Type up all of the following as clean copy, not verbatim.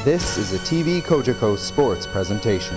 This is a TV COGECO sports presentation.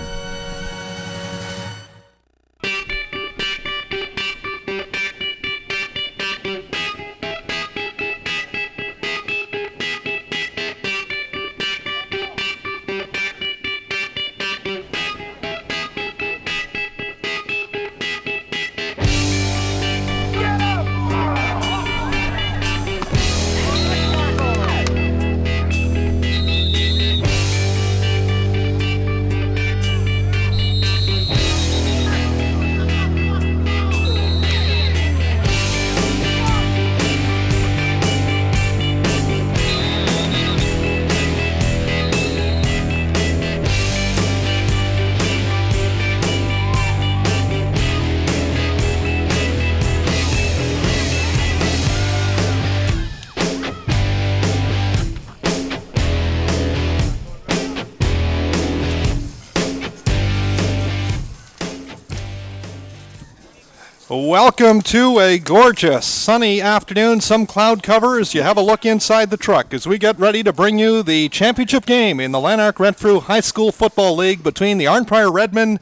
Welcome to a gorgeous sunny afternoon. Some cloud cover as you have a look inside the truck as we get ready to bring you the championship game in the Lanark Renfrew High School Football League between the Arnprior Redmen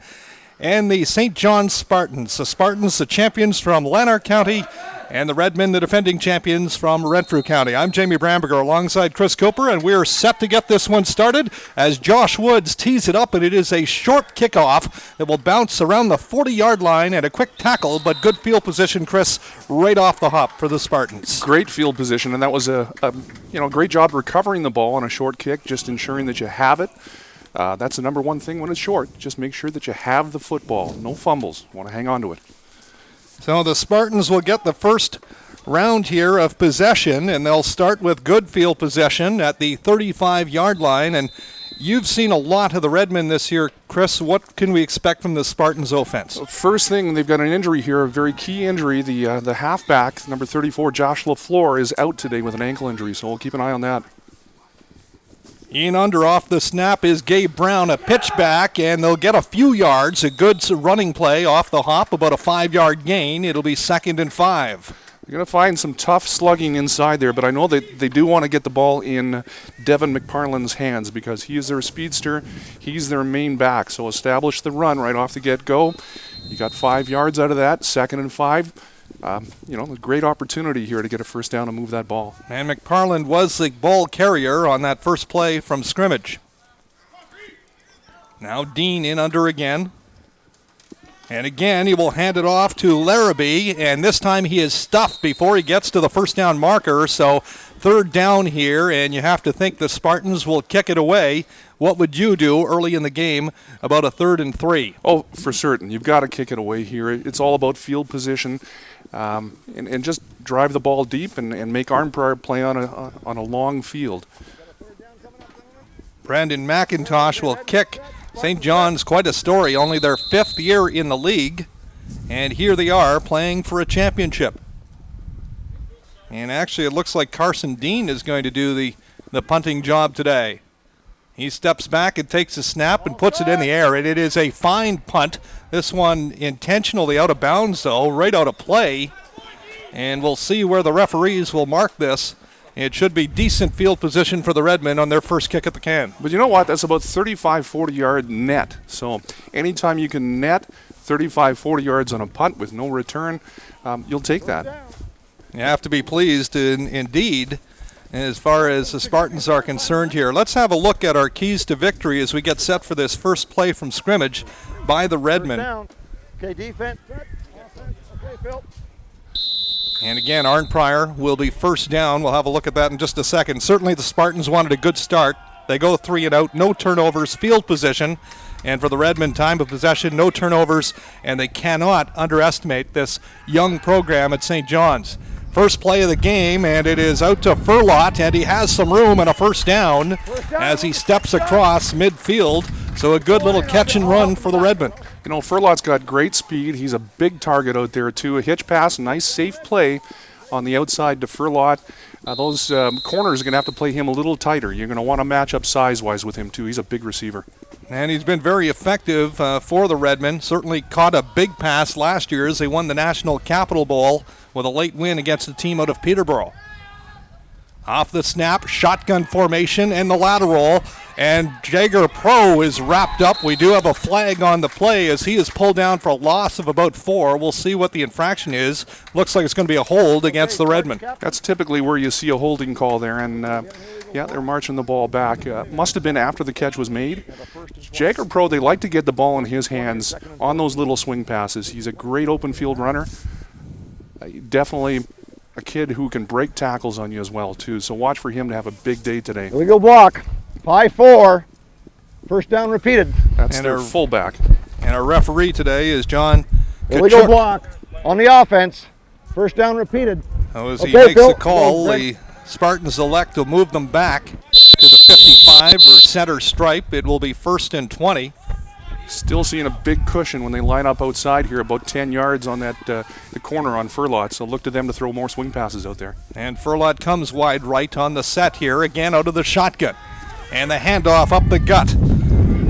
and the St. John's Spartans. The Spartans, the champions from Lanark County, and the Redmen, the defending champions from Renfrew County. I'm Jamie Bramberger alongside Chris Cooper, and we're set to get this one started as Josh Woods tees it up, and it is a short kickoff that will bounce around the 40-yard line and a quick tackle, but good field position, Chris, right off the hop for the Spartans. Great field position, and that was a great job recovering the ball on a short kick, just ensuring that you have it. That's the number one thing when it's short. Just make sure that you have the football. No fumbles. Want to hang on to it. So the Spartans will get the first round here of possession, and they'll start with good field possession at the 35-yard line. And you've seen a lot of the Redmen this year. Chris, what can we expect from the Spartans offense? First thing, they've got an injury here, a very key injury. The halfback, number 34, Josh LaFleur, is out today with an ankle injury, so we'll keep an eye on that. In under off the snap is Gabe Brown, a pitch back, and they'll get a few yards. A good running play off the hop, about a 5-yard gain. It'll be 2nd and 5. They're going to find some tough slugging inside there, but I know that they do want to get the ball in Devin McParland's hands because he is their speedster. He's their main back, so establish the run right off the get-go. You got 5 yards out of that, 2nd and 5. A great opportunity here to get a first down and move that ball. And McParland was the ball carrier on that first play from scrimmage. Now Dean in under again. And again, he will hand it off to Larrabee, and this time he is stuffed before he gets to the first down marker. So 3rd down here, and you have to think the Spartans will kick it away. What would you do early in the game about a 3rd and 3? Oh, for certain. You've got to kick it away here. It's all about field position. And just drive the ball deep and make Arnprior play on a long field. Brandon McIntosh will kick. St. John's, quite a story, only their 5th year in the league. And here they are playing for a championship. And actually it looks like Carson Dean is going to do the punting job today. He steps back and takes a snap and puts it in the air, and it is a fine punt. This one intentionally out of bounds, though, right out of play. And we'll see where the referees will mark this. It should be decent field position for the Redmen on their first kick at the can. But you know what? That's about 35, 40-yard net. So anytime you can net 35, 40 yards on a punt with no return, you'll take that. You have to be pleased, indeed, as far as the Spartans are concerned here. Let's have a look at our keys to victory as we get set for this first play from scrimmage by the Redmen. Okay, defense. Okay, Phil. And again, Arnprior will be first down. We'll have a look at that in just a second. Certainly the Spartans wanted a good start. They go 3 and out, no turnovers, field position. And for the Redmen, time of possession, no turnovers, and they cannot underestimate this young program at St. John's. First play of the game, and it is out to Furlot, and he has some room and a first down as he steps across midfield. So a good little catch and run for the Redmen. You know, Furlot's got great speed. He's a big target out there, too. A hitch pass, nice, safe play on the outside to Furlot. Those corners are going to have to play him a little tighter. You're going to want to match up size-wise with him, too. He's a big receiver. And he's been very effective for the Redmen. Certainly caught a big pass last year as they won the National Capital Bowl with a late win against the team out of Peterborough. Off the snap, shotgun formation, and the lateral. And Jagger Pro is wrapped up. We do have a flag on the play as he is pulled down for a loss of about 4. We'll see what the infraction is. Looks like it's going to be a hold against the Redmen. That's typically where you see a holding call there, and yeah, they're marching the ball back. Must have been after the catch was made. Jagger Pro, they like to get the ball in his hands on those little swing passes. He's a great open field runner. Definitely a kid who can break tackles on you as well, too. So watch for him to have a big day today. Here we go block. 5-4. First down repeated. That's And their our- fullback. And our referee today is John Here we go Kachuk. block. On the offense. First down repeated. As he Okay, makes Phil. the call, Go, the Spartans elect to move them back to the 55 or center stripe. It will be 1st and 20. Still seeing a big cushion when they line up outside here, about 10 yards on that the corner on Furlot. So look to them to throw more swing passes out there. And Furlot comes wide right on the set here, again out of the shotgun. And the handoff up the gut.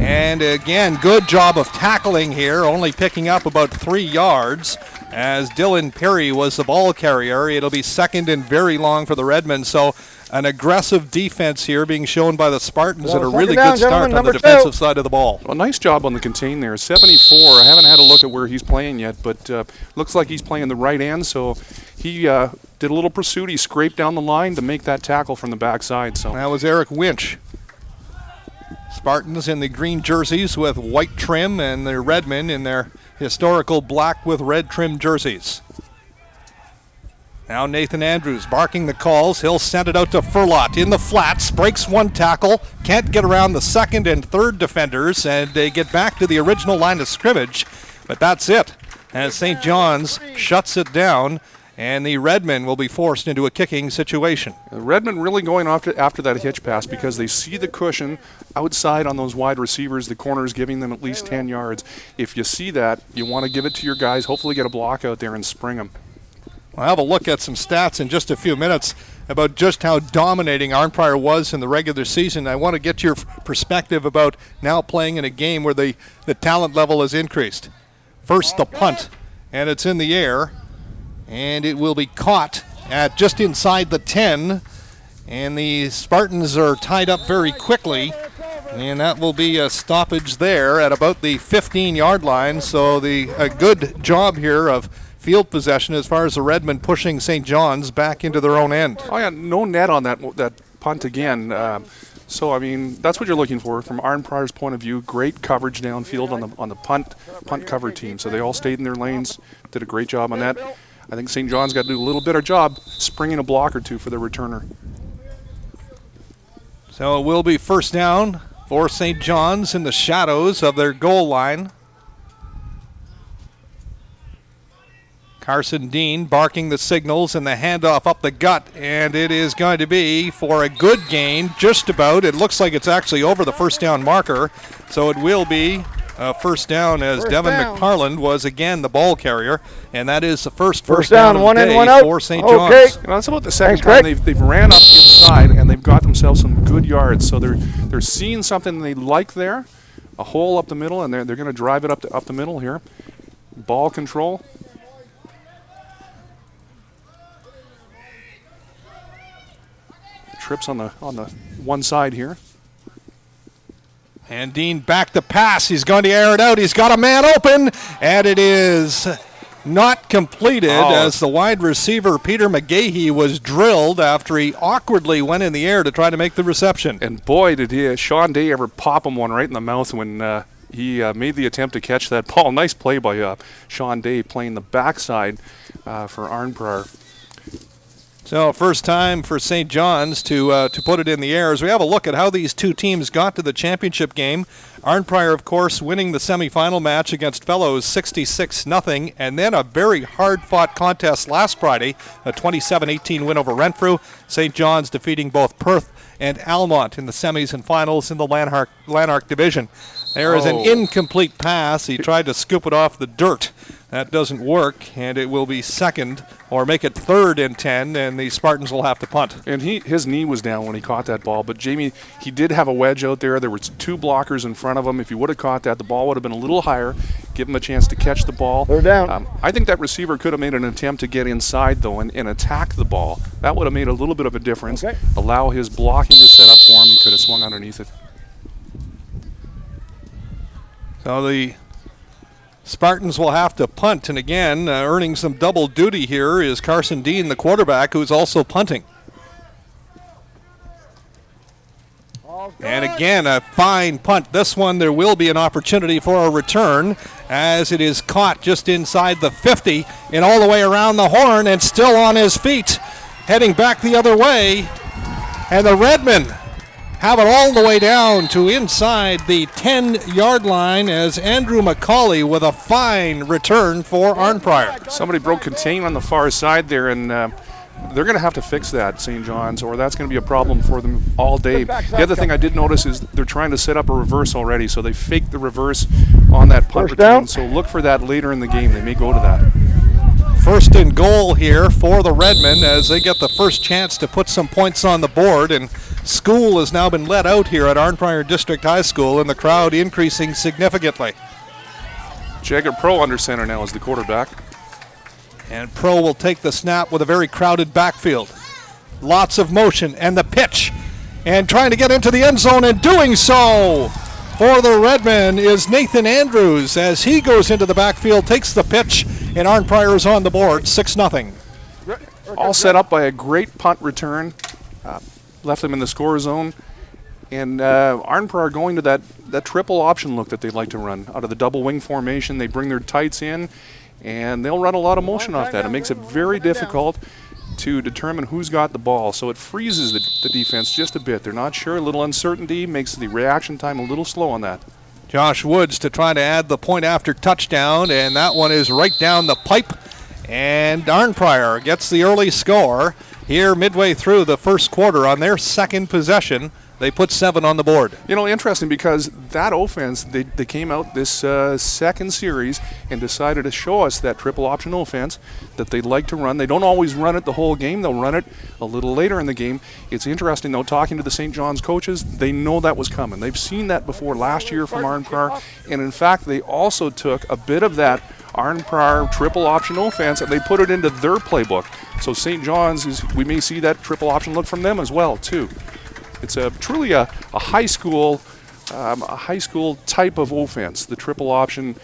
And again, good job of tackling here, only picking up about 3 yards as Dylan Perry was the ball carrier. It'll be 2nd and very long for the Redmen. So an aggressive defense here being shown by the Spartans Well, and a second really down, good start gentlemen, on the number 2. defensive side of the ball. Well, nice job on the contain there. 74. I haven't had a look at where he's playing yet, but looks like he's playing the right end. So he did a little pursuit. He scraped down the line to make that tackle from the backside. So That was Eric Winch. Spartans in the green jerseys with white trim, and the Redmen in their historical black with red trim jerseys. Now Nathan Andrews barking the calls. He'll send it out to Furlot in the flats, breaks one tackle, can't get around the 2nd and 3rd defenders, and they get back to the original line of scrimmage. But that's it, as St. John's shuts it down, and the Redmen will be forced into a kicking situation. Redmond really going after that hitch pass because they see the cushion outside on those wide receivers. The corner is giving them at least 10 yards. If you see that, you want to give it to your guys, hopefully get a block out there and spring them. We'll have a look at some stats in just a few minutes about just how dominating Arnprior was in the regular season. I want to get your perspective about now playing in a game where the talent level has increased. First, the punt, and it's in the air, and it will be caught at just inside the 10, and the Spartans are tied up very quickly, and that will be a stoppage there at about the 15-yard line. So a good job here of field possession as far as the Redmen pushing St. John's back into their own end. Oh yeah, no net on that punt again. So I mean, that's what you're looking for from Arnprior's point of view. Great coverage downfield on the punt cover team. So they all stayed in their lanes, did a great job on that. I think St. John's got to do a little better job springing a block or two for the returner. So it will be first down for St. John's in the shadows of their goal line. Carson Dean barking the signals and the handoff up the gut, and it is going to be for a good gain, just about. It looks like it's actually over the first down marker, so it will be a first down as Devin McParland was again the ball carrier, and that is the first down of one the in, day one out. for St. Okay. John's. You know, that's about the second Thanks, time they've ran up inside and they've got themselves some good yards. So they're seeing something they like there, a hole up the middle, and they're going to drive it up the middle here. Ball control. Trips on the one side here. And Dean back to pass. He's going to air it out. He's got a man open, and it is not completed as the wide receiver Peter McGahey was drilled after he awkwardly went in the air to try to make the reception. And boy, did Sean Day ever pop him one right in the mouth when he made the attempt to catch that ball. Nice play by Sean Day playing the backside for Arnprior. So first time for St. John's to put it in the air. As we have a look at how these two teams got to the championship game. Arnprior, of course, winning the semifinal match against Fellows 66-0, and then a very hard-fought contest last Friday, a 27-18 win over Renfrew. St. John's defeating both Perth and Almont in the semis and finals in the Lanark division. There is an incomplete pass. He tried to scoop it off the dirt. That doesn't work, and it will be second, or make it 3rd and 10, and the Spartans will have to punt. And his knee was down when he caught that ball, but Jamie, he did have a wedge out there. There were 2 blockers in front of him. If he would have caught that, the ball would have been a little higher, give him a chance to catch the ball. They're down. I think that receiver could have made an attempt to get inside, though, and attack the ball. That would have made a little bit of a difference. Okay. Allow his blocking to set up for him. He could have swung underneath it. So the Spartans will have to punt, and again, earning some double duty here is Carson Dean, the quarterback, who's also punting. And again, a fine punt. This one, there will be an opportunity for a return as it is caught just inside the 50 and all the way around the horn and still on his feet, heading back the other way. And the Redmen have it all the way down to inside the 10-yard line as Andrew McCauley with a fine return for Arnprior. Somebody broke contain on the far side there, and they're going to have to fix that, St. John's, or that's going to be a problem for them all day. The other thing I did notice is they're trying to set up a reverse already, so they faked the reverse on that punt First return. down. So look for that later in the game. They may go to that. 1st and goal here for the Redmen as they get the first chance to put some points on the board, and school has now been let out here at Arnprior District High School, and the crowd increasing significantly. Jagger Pro under center now as the quarterback. And Pro will take the snap with a very crowded backfield. Lots of motion, and the pitch, and trying to get into the end zone, and doing so for the Redmen is Nathan Andrews as he goes into the backfield, takes the pitch, and Arnprior is on the board, 6-0. All set up by a great punt return. Left them in the score zone. And Arnprior going to that triple option look that they like to run. Out of the double wing formation, they bring their tights in, and they'll run a lot of motion off that. It makes it very difficult to determine who's got the ball. So it freezes the defense just a bit. They're not sure. A little uncertainty makes the reaction time a little slow on that. Josh Woods to try to add the point after touchdown, and that one is right down the pipe. And Arnprior gets the early score here midway through the first quarter on their second possession. They put 7 on the board. You know, interesting because that offense, they came out this second series and decided to show us that triple option offense that they like to run. They don't always run it the whole game. They'll run it a little later in the game. It's interesting, though, talking to the St. John's coaches, they know that was coming. They've seen that before last year from Arnprior, and in fact, they also took a bit of that Arnprior triple option offense and they put it into their playbook. So St. John's, we may see that triple option look from them as well, too. It's truly a high school type of offense. The triple option,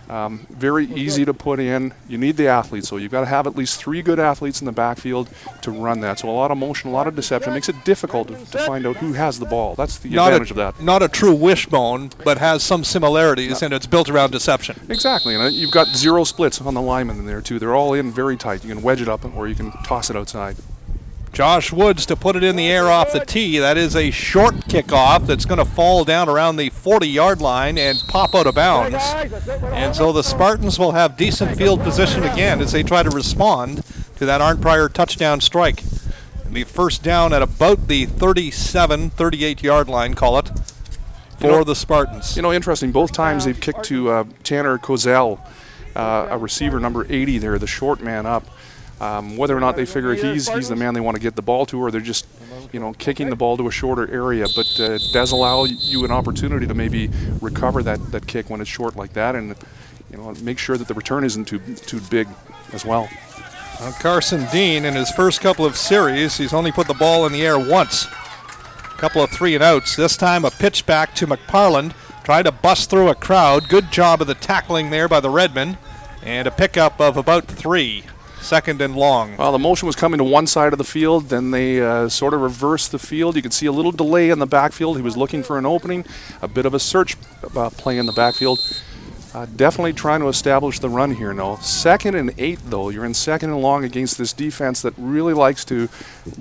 very easy to put in. You need the athletes, so you've got to have at least 3 good athletes in the backfield to run that. So a lot of motion, a lot of deception makes it difficult to find out who has the ball. That's the advantage of that. Not a true wishbone, but has some similarities, and it's built around deception. Exactly, and you've got 0 splits on the linemen in there too. They're all in very tight. You can wedge it up, or you can toss it outside. Josh Woods to put it in the air off the tee. That is a short kickoff that's going to fall down around the 40-yard line and pop out of bounds. And so the Spartans will have decent field position again as they try to respond to that Arnprior touchdown strike. And the first down at about the 37, 38-yard line, call it, for the Spartans. You know, interesting, both times they've kicked to Tanner Kozel, a receiver number 80 there, the short man up. Whether or not they figure he's the man they want to get the ball to, or they're just, kicking the ball to a shorter area. But it does allow you an opportunity to maybe recover that kick when it's short like that, and make sure that the return isn't too big as well. Carson Dean, in his first couple of series, he's only put the ball in the air once. A couple of 3-and-outs. This time a pitch back to McParland. Tried to bust through a crowd. Good job of the tackling there by the Redmen. And a pickup of about 3. 2nd and long. Well, the motion was coming to one side of the field, then they sort of reversed the field. You could see a little delay in the backfield. He was looking for an opening, a bit of a search play in the backfield. Definitely trying to establish the run here now. 2nd and 8, though. You're in 2nd and long against this defense that really likes to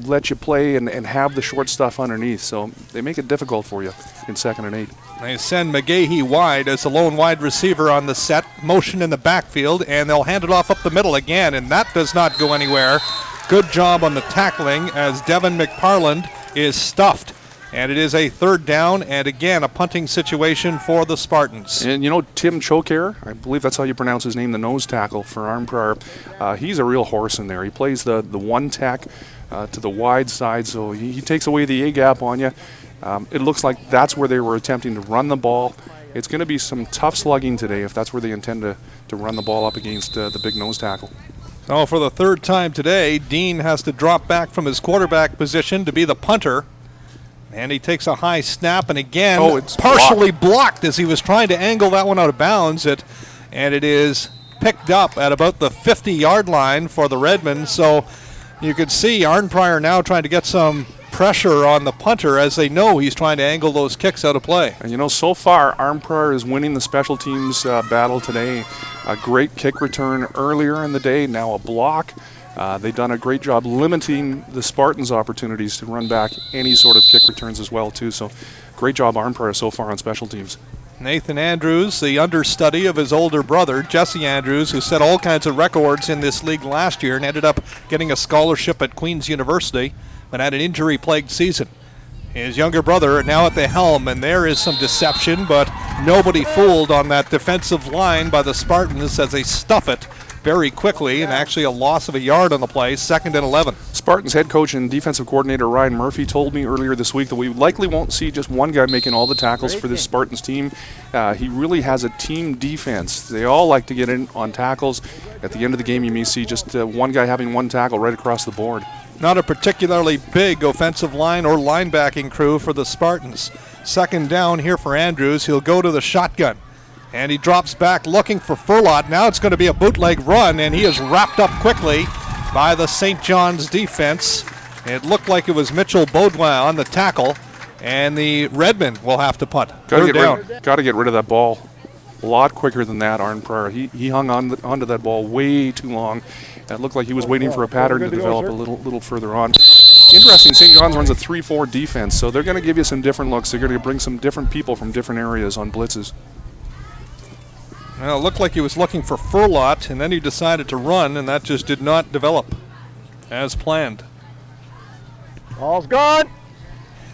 let you play and have the short stuff underneath. So they make it difficult for you in 2nd and 8. They send McGahee wide as the lone wide receiver on the set. Motion in the backfield, and they'll hand it off up the middle again, and that does not go anywhere. Good job on the tackling as Devin McParland is stuffed. And it is a third down, and again, a punting situation for the Spartans. And you know, Tim Choker, I believe that's how you pronounce his name, the nose tackle for Arnprior. He's a real horse in there. He plays the one tack to the wide side, so he takes away the A-gap on you. It looks like that's where they were attempting to run the ball. It's going to be some tough slugging today if that's where they intend to run the ball up against the big nose tackle. So for the third time today, Dean has to drop back from his quarterback position to be the punter. And he takes a high snap, and again, it's partially blocked as he was trying to angle that one out of bounds. And it is picked up at about the 50-yard line for the Redmen. So you could see Arnprior now trying to get some pressure on the punter as they know he's trying to angle those kicks out of play. And you know, so far, Arnprior is winning the special teams battle today. A great kick return earlier in the day, now a block. They've done a great job limiting the Spartans' opportunities to run back any sort of kick returns as well, too. So great job, Arnprior, so far on special teams. Nathan Andrews, the understudy of his older brother, Jesse Andrews, who set all kinds of records in this league last year and ended up getting a scholarship at Queen's University, but had an injury-plagued season. His younger brother now at the helm, and there is some deception, but nobody fooled on that defensive line by the Spartans as they stuff it very quickly, and actually a loss of a yard on the play, 2nd and 11. Spartans head coach and defensive coordinator Ryan Murphy told me earlier this week that we likely won't see just one guy making all the tackles for this Spartans team. He really has a team defense. They all like to get in on tackles. At the end of the game, you may see just one guy having one tackle right across the board. Not a particularly big offensive line or linebacking crew for the Spartans. 2nd down here for Andrews. He'll go to the shotgun. And he drops back looking for Furlot. Now it's going to be a bootleg run, and he is wrapped up quickly by the St. John's defense. It looked like it was Mitchell Baudouin on the tackle, and the Redmen will have to punt. Got to get rid of that ball a lot quicker than that, Arnprior. He hung onto that ball way too long. It looked like he was waiting for a pattern to develop a little further on. Interesting, St. John's runs a 3-4 defense, so they're going to give you some different looks. They're going to bring some different people from different areas on blitzes. Well, it looked like he was looking for Furlot, and then he decided to run, and that just did not develop as planned. Ball's gone.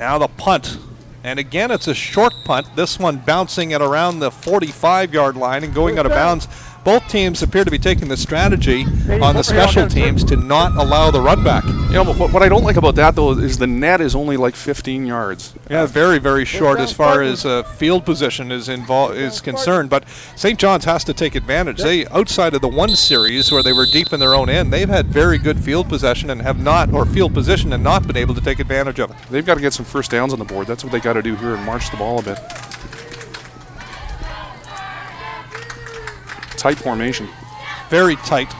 Now the punt. And again, it's a short punt. This one bouncing at around the 45-yard line and going out of bounds. Both teams appear to be taking the strategy on the special teams to not allow the run back. You know, but what I don't like about that, though, is the net is only like 15 yards. Yeah, very, very short as far as field position is concerned. But St. John's has to take advantage. They, outside of the one series where they were deep in their own end, they've had very good field possession and have not, or field position and not been able to take advantage of it. They've got to get some first downs on the board. That's what they got to do here and march the ball a bit. Tight formation. Very tight.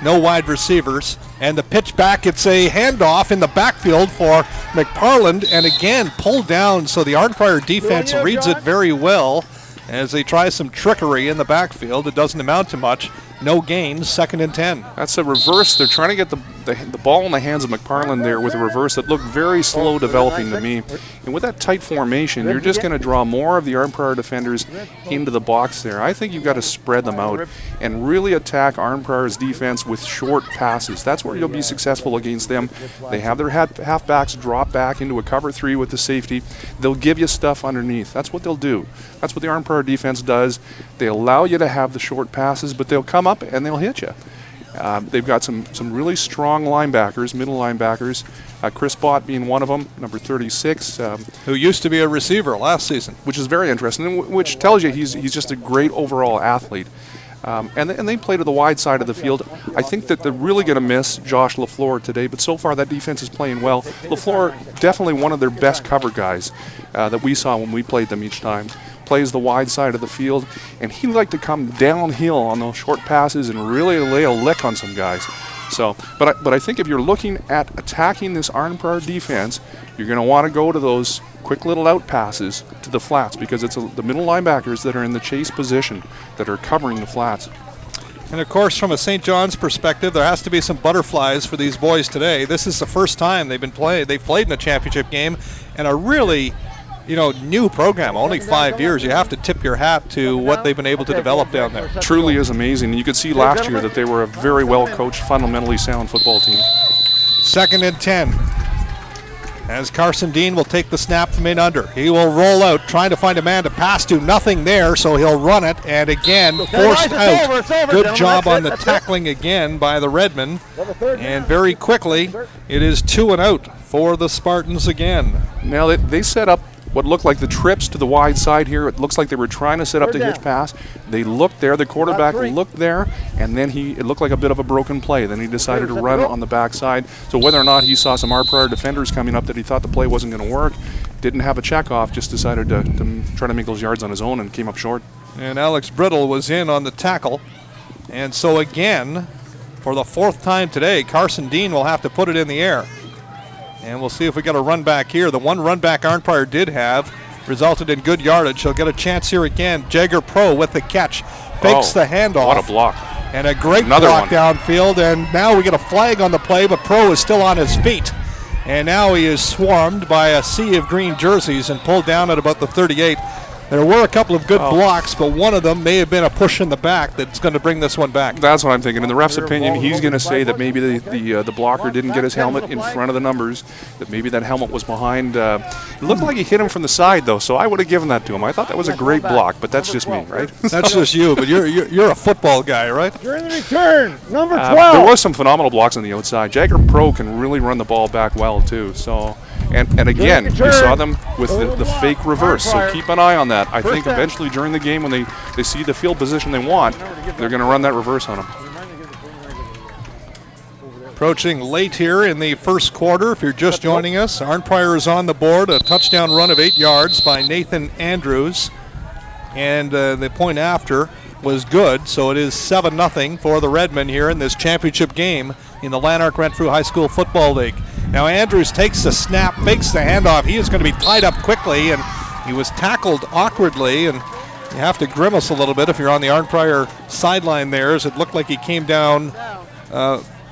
No wide receivers. And the pitch back, it's a handoff in the backfield for McParland. And again, pulled down, so the Arnprior defense reads it very well as they try some trickery in the backfield. It doesn't amount to much. No gains, 2nd and 10. That's a reverse. They're trying to get the ball in the hands of McParland there with a reverse that looked very slow developing to me. And with that tight formation, you're just going to draw more of the Arnprior defenders into the box there. I think you've got to spread them out and really attack Arnprior's defense with short passes. That's where you'll be successful against them. They have their halfbacks drop back into a cover 3 with the safety. They'll give you stuff underneath. That's what they'll do. That's what the Arnprior defense does. They allow you to have the short passes, but they'll come up and they'll hit you. They've got some really strong linebackers, middle linebackers. Chris Bott being one of them, number 36. Who used to be a receiver last season. Which is very interesting, which tells you he's just a great overall athlete. And they play to the wide side of the field. I think that they're really going to miss Josh LaFleur today, but so far that defense is playing well. LaFleur, definitely one of their best cover guys that we saw when we played them each time. Plays the wide side of the field, and he liked to come downhill on those short passes and really lay a lick on some guys. So, but I think if you're looking at attacking this Arnprior defense, you're going to want to go to those quick little out passes to the flats, because it's the middle linebackers that are in the chase position that are covering the flats. And of course, from a St. John's perspective, there has to be some butterflies for these boys today. This is the first time they've played in a championship game, and a really new program, only 5 years. You have to tip your hat to what they've been able to develop down there. Truly is amazing. You could see last year that they were a very well-coached, fundamentally sound football team. 2nd and 10. as Carson Dean will take the snap from in under. He will roll out, trying to find a man to pass to. Nothing there, so he'll run it, and again, forced out. It's over, Good gentlemen. job on the That's it. tackling again by the Redmen. And very quickly, it is 2 and out for the Spartans again. Now they set up what looked like the trips to the wide side here. It looks like they were trying to set up the hitch pass. They looked there, the quarterback looked there, and then it looked like a bit of a broken play. Then he decided to run on the backside. So whether or not he saw some Arnprior defenders coming up that he thought the play wasn't going to work, didn't have a check off, just decided to try to make those yards on his own and came up short. And Alex Brittle was in on the tackle. And so again, for the 4th time today, Carson Dean will have to put it in the air. And we'll see if we get a run back here. The one run back Arnprior did have resulted in good yardage. He'll get a chance here again. Jagger Pro with the catch. Fakes the handoff. What a block. And a great Another block one. downfield. And now we get a flag on the play, but Pro is still on his feet. And now he is swarmed by a sea of green jerseys and pulled down at about the 38. There were a couple of good blocks, but one of them may have been a push in the back that's going to bring this one back. That's what I'm thinking. In the ref's opinion, he's going to say that maybe the blocker didn't get his helmet in front of the numbers, that maybe that helmet was behind. It looked like he hit him from the side, though, so I would have given that to him. I thought that was a great block, but that's just me, right? That's just you, but you're a football guy, right? During the return, number 12. There was some phenomenal blocks on the outside. Jagger Pro can really run the ball back well, too. So, and again, we saw them with the fake reverse, so keep an eye on that. I think eventually during the game when they see the field position they want, they're going to run that reverse on them. Approaching late here in the first quarter, if you're just joining us, Arnprior is on the board, a touchdown run of 8 yards by Nathan Andrews, and the point after was good, so it is 7-0 for the Redmen here in this championship game in the Lanark Renfrew High School Football League. Now Andrews takes the snap, fakes the handoff. He is going to be tied up quickly, and he was tackled awkwardly, and you have to grimace a little bit if you're on the Arnprior sideline there, as it looked like he came down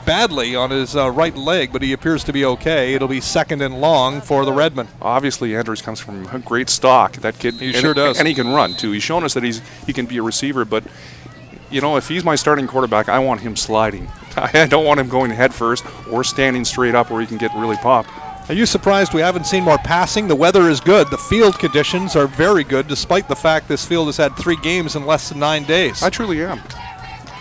badly on his right leg, but he appears to be okay. It'll be 2nd and long for the Redmen. Obviously, Andrews comes from a great stock. That kid, he sure does. And he can run, too. He's shown us that he can be a receiver, but, you know, if he's my starting quarterback, I want him sliding. I don't want him going head first or standing straight up where he can get really popped. Are you surprised we haven't seen more passing? The weather is good. The field conditions are very good, despite the fact this field has had 3 games in less than 9 days. I truly am.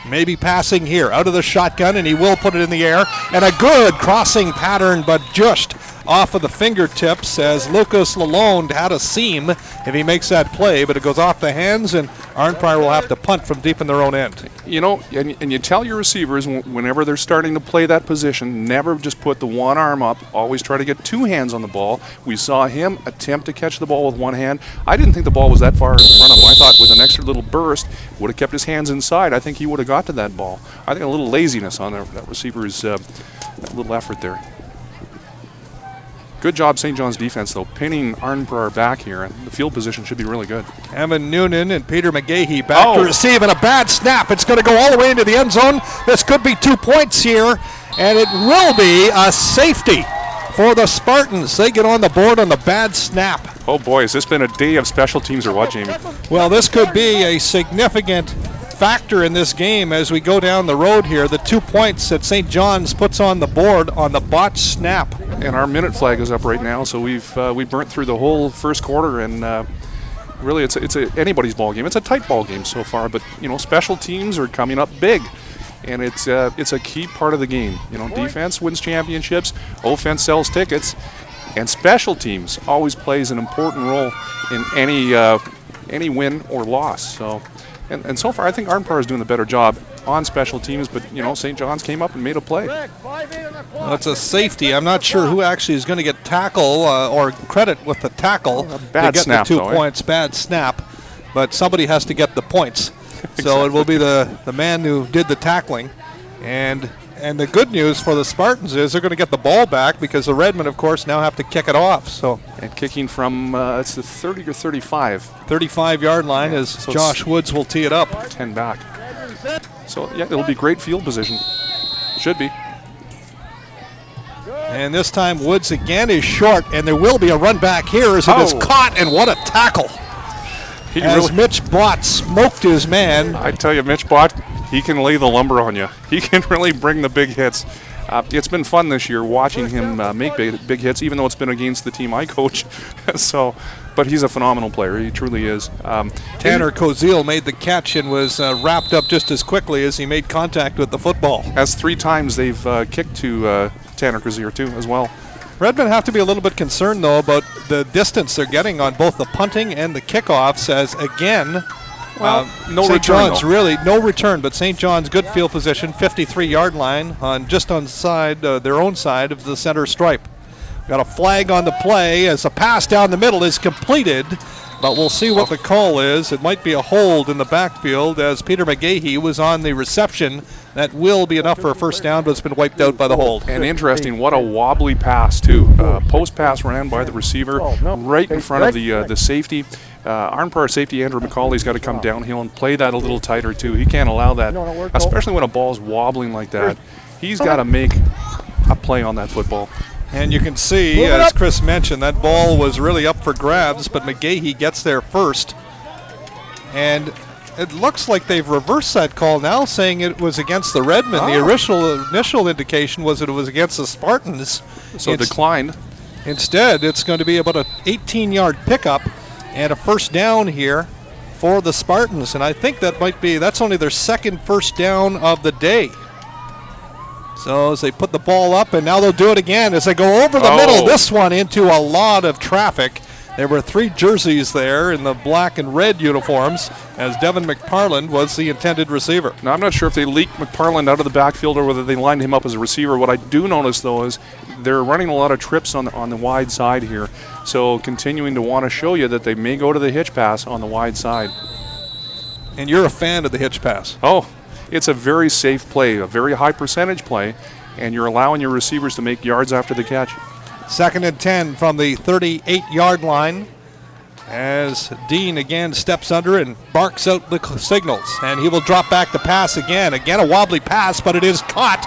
Maybe passing here, out of the shotgun, and he will put it in the air. And a good crossing pattern, but just off of the fingertips as Lucas Lalonde had a seam if he makes that play, but it goes off the hands, and Arnprior will have to punt from deep in their own end. You know, and you tell your receivers whenever they're starting to play that position, never just put the one arm up, always try to get 2 hands on the ball. We saw him attempt to catch the ball with 1 hand. I didn't think the ball was that far in front of him. I thought with an extra little burst, would have kept his hands inside. I think he would have got to that ball. I think a little laziness on that receiver's little effort there. Good job, St. John's defense, though, pinning Arnprior back here, and the field position should be really good. Evan Noonan and Peter McGahey back to receive, and a bad snap. It's going to go all the way into the end zone. This could be 2 points here, and it will be a safety for the Spartans. They get on the board on the bad snap. Oh, boy, has this been a day of special teams or what, Jamie? Well, this could be a significant factor in this game as we go down the road here. The 2 points that St. John's puts on the board on the botched snap. And our minute flag is up right now, so we burnt through the whole first quarter, and really it's anybody's ball game. It's a tight ball game so far, but you know, special teams are coming up big, and it's a key part of the game. You know, defense wins championships, offense sells tickets, and special teams always plays an important role in any win or loss. So. And so far, I think Arnprior is doing the better job on special teams, but, you know, St. John's came up and made a play. Well, it's a safety. I'm not sure who actually is going to get tackle or credit with the tackle. Bad to get snap, the 2 though, points. Bad snap, but somebody has to get the points. Exactly. So it will be the man who did the tackling. And the good news for the Spartans is they're going to get the ball back because the Redmen, of course, now have to kick it off. So and kicking from it's the 30 or 35. 35-yard line as so Josh Woods will tee it up. 10 back. So, yeah, it'll be great field position. Should be. And this time Woods again is short, and there will be a run back here as it is caught, and what a tackle. Mitch Bott smoked his man. I tell you, Mitch Bott, he can lay the lumber on you. He can really bring the big hits. It's been fun this year watching him make big hits, even though it's been against the team I coach. But he's a phenomenal player. He truly is. Tanner Koziel made the catch and was wrapped up just as quickly as he made contact with the football. As 3 times they've kicked to Tanner Koziel too as well. Redmond have to be a little bit concerned, though, about the distance they're getting on both the punting and the kickoffs, as again, no St. return, John's though. really no return, but St. John's good field position, 53-yard line, just on their own side of the center stripe. Got a flag on the play as a pass down the middle is completed, but we'll see what the call is. It might be a hold in the backfield as Peter McGahey was on the reception. That will be enough for a first down, but it's been wiped out by the hold. And interesting, what a wobbly pass, too. Post pass ran by the receiver right in front of the safety. Arnprior safety Andrew McCauley's got to come downhill and play that a little tighter, too. He can't allow that, especially when a ball's wobbling like that. He's got to make a play on that football. And you can see, as Chris mentioned, that ball was really up for grabs, but McGahey gets there first. And it looks like they've reversed that call now, saying it was against the Redmen. The initial indication was that it was against the Spartans. So declined. Instead, it's going to be about an 18-yard pickup and a first down here for the Spartans. And I think that's only their second first down of the day. So as they put the ball up, and now they'll do it again as they go over the middle. This one into a lot of traffic. There were 3 jerseys there in the black and red uniforms, as Devin McParland was the intended receiver. Now, I'm not sure if they leaked McParland out of the backfield or whether they lined him up as a receiver. What I do notice, though, is they're running a lot of trips on the wide side here. So continuing to want to show you that they may go to the hitch pass on the wide side. And you're a fan of the hitch pass. Oh, it's a very safe play, a very high percentage play, and you're allowing your receivers to make yards after the catch. 2nd and 10 from the 38-yard line as Dean again steps under and barks out the signals. And he will drop back the pass again. Again, a wobbly pass, but it is caught.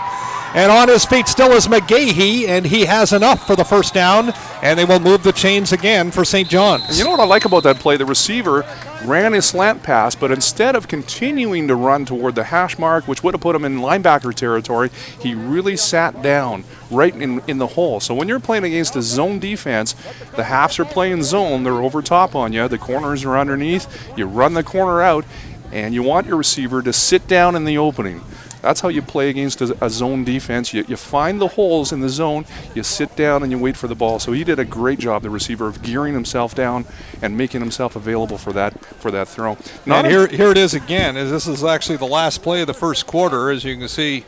And on his feet still is McGahey, and he has enough for the first down, and they will move the chains again for St. John's. And you know what I like about that play? The receiver ran his slant pass, but instead of continuing to run toward the hash mark, which would have put him in linebacker territory, he really sat down right in the hole. So when you're playing against a zone defense, the halves are playing zone, they're over top on you, the corners are underneath, you run the corner out, and you want your receiver to sit down in the opening. That's how you play against a zone defense. You find the holes in the zone, you sit down, and you wait for the ball. So he did a great job, the receiver, of gearing himself down and making himself available for that throw. And here it is again, as this is actually the last play of the first quarter. As you can see,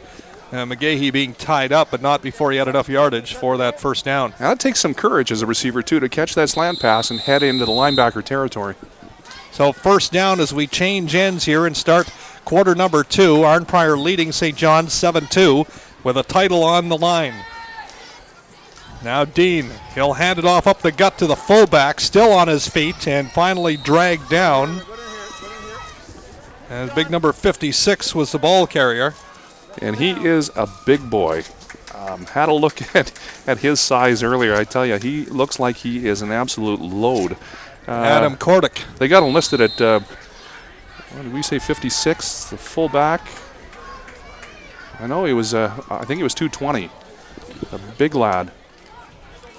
McGahey being tied up, but not before he had enough yardage for that first down. Now, it takes some courage as a receiver, too, to catch that slant pass and head into the linebacker territory. So first down as we change ends here and start quarter number 2. Arnprior leading St. John's 7-2 with a title on the line. Now Dean, he'll hand it off up the gut to the fullback, still on his feet, and finally dragged down. And big number 56 was the ball carrier. And he is a big boy. Had a look at his size earlier. I tell you, he looks like he is an absolute load. Adam Kordick. They got him listed at, what did we say, 56, the fullback. I know he was, I think he was 220. A big lad.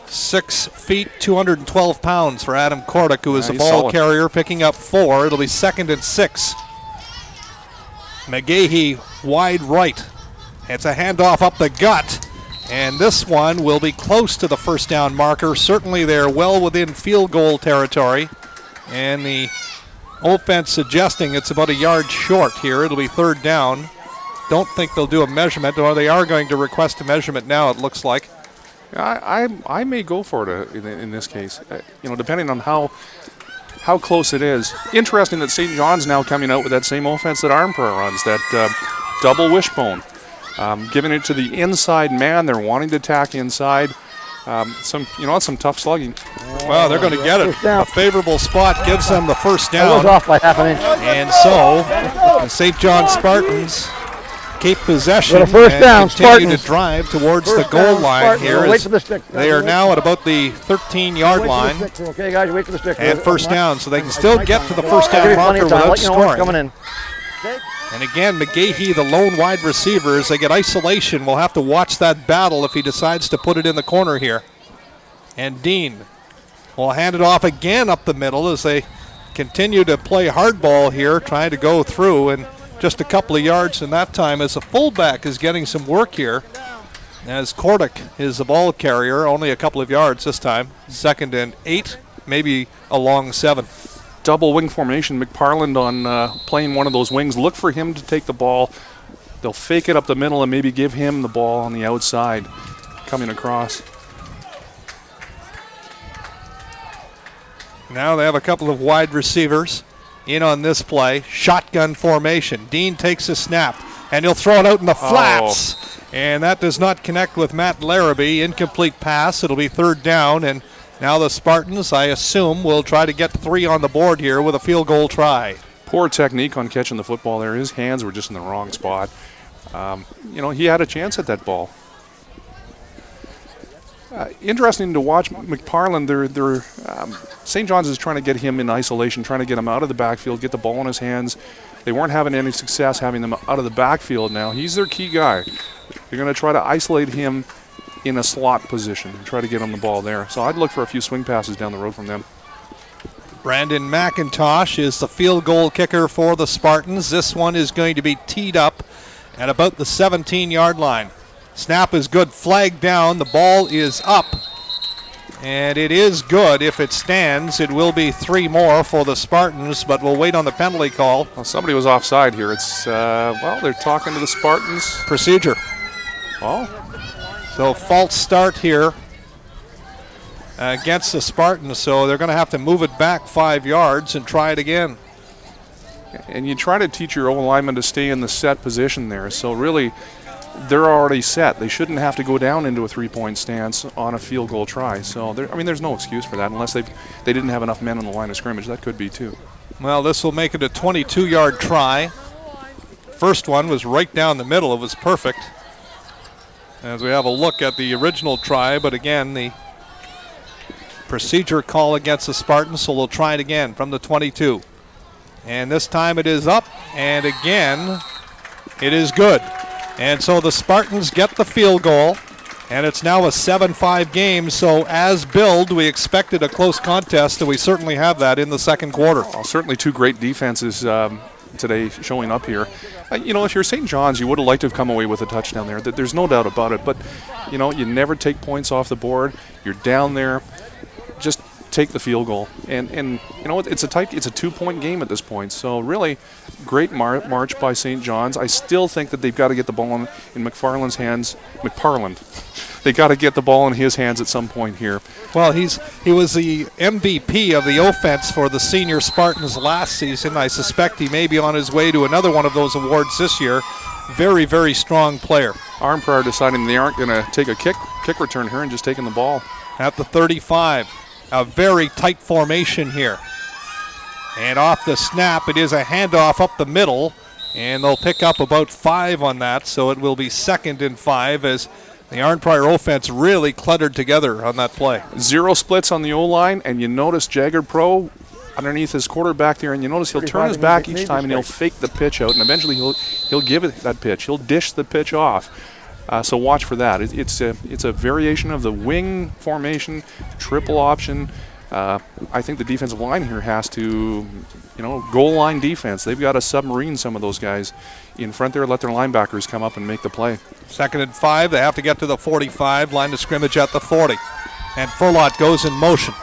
6 feet, 212 pounds for Adam Kordick, who is the ball solid carrier, picking up 4. It'll be 2nd and 6. McGahey wide right. It's a handoff up the gut. And this one will be close to the first down marker. Certainly they're well within field goal territory. And the offense suggesting it's about a yard short here. It'll be 3rd down. Don't think they'll do a measurement, or they are going to request a measurement now, it looks like. I may go for it in this case, depending on how close it is. Interesting that St. John's now coming out with that same offense that Arnprior runs, that double wishbone. Giving it to the inside man. They're wanting to attack inside. Some tough slugging. Well, they're going to get it. A favorable spot gives them the first down. That was off by half an inch. And so the St. John Spartans keep possession Got a first down, and continue Spartans. to drive towards First the goal down, line Spartans. here. Wait for the stick. They are now at about the 13-yard line. Okay, guys, wait for the stick. And first down, so they can still get to the first down marker without scoring. Coming in. Okay. And again, McGahee, the lone wide receiver, as they get isolation, will have to watch that battle if he decides to put it in the corner here. And Dean will hand it off again up the middle as they continue to play hardball here, trying to go through, and just a couple of yards in that time as the fullback is getting some work here. As Kordick is the ball carrier, only a couple of yards this time. 2nd and 8, maybe a long 7. Double wing formation. McParland on playing one of those wings. Look for him to take the ball. They'll fake it up the middle and maybe give him the ball on the outside coming across. Now they have a couple of wide receivers in on this play. Shotgun formation. Dean takes a snap, and he'll throw it out in the flats. And that does not connect with Matt Larrabee. Incomplete pass. It'll be 3rd down, and now the Spartans, I assume, will try to get 3 on the board here with a field goal try. Poor technique on catching the football there. His hands were just in the wrong spot. He had a chance at that ball. Interesting to watch McParland. St. John's is trying to get him in isolation, trying to get him out of the backfield, get the ball in his hands. They weren't having any success having them out of the backfield now. He's their key guy. They're going to try to isolate him in a slot position and try to get him the ball there. So I'd look for a few swing passes down the road from them. Brandon McIntosh is the field goal kicker for the Spartans. This one is going to be teed up at about the 17-yard line. Snap is good, flag down, the ball is up, and it is good. If it stands, it will be 3 more for the Spartans, but we'll wait on the penalty call. Well, somebody was offside here. It's, they're talking to the Spartans. Procedure. Oh. So false start here against the Spartans, so they're going to have to move it back 5 yards and try it again. And you try to teach your O-lineman to stay in the set position there, so really they're already set. They shouldn't have to go down into a 3-point stance on a field goal try. So, there's no excuse for that unless they didn't have enough men on the line of scrimmage. That could be too. Well, this will make it a 22-yard try. First one was right down the middle. It was perfect. As we have a look at the original try, but again, the procedure call against the Spartans, so we'll try it again from the 22. And this time it is up, and again, it is good. And so the Spartans get the field goal, and it's now a 7-5 game. So as billed, we expected a close contest, and we certainly have that in the second quarter. Well, certainly 2 great defenses today showing up here. If you're St. John's, you would have liked to have come away with a touchdown there. There's no doubt about it. But, you never take points off the board. You're down there. Just take the field goal. And it's a 2-point game at this point. So really great march by St. John's. I still think that they've got to get the ball in McFarland's hands. They got to get the ball in his hands at some point here. Well, he was the MVP of the offense for the senior Spartans last season. I suspect he may be on his way to another one of those awards this year. Very, very strong player. Arnprior deciding they aren't going to take a kick return here and just taking the ball. At the 35. A very tight formation here. And off the snap, it is a handoff up the middle, and they'll pick up about 5 on that, so it will be 2nd and 5 as the Arnprior offense really cluttered together on that play. 0 splits on the O-line, and you notice Jagged Pro underneath his quarterback there, and you notice he'll turn his back each time and he'll fake the pitch out, and eventually he'll give it that pitch. He'll dish the pitch off. So watch for that. It's a variation of the wing formation, triple option. I think the defensive line here has to, goal line defense. They've got to submarine some of those guys in front there, let their linebackers come up and make the play. 2nd and 5. They have to get to the 45, line of scrimmage at the 40. And Furlot goes in motion.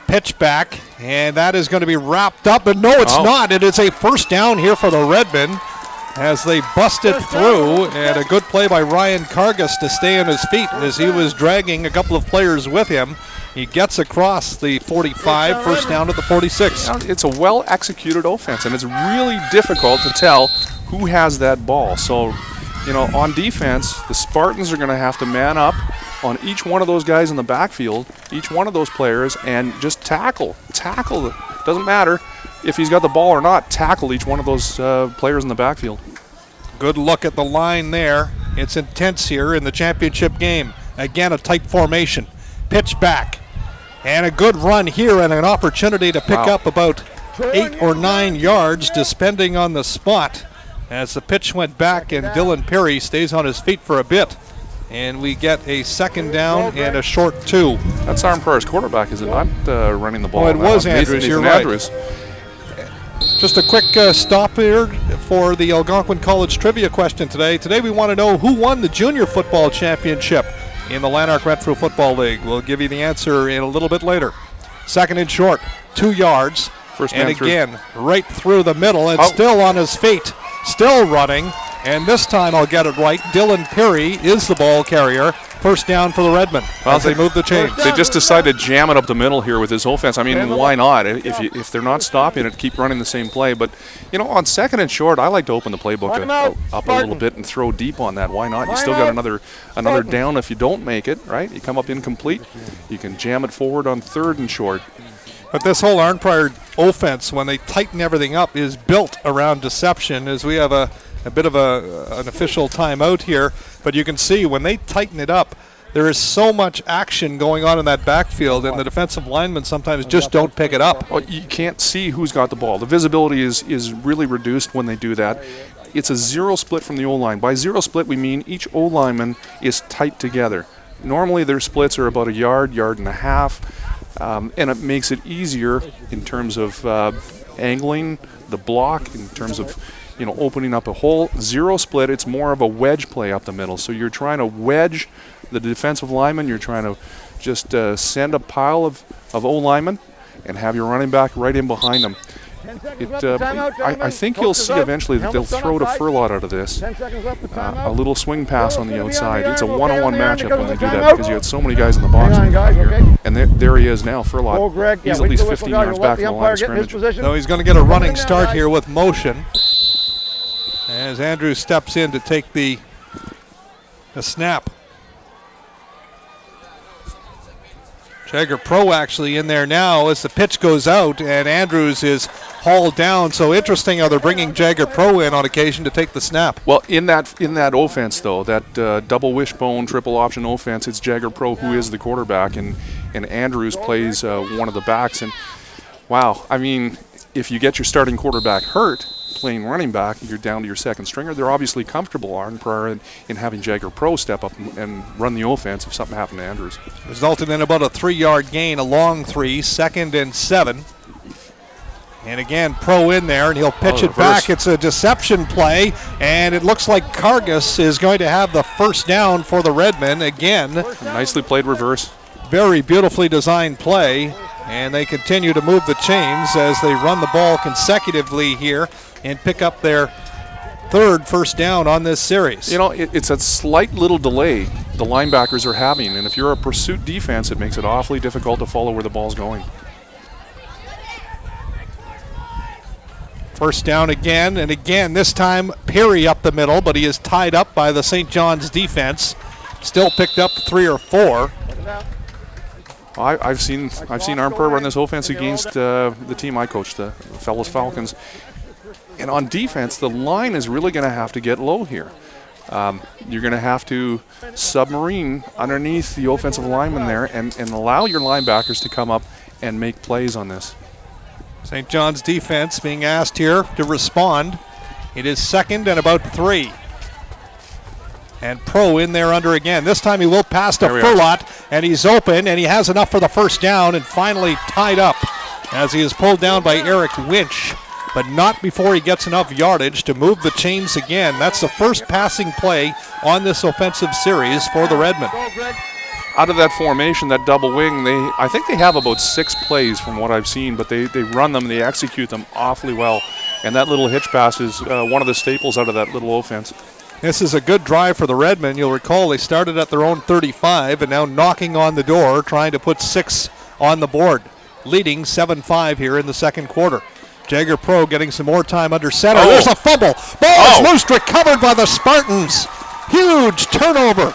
Pitch back, and that is going to be wrapped up. But no, it's not. It is a first down here for the Redmen as they busted through, and a good play by Ryan Kargas to stay on his feet as he was dragging a couple of players with him. He gets across the 45, first down to the 46. It's a well-executed offense, and it's really difficult to tell who has that ball. So, on defense, the Spartans are going to have to man up on each one of those guys in the backfield, each one of those players, and just tackle. Doesn't matter if he's got the ball or not, tackle each one of those players in the backfield. Good look at the line there. It's intense here in the championship game. Again, a tight formation. Pitch back. And a good run here and an opportunity to pick up about 8 or 9 yards, depending on the spot. as the pitch went back and Dylan Perry stays on his feet for a bit. And we get a second down and a short 2. That's Arnprior's quarterback, is it not, running the ball? Oh, it was Andrews, Nathan you're right. Andrews. Just a quick stop here for the Algonquin College trivia question today. Today we want to know who won the junior football championship in the Lanark Renfrew Football League. We'll give you the answer in a little bit later. Second and short, 2 yards. First man and through. again, right through the middle and still on his feet, still running. And this time I'll get it right. Dylan Perry is the ball carrier. First down for the Redmen as they move the chains. They just decided to jam it up the middle here with this offense. I mean, why not? If they're not stopping it, keep running the same play. But, you know, on second and short, I like to open the playbook up a little bit and throw deep on that. Why not? You still got another down if you don't make it, right? You come up incomplete. You can jam it forward on third and short. But this whole Arnprior offense, when they tighten everything up, is built around deception, as we have a bit of an official timeout here. But you can see when they tighten it up, there is so much action going on in that backfield, and the defensive linemen sometimes just don't pick it up. Well, you can't see who's got the ball. The visibility is really reduced when they do that. It's a zero split from the O-line. By zero split, we mean each O-lineman is tight together. Normally their splits are about a yard and a half. And it makes it easier in terms of angling the block, in terms of opening up a hole. Zero split, it's more of a wedge play up the middle. So you're trying to wedge the defensive lineman. You're trying to just send a pile of O-linemen and have your running back right in behind them. I think you'll see eventually that they'll throw to Furlot out of this. A little swing pass on the outside. It's a one-on-one matchup when they do that because you had so many guys in the box. And there he is now, Furlot. He's at least 15 yards back from the line of scrimmage. So he's going to get a running start here with motion as Andrew steps in to take the snap. Jagger Pro actually in there now as the pitch goes out and Andrews is hauled down. So interesting how they're bringing Jagger Pro in on occasion to take the snap. Well, in that offense though, that double wishbone, triple option offense, it's Jagger Pro who is the quarterback, and Andrews plays one of the backs. And wow, I mean, if you get your starting quarterback hurt playing running back, you're down to your second stringer. They're obviously comfortable, Arnprior, in having Jagger Pro step up and run the offense if something happened to Andrews. Resulted in about a 3-yard gain, a long 3, 2nd and 7. And again, Pro in there, and he'll pitch it back. It's a deception play, and it looks like Cargus is going to have the first down for the Redmen again. Nicely played reverse. Very beautifully designed play, and they continue to move the chains as they run the ball consecutively here and pick up their third first down on this series. You know, it's a slight little delay the linebackers are having, and if you're a pursuit defense, it makes it awfully difficult to follow where the ball's going. First down again, and again, this time Perry up the middle, but he is tied up by the St. John's defense. Still picked up 3 or 4. I've seen Arnprior run this offense against the team I coached, the Fellows Falcons. And on defense, the line is really going to have to get low here. You're going to have to submarine underneath the offensive lineman there and allow your linebackers to come up and make plays on this. St. John's defense being asked here to respond. It is 2nd and about 3. And Pro in there under again. This time he will pass to Furlot, and he's open, and he has enough for the first down, and finally tied up as he is pulled down by Eric Winch, but not before he gets enough yardage to move the chains again. That's the first passing play on this offensive series for the Redmen. Out of that formation, that double wing, I think they have about 6 plays from what I've seen, but they run them, they execute them awfully well. And that little hitch pass is one of the staples out of that little offense. This is a good drive for the Redmen. You'll recall they started at their own 35 and now knocking on the door, trying to put 6 on the board, leading 7-5 here in the second quarter. Jagger Pro getting some more time under center. There's a fumble. Ball is loose, recovered by the Spartans. Huge turnover.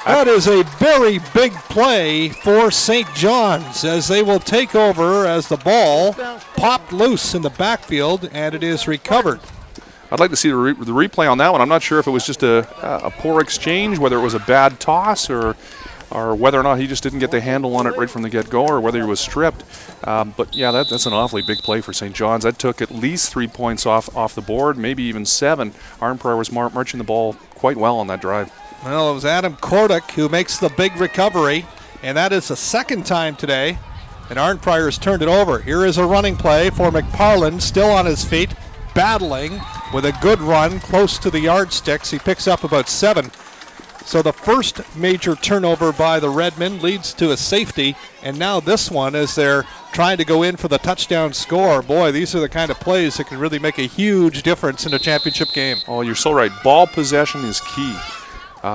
That is a very big play for St. John's as they will take over as the ball popped loose in the backfield and it is recovered. I'd like to see the replay on that one. I'm not sure if it was just a poor exchange, whether it was a bad toss or or whether or not he just didn't get the handle on it right from the get-go, or whether he was stripped. But yeah, that's an awfully big play for St. John's. That took at least 3 points off the board, maybe even 7. Arnprior was marching the ball quite well on that drive. Well, it was Adam Kordick who makes the big recovery, and that is the second time today. And Arnprior has turned it over. Here is a running play for McParland, still on his feet, battling with a good run close to the yardsticks. He picks up about 7. So the first major turnover by the Redmen leads to a safety, and now this one as they're trying to go in for the touchdown score. Boy, these are the kind of plays that can really make a huge difference in a championship game. Oh, you're so right. Ball possession is key.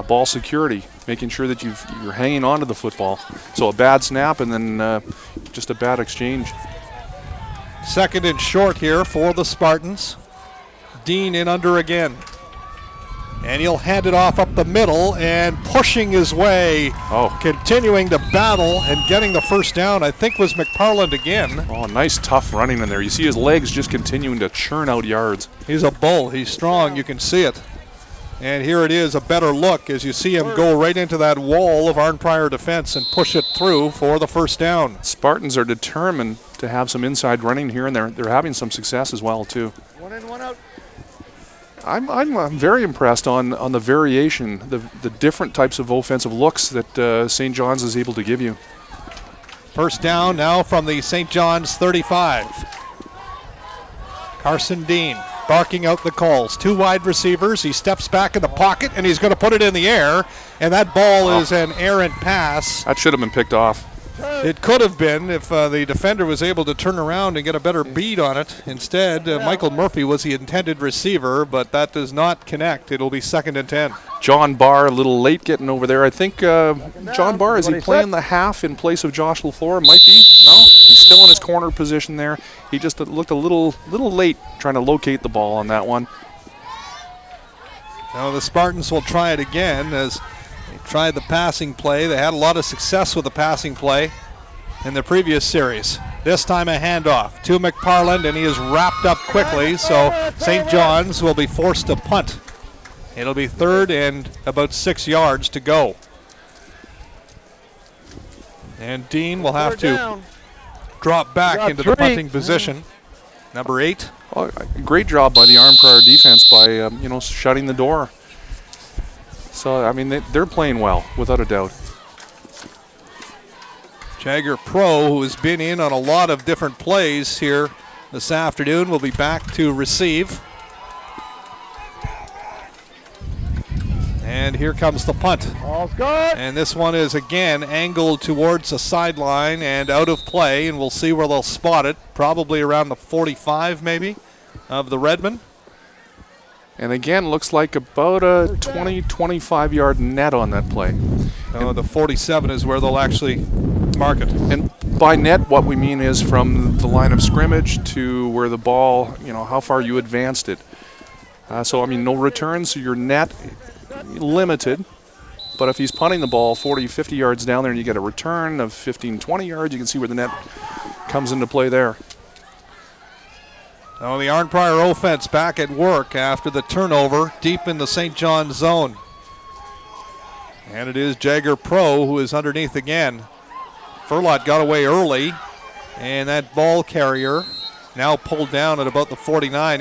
Ball security, making sure that you're hanging on to the football. So a bad snap and then just a bad exchange. Second and short here for the Spartans. Dean in under again. And he'll hand it off up the middle and pushing his way, continuing to battle and getting the first down, I think was McParland again. Oh, nice tough running in there. You see his legs just continuing to churn out yards. He's a bull. He's strong. You can see it. And here it is, a better look as you see him go right into that wall of Arnprior defense and push it through for the first down. Spartans are determined to have some inside running here, and they're having some success as well, too. 1 in, 1 out. I'm very impressed on the variation, the different types of offensive looks that St. John's is able to give you. First down now from the St. John's 35. Carson Dean barking out the calls. 2 wide receivers. He steps back in the pocket, and he's going to put it in the air. And that ball is an errant pass. That should have been picked off. It could have been if the defender was able to turn around and get a better beat on it. Instead, Michael Murphy was the intended receiver, but that does not connect. It'll be 2nd and 10. John Barr a little late getting over there. I think John Barr, is he playing the half in place of Josh LaFleur? Might be. No, he's still in his corner position there. He just looked a little late trying to locate the ball on that one. Now the Spartans will try it again as they tried the passing play. They had a lot of success with the passing play in the previous series. This time a handoff to McParland, and he is wrapped up quickly, so St. John's will be forced to punt. It'll be 3rd and about 6 yards to go. And Dean will have to drop back into the punting position. Number 8. Oh, great job by the Arnprior defense by shutting the door. So, I mean, they're playing well, without a doubt. Jagger Pro, who has been in on a lot of different plays here this afternoon, will be back to receive. And here comes the punt. All's good. And this one is again angled towards the sideline and out of play, and we'll see where they'll spot it. Probably around the 45 maybe of the Redmen. And again, looks like about a 20-25 yard net on that play. Oh, the 47 is where they'll actually mark it. And by net, what we mean is from the line of scrimmage to where the ball, how far you advanced it. So, I mean, no returns, so your net limited. But if he's punting the ball 40, 50 yards down there and you get a return of 15, 20 yards, you can see where the net comes into play there. Oh, the Arnprior offense back at work after the turnover deep in the St. John's zone. And it is Jagger Pro who is underneath again. Furlot got away early, and that ball carrier now pulled down at about the 49.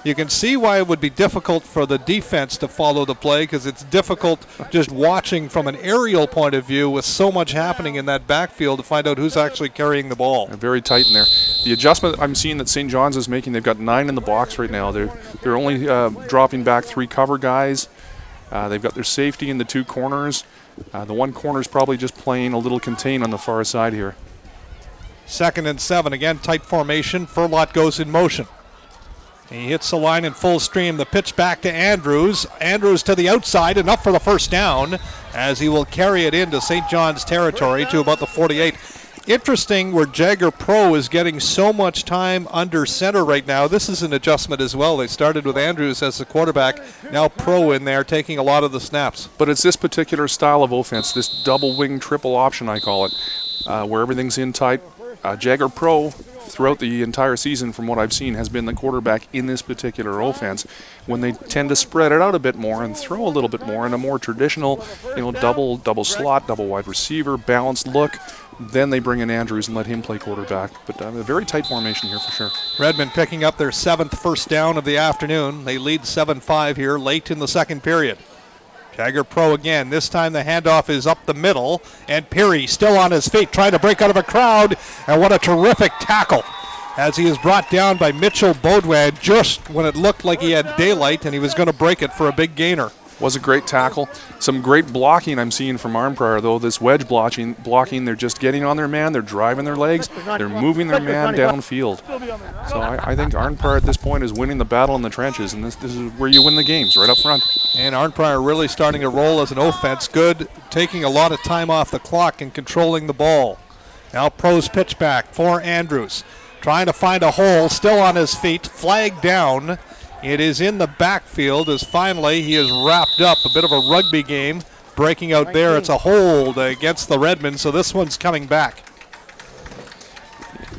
You can see why it would be difficult for the defense to follow the play, because it's difficult just watching from an aerial point of view with so much happening in that backfield to find out who's actually carrying the ball. They're very tight in there. The adjustment I'm seeing that St. John's is making, they've got 9 in the box right now. They're only dropping back 3 cover guys. They've got their safety in the 2 corners. The one corner is probably just playing a little contain on the far side here. 2nd and 7, again tight formation. Furlot goes in motion. He hits the line in full stream. The pitch back to Andrews. Andrews to the outside, enough for the first down, as he will carry it into St. John's territory to about the 48. Interesting where Jagger Pro is getting so much time under center right now. This is an adjustment as well. They started with Andrews as the quarterback. Now Pro in there taking a lot of the snaps. But it's this particular style of offense, this double wing, triple option I call it, where everything's in tight. Jagger Pro throughout the entire season, from what I've seen, has been the quarterback in this particular offense. When they tend to spread it out a bit more and throw a little bit more in a more traditional, double slot, double wide receiver, balanced look, then they bring in Andrews and let him play quarterback. But a very tight formation here for sure. Redmond picking up their 7th first down of the afternoon. They lead 7-5 here late in the second period. Jagger Pro again. This time the handoff is up the middle, and Peary still on his feet trying to break out of a crowd, and what a terrific tackle as he is brought down by Mitchell Baudouin just when it looked like he had daylight and he was going to break it for a big gainer. Was a great tackle. Some great blocking I'm seeing from Arnprior, though. This wedge blocking, they're just getting on their man, they're driving their legs, they're moving their man downfield. So I think Arnprior at this point is winning the battle in the trenches, and this is where you win the games, right up front. And Arnprior really starting to roll as an offense. Good, taking a lot of time off the clock and controlling the ball. Now Pro's pitch back for Andrews. Trying to find a hole, still on his feet, flag down. It is in the backfield as finally he is wrapped up. A bit of a rugby game breaking out there. It's a hold against the Redmen, so this one's coming back.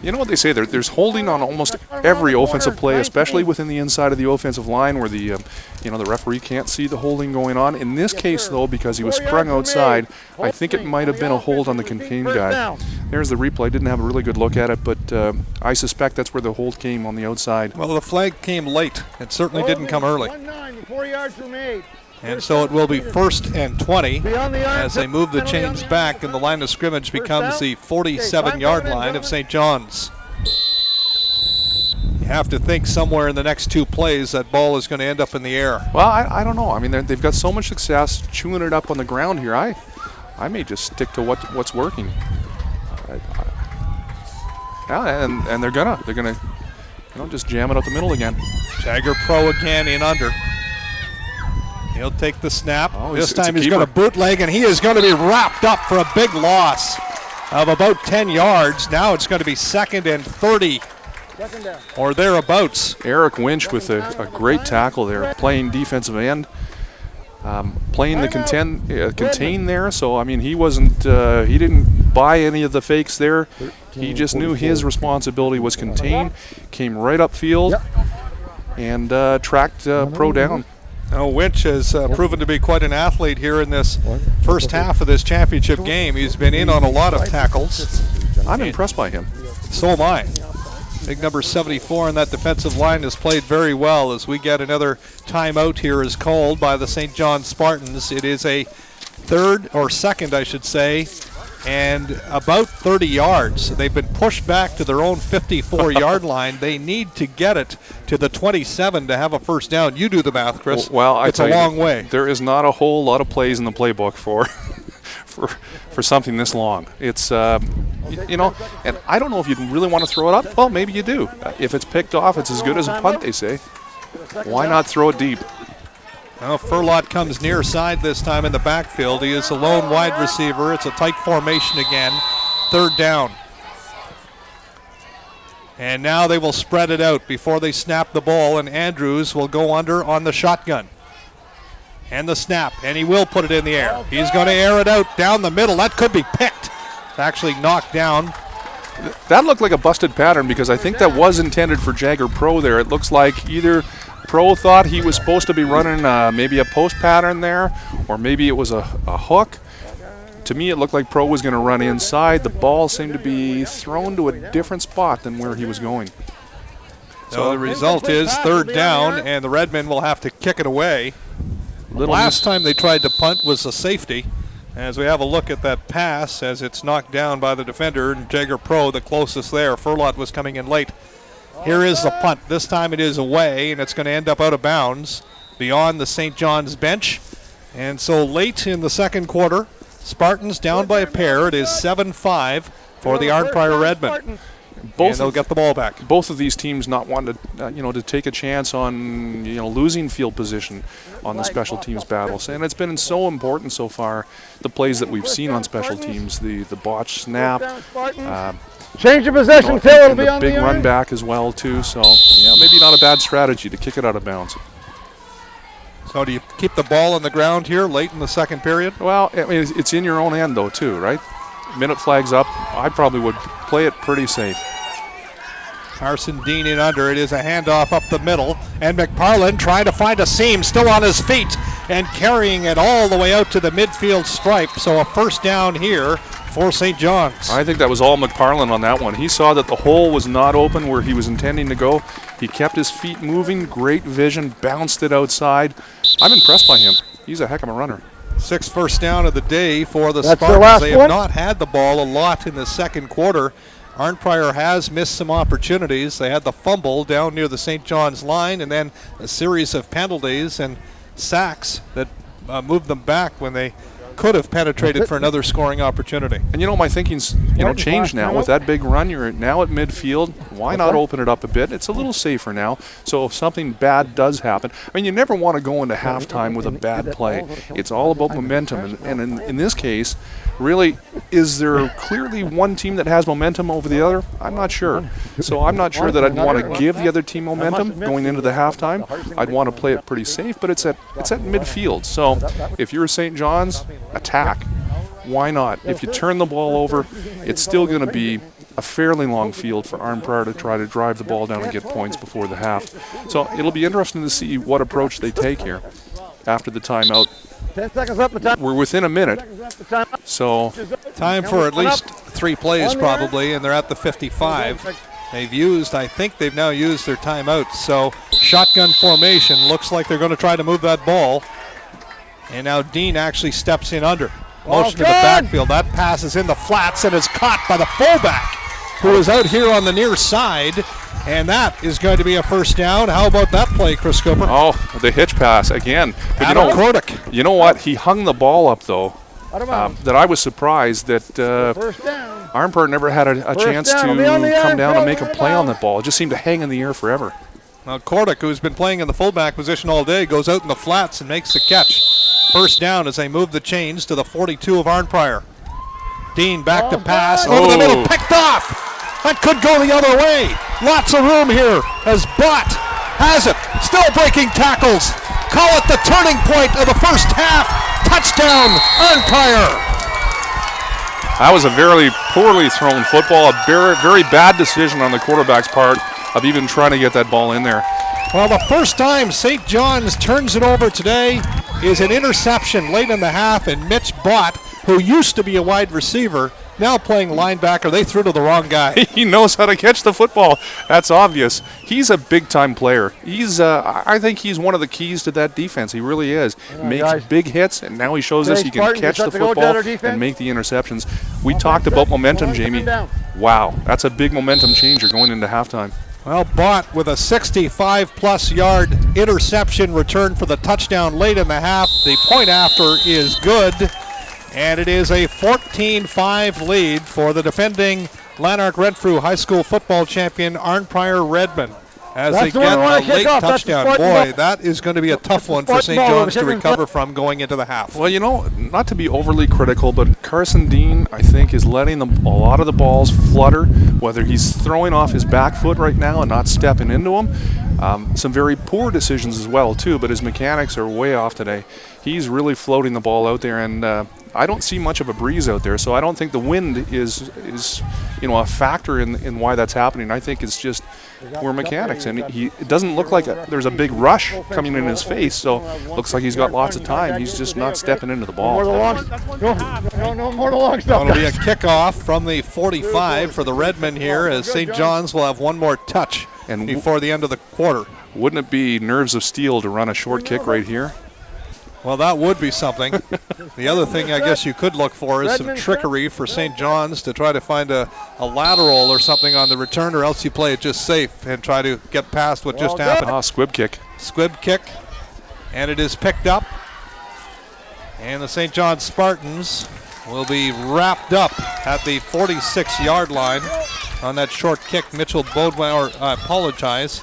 You know what they say, there's holding on almost every offensive play, especially within the inside of the offensive line where the the referee can't see the holding going on. In this case, though, because he was sprung outside, I think it might have been a hold on the contained guy. There's the replay. Didn't have a really good look at it, but I suspect that's where the hold came on the outside. Well, the flag came late. It certainly didn't come early. 4 yards remain. And so it will be 1st and 20 as they move the chains back, and the line of scrimmage becomes the 47-yard line of St. John's. You have to think somewhere in the next 2 plays that ball is going to end up in the air. Well, I don't know. I mean, they've got so much success chewing it up on the ground here. I may just stick to what's working. And they're gonna just jam it up the middle again. Jagger Pro again in under. He'll take the snap. This time he's going to bootleg, and he is going to be wrapped up for a big loss of about 10 yards. Now it's going to be 2nd and 30 or thereabouts. Eric Winch with a great tackle there, playing defensive end, playing the contain there. So I mean, he didn't buy any of the fakes there. He just knew his responsibility was contain. Came right upfield and tracked Pro down. Now, Winch has proven to be quite an athlete here in this first half of this championship game. He's been in on a lot of tackles. I'm impressed by him. So am I. Big number 74 on that defensive line has played very well as we get another timeout here is called by the St. John Spartans. It is a second, I should say, and about 30 yards. They've been pushed back to their own 54-yard line. They need to get it to the 27 to have a first down. You do the math, Chris. Well, it's a long way. There is not a whole lot of plays in the playbook for something this long. It's and I don't know if you really want to throw it up. Well, maybe you do. If it's picked off, it's as good as a punt, they say. Why not throw it deep? Well, Furlot comes near side this time in the backfield. He is a lone wide receiver. It's a tight formation again. 3rd down. And now they will spread it out before they snap the ball, and Andrews will go under on the shotgun. And the snap, and he will put it in the air. He's going to air it out down the middle. That could be picked. It's actually knocked down. That looked like a busted pattern because I think that was intended for Jagger Pro there. It looks like either Pro thought he was supposed to be running maybe a post pattern there, or maybe it was a hook. To me, it looked like Pro was going to run inside. The ball seemed to be thrown to a different spot than where he was going. So the result is 3rd down, and the Redmen will have to kick it away. Last time they tried to punt was a safety. As we have a look at that pass as it's knocked down by the defender, and Jagger Pro the closest there. Furlot was coming in late. Here is the punt. This time it is away, and it's going to end up out of bounds beyond the St. John's bench. And so late in the second quarter, Spartans down by a pair. It is 7-5 for the Arnprior Redmen. And they'll get the ball back. Both of these teams not wanting to, to take a chance on, losing field position on the special teams battles. And it's been so important so far, the plays that we've seen on special teams, the botch snap. Change of possession, Phil. It'll be on the big run back as well, too. So, maybe not a bad strategy to kick it out of bounds. So do you keep the ball on the ground here late in the second period? Well, I mean, it's in your own end, though, too, right? Minute flag's up. I probably would play it pretty safe. Carson Dean in under. It is a handoff up the middle. And McParland trying to find a seam, still on his feet and carrying it all the way out to the midfield stripe. So a first down here for St. John's. I think that was all McParland on that one. He saw that the hole was not open where he was intending to go. He kept his feet moving, great vision, bounced it outside. I'm impressed by him. He's a heck of a runner. 6th first down of the day for the That's their Spartans. last They have one? not had the ball a lot in the second quarter. Arnprior has missed some opportunities. They had the fumble down near the St. John's line and then a series of penalties and sacks that moved them back when they could have penetrated for another scoring opportunity. And my thinking's changed now. With that big run, you're now at midfield. Why not open it up a bit? It's a little safer now. So if something bad does happen, you never want to go into halftime with a bad play. It's all about momentum. And in this case, really, is there clearly one team that has momentum over the other? I'm not sure. So I'm not sure that I'd want to give the other team momentum going into the halftime. I'd want to play it pretty safe, but it's at midfield. So if you're St. John's, attack. Why not? If you turn the ball over, it's still going to be a fairly long field for Arnprior to try to drive the ball down and get points before the half. So it'll be interesting to see what approach they take here after the timeout. 10 seconds up the time. We're within a minute, so Time for at least 3 plays probably, and they're at the 55. I think they've now used their timeouts. So shotgun formation, looks like they're going to try to move that ball. And now Dean actually steps in under. Motion to the backfield. That pass is in the flats and is caught by the fullback, who is out here on the near side. And that is going to be a first down. How about that play, Chris Cooper? Oh, the hitch pass again. But Kordick. You know what? He hung the ball up, though. That I was surprised that Arnprior never had a chance to come down and make a play on that ball. It just seemed to hang in the air forever. Now Kordick, who's been playing in the fullback position all day, goes out in the flats and makes the catch. First down as they move the chains to the 42 of Arnprior. Dean back to pass. Over the middle, picked off. That could go the other way. Lots of room here as Bott has it. Still breaking tackles. Call it the turning point of the first half. Touchdown, Arnprior. That was a very poorly thrown football, a very, very bad decision on the quarterback's part of even trying to get that ball in there. Well, the first time St. John's turns it over today is an interception late in the half, and Mitch Bott, who used to be a wide receiver, now playing linebacker. They threw to the wrong guy. He knows how to catch the football. That's obvious. He's a big-time player. I think he's one of the keys to that defense. He really is. Makes big hits, and now he shows us he can catch the football and make the interceptions. We talked about momentum, Jamie. Wow, that's a big momentum changer going into halftime. Well, Bott with a 65-plus yard interception return for the touchdown late in the half. The point after is good, and it is a 14-5 lead for the defending Lanark Renfrew High School football champion Arnprior Redmond as they get a late touchdown. Boy, that is going to be a tough one for St. John's to recover from going into the half. Well, not to be overly critical, but Carson Dean, I think, is letting a lot of the balls flutter, whether he's throwing off his back foot right now and not stepping into them. Some very poor decisions as well, too, but his mechanics are way off today. He's really floating the ball out there, and I don't see much of a breeze out there, so I don't think the wind is a factor in why that's happening. I think it's just we're mechanics, and it doesn't look like there's a big rush coming in his face, so looks like he's got lots of time. He's just not stepping into the ball. No more long stuff. It'll be a kickoff from the 45 for the Redmen here, as St. John's will have one more touch before the end of the quarter. Wouldn't it be nerves of steel to run a short kick right here? Well, that would be something. The other thing I guess you could look for is some trickery for St. John's to try to find a lateral or something on the return, or else you play it just safe and try to get past what just happened. Squib kick. Squib kick, and it is picked up. And the St. John's Spartans will be wrapped up at the 46-yard line on that short kick. Mitchell Bodwell, I apologize,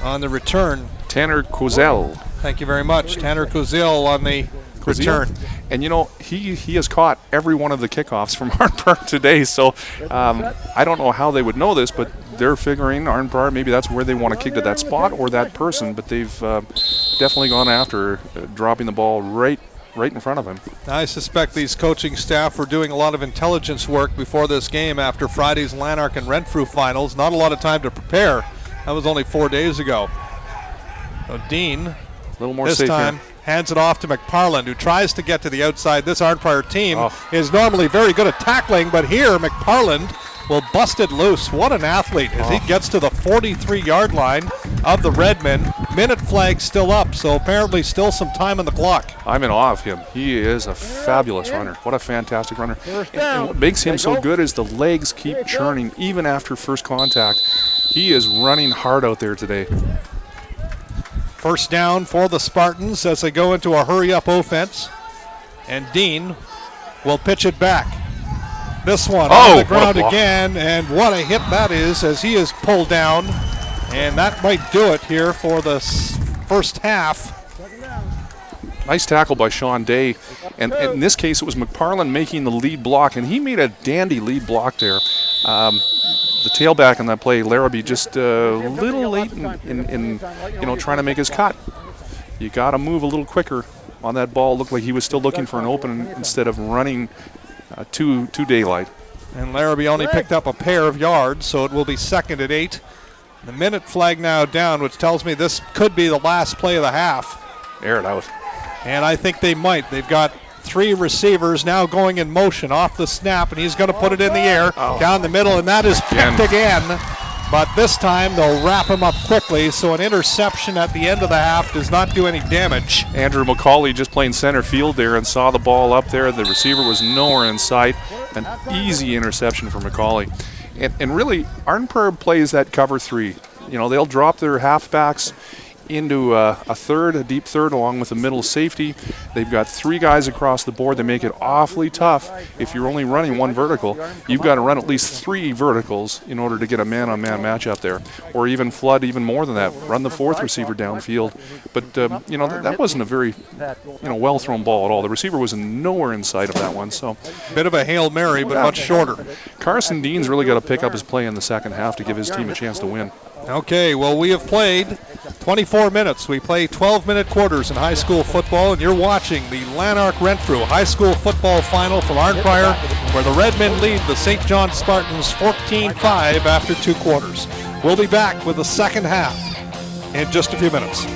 on the return. Tanner Kozel. Thank you very much. Tanner Kozel on the return. And he has caught every one of the kickoffs from Arnprior today, so I don't know how they would know this, but they're figuring Arnprior, maybe that's where they want to kick to that spot or that person, but they've definitely gone after dropping the ball right right in front of him. I suspect these coaching staff were doing a lot of intelligence work before this game after Friday's Lanark and Renfrew finals. Not a lot of time to prepare. That was only 4 days ago. So Dean, A little more this safe time, here. hands it off to McParland, who tries to get to the outside. This Arnprior team Oh. is normally very good at tackling, but here McParland will bust it loose. What an athlete as he gets to the 43-yard line of the Redmen. Minute flag still up, so apparently still some time on the clock. I'm in awe of him. He is a fabulous runner. What a fantastic runner. And what makes him so good is the legs keep churning even after first contact. He is running hard out there today. First down for the Spartans as they go into a hurry-up offense. And Dean will pitch it back. This one on the ground again, and what a hit that is as he is pulled down. And that might do it here for the first half. Nice tackle by Sean Day. And in this case, it was McParland making the lead block, and he made a dandy lead block there. The tailback on that play, Larrabee, just a little late in trying to make his cut. You got to move a little quicker on that ball. Looked like he was still looking for an open instead of running to daylight. And Larrabee only picked up a pair of yards, so it will be 2nd and 8. The minute flag now down, which tells me this could be the last play of the half. Air it out. And I think they might. They've got 3 receivers now going in motion off the snap, and he's going to put it in the air down the middle, and that is picked again. But this time they'll wrap him up quickly, so an interception at the end of the half does not do any damage. Andrew McCauley just playing center field there and saw the ball up there. The receiver was nowhere in sight. An easy interception for McCauley. And really, Arnprior plays that cover 3. They'll drop their halfbacks into a deep third, along with a middle safety. They've got 3 guys across the board. They make it awfully tough. If you're only running 1 vertical, you've got to run at least 3 verticals in order to get a man-on-man matchup there, or even flood even more than that. Run the 4th receiver downfield. But that wasn't a very well-thrown ball at all. The receiver was nowhere in sight of that one. So bit of a Hail Mary, but much shorter. Carson Dean's really got to pick up his play in the second half to give his team a chance to win. Okay, well, we have played 24 minutes. We play 12-minute quarters in high school football, and you're watching the Lanark Renfrew high school football final from Arnprior, where the Redmen lead the St. John Spartans 14-5 after 2 quarters. We'll be back with the second half in just a few minutes.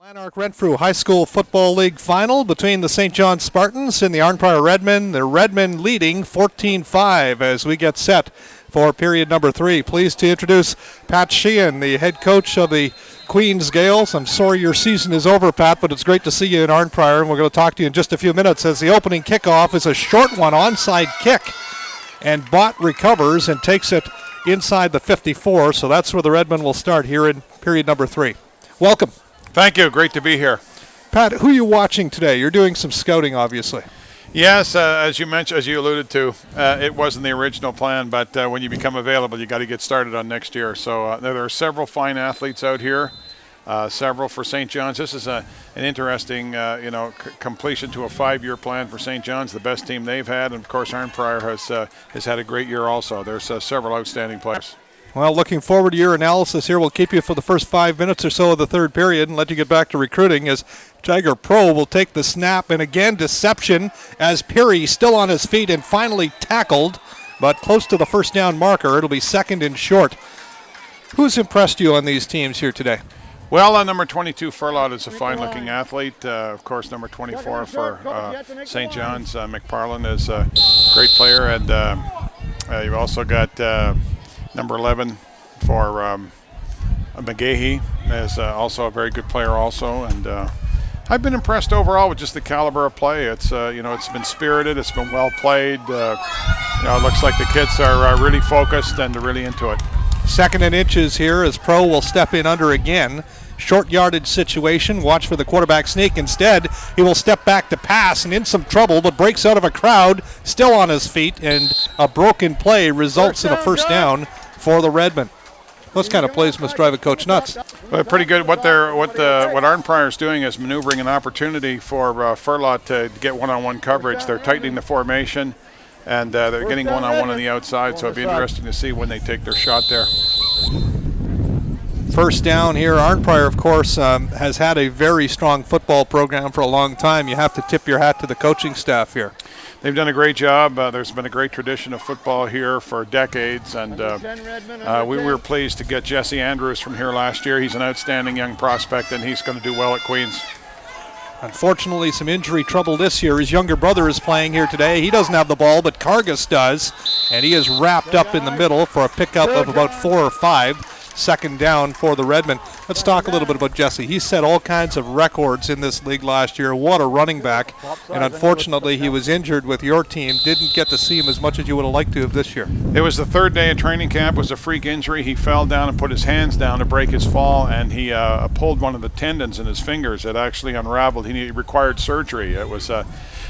Lanark Renfrew High School Football League final between the St. John Spartans and the Arnprior Redmen. The Redmen leading 14-5 as we get set for period number 3. Pleased to introduce Pat Sheehan, the head coach of the Queens Gales. I'm sorry your season is over, Pat, but it's great to see you in Arnprior, and we're going to talk to you in just a few minutes as the opening kickoff is a short one, onside kick, and Bott recovers and takes it inside the 54, so that's where the Redmen will start here in period number 3. Welcome. Thank you. Great to be here. Pat, who are you watching today? You're doing some scouting, obviously. Yes, as you mentioned, as you alluded to, it wasn't the original plan, but when you become available, you got to get started on next year. So there are several fine athletes out here, several for St. John's. This is an interesting, completion to a 5-year plan for St. John's, the best team they've had, and of course, Arnprior has had a great year also. There's several outstanding players. Well, looking forward to your analysis here. We'll keep you for the first 5 minutes or so of the third period and let you get back to recruiting as Tiger Pro will take the snap. And again, deception as Peary still on his feet and finally tackled, but close to the first down marker. It'll be second and short. Who's impressed you on these teams here today? Well, number 22, Furlot, is a fine-looking athlete. Of course, number 24 for St. John's, McParlin, is a great player. And you've also got number 11 for McGahey is also a very good player also, and I've been impressed overall with just the caliber of play. It's it's been spirited, it's been well played. It looks like the kids are really focused and they're really into it. Second and inches here as Pro will step in under again. Short yardage situation. Watch for the quarterback sneak. Instead, he will step back to pass and in some trouble, but breaks out of a crowd, still on his feet, and a broken play results in a first down for the Redmen. Those kind of plays must drive a coach nuts. Well, pretty good. What Arnprior is doing is maneuvering an opportunity for Furlot to get one-on-one coverage. They're tightening the formation, and they're getting one-on-one on the outside, so it'll be interesting to see when they take their shot there. First down here. Arnprior, of course, has had a very strong football program for a long time. You have to tip your hat to the coaching staff here. They've done a great job. There's been a great tradition of football here for decades, and we were pleased to get Jesse Andrews from here last year. He's an outstanding young prospect, and he's going to do well at Queens. Unfortunately, some injury trouble this year. His younger brother is playing here today. He doesn't have the ball, but Cargus does, and he is wrapped up in the middle for a pickup of about 4 or 5. Second down for the Redmen. Let's talk a little bit about Jesse. He set all kinds of records in this league last year. What a running back. And unfortunately, he was injured with your team. Didn't get to see him as much as you would have liked to have this year. It was the third day of training camp. It was a freak injury. He fell down and put his hands down to break his fall, and he pulled one of the tendons in his fingers. It actually unraveled. He required surgery. It was,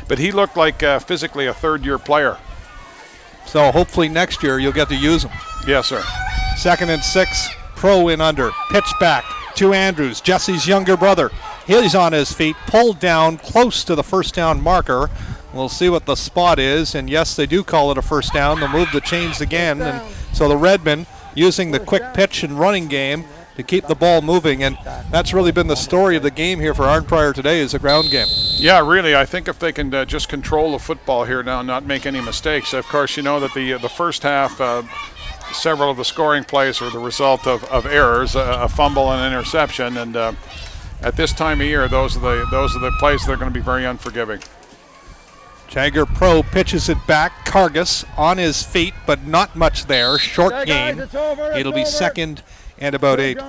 but he looked like physically a third-year player. So hopefully next year you'll get to use him. Yes, sir. Second and 6, Pro in under, pitch back to Andrews, Jesse's younger brother. He's on his feet, pulled down close to the first down marker. We'll see what the spot is, and yes, they do call it a first down. They'll move the chains again, and so the Redmen using the quick pitch and running game to keep the ball moving, and that's really been the story of the game here for Arnprior today is a ground game. Yeah, really. I think if they can just control the football here now, not make any mistakes. Of course, you know that the first half, several of the scoring plays were the result of errors, a fumble and an interception, and at this time of year, those are the plays that are going to be very unforgiving. Tiger Pro pitches it back. Cargus on his feet, but not much there. Short gain. It'll be second and about 8.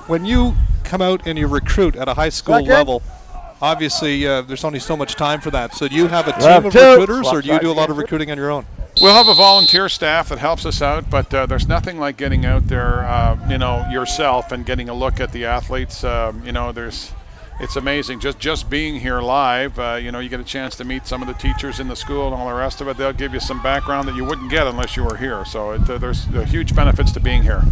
When you come out and you recruit at a high school level, obviously there's only so much time for that. So do you have a team of recruiters, or do you do a lot of recruiting on your own? We'll have a volunteer staff that helps us out, but there's nothing like getting out there, yourself and getting a look at the athletes. It's amazing. Just being here live, you get a chance to meet some of the teachers in the school and all the rest of it. They'll give you some background that you wouldn't get unless you were here. So there's huge benefits to being here.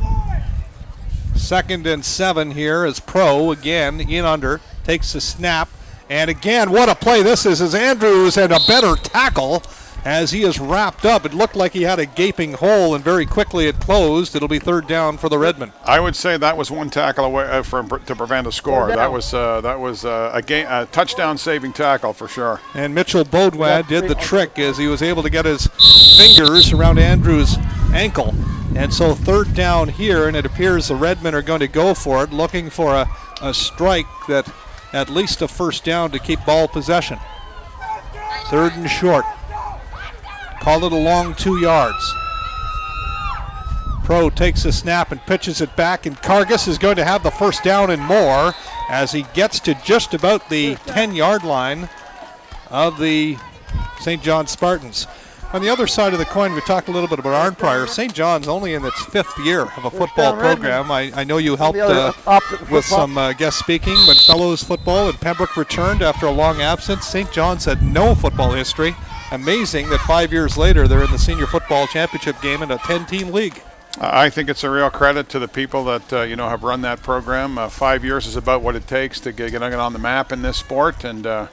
Second and 7 here as Pro again in under, takes the snap, and again, what a play this is as Andrews and a better tackle as he is wrapped up. It looked like he had a gaping hole, and very quickly it closed. It'll be third down for the Redmen. I would say that was one tackle away to prevent a score. That was a touchdown-saving tackle for sure. And Mitchell Baudouin did the trick as he was able to get his fingers around Andrews' ankle And so third down here, and it appears the Redmen are going to go for it, looking for a strike that at least a first down to keep ball possession. Third and short. Call it a long 2 yards. Pro takes a snap and pitches it back, and Cargus is going to have the first down and more as he gets to just about the 10-yard line of the St. John Spartans. On the other side of the coin, we talked a little bit about Arnprior. St. John's only in its 5th year of a football program. I know you helped with some guest speaking when Fellows football and Pembroke returned after a long absence. St. John's had no football history. Amazing that 5 years later they're in the senior football championship game in a 10-team league. I think it's a real credit to the people that have run that program. 5 years is about what it takes to get on the map in this sport, and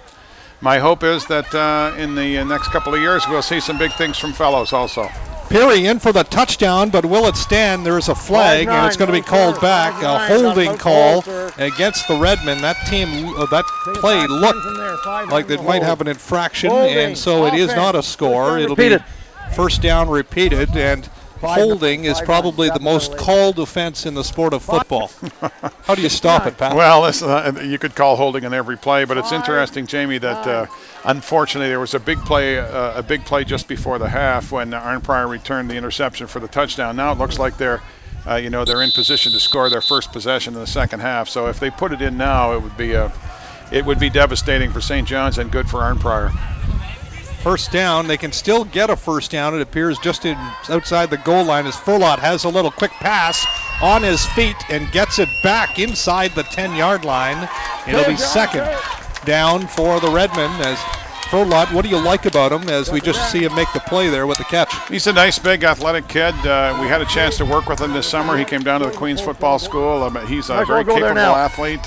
my hope is that in the next couple of years we'll see some big things from Fellows also. Peary in for the touchdown, but will it stand? There's a flag, and it's going to be called back. A holding call against the Redmen. That play looked like it might have an infraction, and so it is not a score. It'll be first down repeated, and holding is probably the most called offense in the sport of football. How do you stop it, Pat? Well, you could call holding on every play, but it's interesting, Jamie, that unfortunately there was a big play just before the half when Arnprior returned the interception for the touchdown. Now it looks like they're in position to score their first possession in the second half. So if they put it in now, it would be devastating for St. John's and good for Arnprior. First down, they can still get a first down. It appears just outside the goal line as Furlot has a little quick pass on his feet and gets it back inside the 10-yard line. It'll be second down for the Redmen as Furlot, what do you like about him as we just see him make the play there with the catch? He's a nice, big, athletic kid. We had a chance to work with him this summer. He came down to the Queen's Football School. He's a very capable athlete.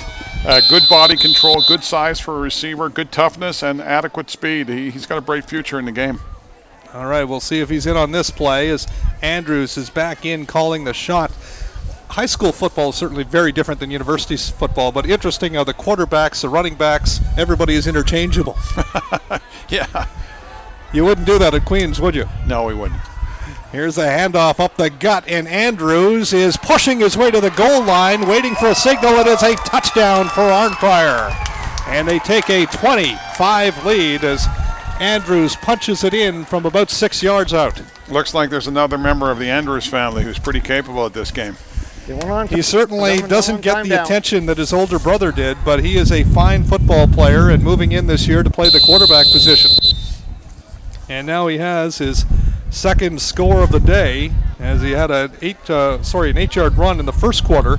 Good body control, good size for a receiver, good toughness, and adequate speed. He's got a bright future in the game. All right, we'll see if he's in on this play as Andrews is back in calling the shot. High school football is certainly very different than university football, but interesting how the quarterbacks, the running backs, everybody is interchangeable. Yeah. You wouldn't do that at Queens, would you? No, we wouldn't. Here's a handoff up the gut, and Andrews is pushing his way to the goal line, waiting for a signal. It is a touchdown for Arnprior. And they take a 25 lead as Andrews punches it in from about 6 yards out. Looks like there's another member of the Andrews family who's pretty capable at this game. He certainly doesn't get the attention that his older brother did, but he is a fine football player and moving in this year to play the quarterback position. And now he has his second score of the day as he had an 8-yard run in the first quarter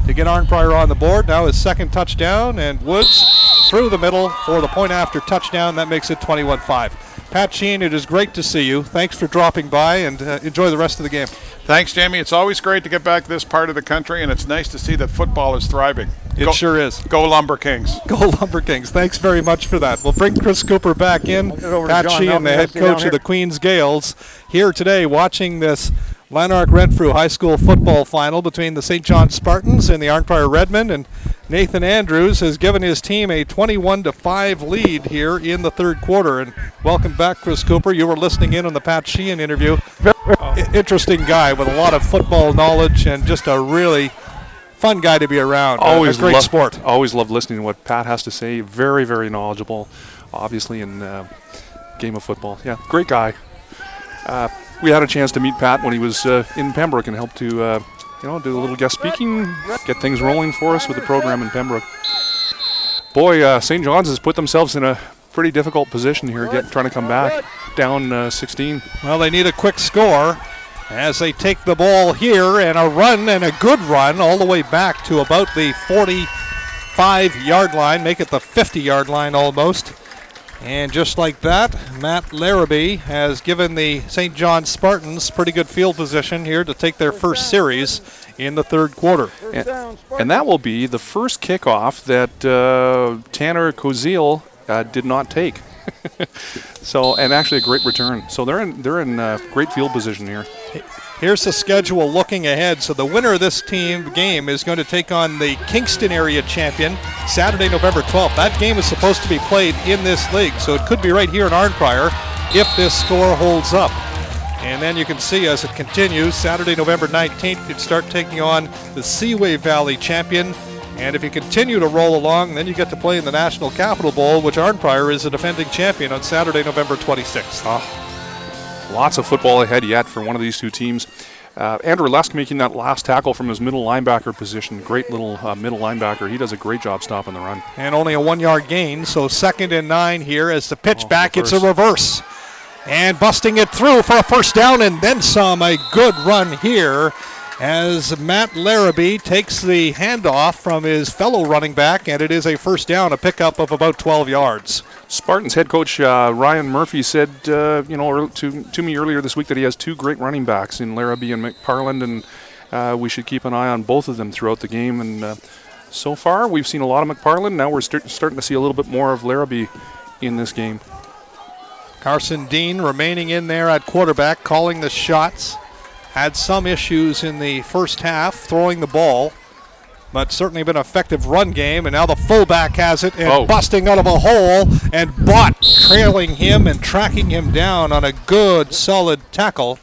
to get Arnprior on the board. Now his second touchdown, and Woods through the middle for the point after touchdown. That makes it 21-5. Pat Sheen, it is great to see you. Thanks for dropping by, and enjoy the rest of the game. Thanks, Jamie. It's always great to get back to this part of the country, and it's nice to see that football is thriving. It sure is. Go Lumber Kings. Go Lumber Kings. Thanks very much for that. We'll bring Chris Cooper back in. Pat Sheehan, the head coach of the Queens Gales, here today watching this Lanark Renfrew High School football final between the St. John Spartans and the Arnprior Redmen. And Nathan Andrews has given his team a 21-5 lead here in the third quarter. And welcome back, Chris Cooper. You were listening in on the Pat Sheehan interview. Interesting guy with a lot of football knowledge and just a really fun guy to be around. Always a great sport. Always love listening to what Pat has to say. Very, very knowledgeable, obviously, in game of football. Yeah, great guy. We had a chance to meet Pat when he was in Pembroke and helped to, do a little guest speaking, get things rolling for us with the program in Pembroke. Boy, St. John's has put themselves in a pretty difficult position here, trying to come back down 16. Well, they need a quick score as they take the ball here, and a run, and a good run, all the way back to about the 45-yard line, make it the 50-yard line almost. And just like that, Matt Larrabee has given the St. John Spartans pretty good field position here to take their first series in the third quarter. And that will be the first kickoff that Tanner Kozil did not take. So, and actually a great return. So they're in great field position here. Here's the schedule looking ahead. So the winner of this game is going to take on the Kingston area champion Saturday, November 12th. That game is supposed to be played in this league, so it could be right here in Arnprior if this score holds up. And then you can see as it continues, Saturday, November 19th, you'd start taking on the Seaway Valley champion. And if you continue to roll along, then you get to play in the National Capital Bowl, which Arnprior is a defending champion on Saturday, November 26th. Lots of football ahead yet for one of these two teams. Andrew Lesk making that last tackle from his middle linebacker position. Great little middle linebacker. He does a great job stopping the run. And only a 1 yard gain, so 2nd and 9 here as the pitch back. It's a reverse. And busting it through for a first down and then some. A good run here as Matt Larrabee takes the handoff from his fellow running back, and it is a first down, a pickup of about 12 yards. Spartans head coach Ryan Murphy said, to me earlier this week that he has 2 great running backs in Larrabee and McParland, and we should keep an eye on both of them throughout the game. And so far, we've seen a lot of McParland. Now we're starting to see a little bit more of Larrabee in this game. Carson Dean remaining in there at quarterback, calling the shots. Had some issues in the first half throwing the ball, but certainly been an effective run game. And now the fullback has it and busting out of a hole, and Bott trailing him and tracking him down on a good, solid tackle.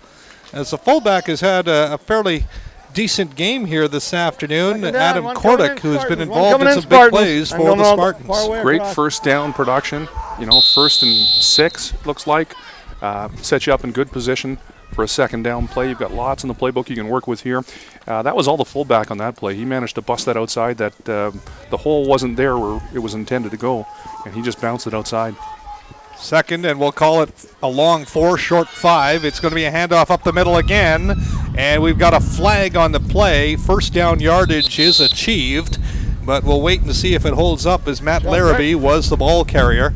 As the fullback has had a fairly decent game here this afternoon. Adam Kordick, who's been involved in some big plays for the Spartans. Great first down production. 1st and 6 looks like. Sets you up in good position for a second down play. You've got lots in the playbook you can work with here. That was all the fullback on that play. He managed to bust that outside. That the hole wasn't there where it was intended to go, and he just bounced it outside. 2nd, and we'll call it a long 4, short 5. It's going to be a handoff up the middle again, and we've got a flag on the play. First down yardage is achieved, but we'll wait and see if it holds up as Matt Larrabee was the ball carrier.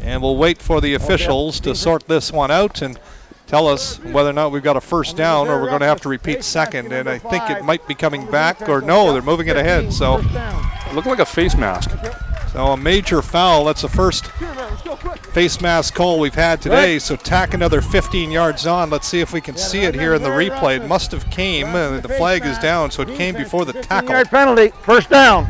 And we'll wait for the officials to sort this one out and tell us whether or not we've got a first down or we're going to have to repeat 2nd. And I think it might be coming back, or no, they're moving it ahead. So it looked like a face mask. So a major foul. That's the first face mask call we've had today. So tack another 15 yards on. Let's see if we can see it here in the replay. It must have came. The flag is down, so it came before the tackle. 15-yard penalty, first down.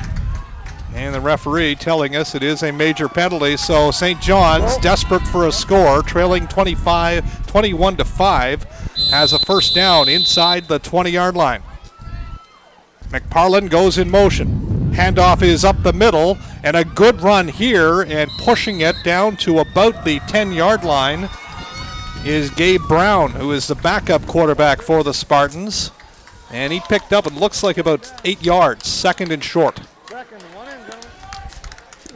And the referee telling us it is a major penalty. So St. John's, desperate for a score, trailing 21-5, has a first down inside the 20-yard line. McParland goes in motion. Handoff is up the middle, and a good run here, and pushing it down to about the 10-yard line is Gabe Brown, who is the backup quarterback for the Spartans. And he picked up, it looks like about 8 yards, 2nd and short.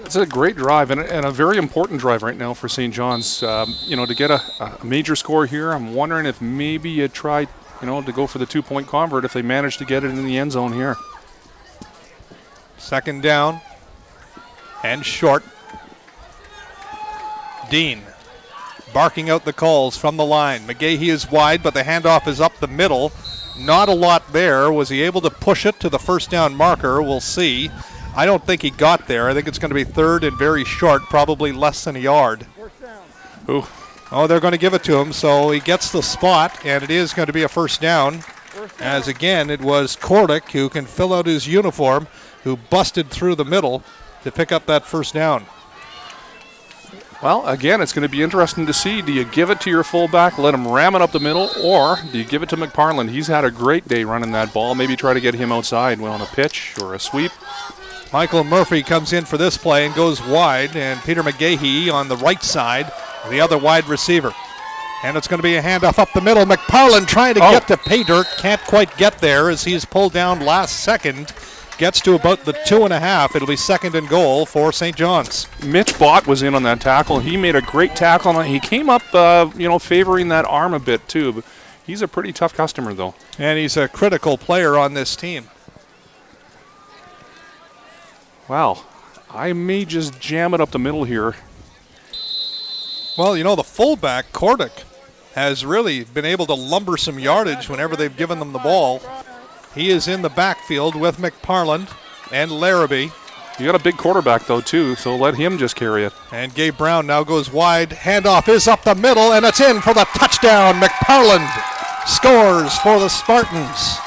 It's a great drive and a very important drive right now for St. John's. To get a major score here, I'm wondering if maybe you try, to go for the 2-point convert if they manage to get it in the end zone here. 2nd down and short. Dean barking out the calls from the line. McGahee is wide, but the handoff is up the middle. Not a lot there. Was he able to push it to the first down marker? We'll see. I don't think he got there. I think it's going to be 3rd and very short, probably less than a yard. Ooh. Oh, they're going to give it to him, so he gets the spot, and it is going to be a first down. As again, it was Kordick, who can fill out his uniform, who busted through the middle to pick up that first down. Well, again, it's going to be interesting to see. Do you give it to your fullback, let him ram it up the middle, or do you give it to McParland? He's had a great day running that ball. Maybe try to get him outside on a pitch or a sweep. Michael Murphy comes in for this play and goes wide, and Peter McGahee on the right side, the other wide receiver. And it's going to be a handoff up the middle. McParland trying to get to pay dirt, can't quite get there as he's pulled down last second. Gets to about the 2.5. It'll be 2nd and goal for St. John's. Mitch Bott was in on that tackle. He made a great tackle on it. He came up, favoring that arm a bit too. But he's a pretty tough customer, though. And he's a critical player on this team. Wow. I may just jam it up the middle here. Well, the fullback, Kordick, has really been able to lumber some yardage whenever they've given them the ball. He is in the backfield with McParland and Larrabee. You got a big quarterback, though, too, so let him just carry it. And Gabe Brown now goes wide. Handoff is up the middle, and it's in for the touchdown. McParland scores for the Spartans.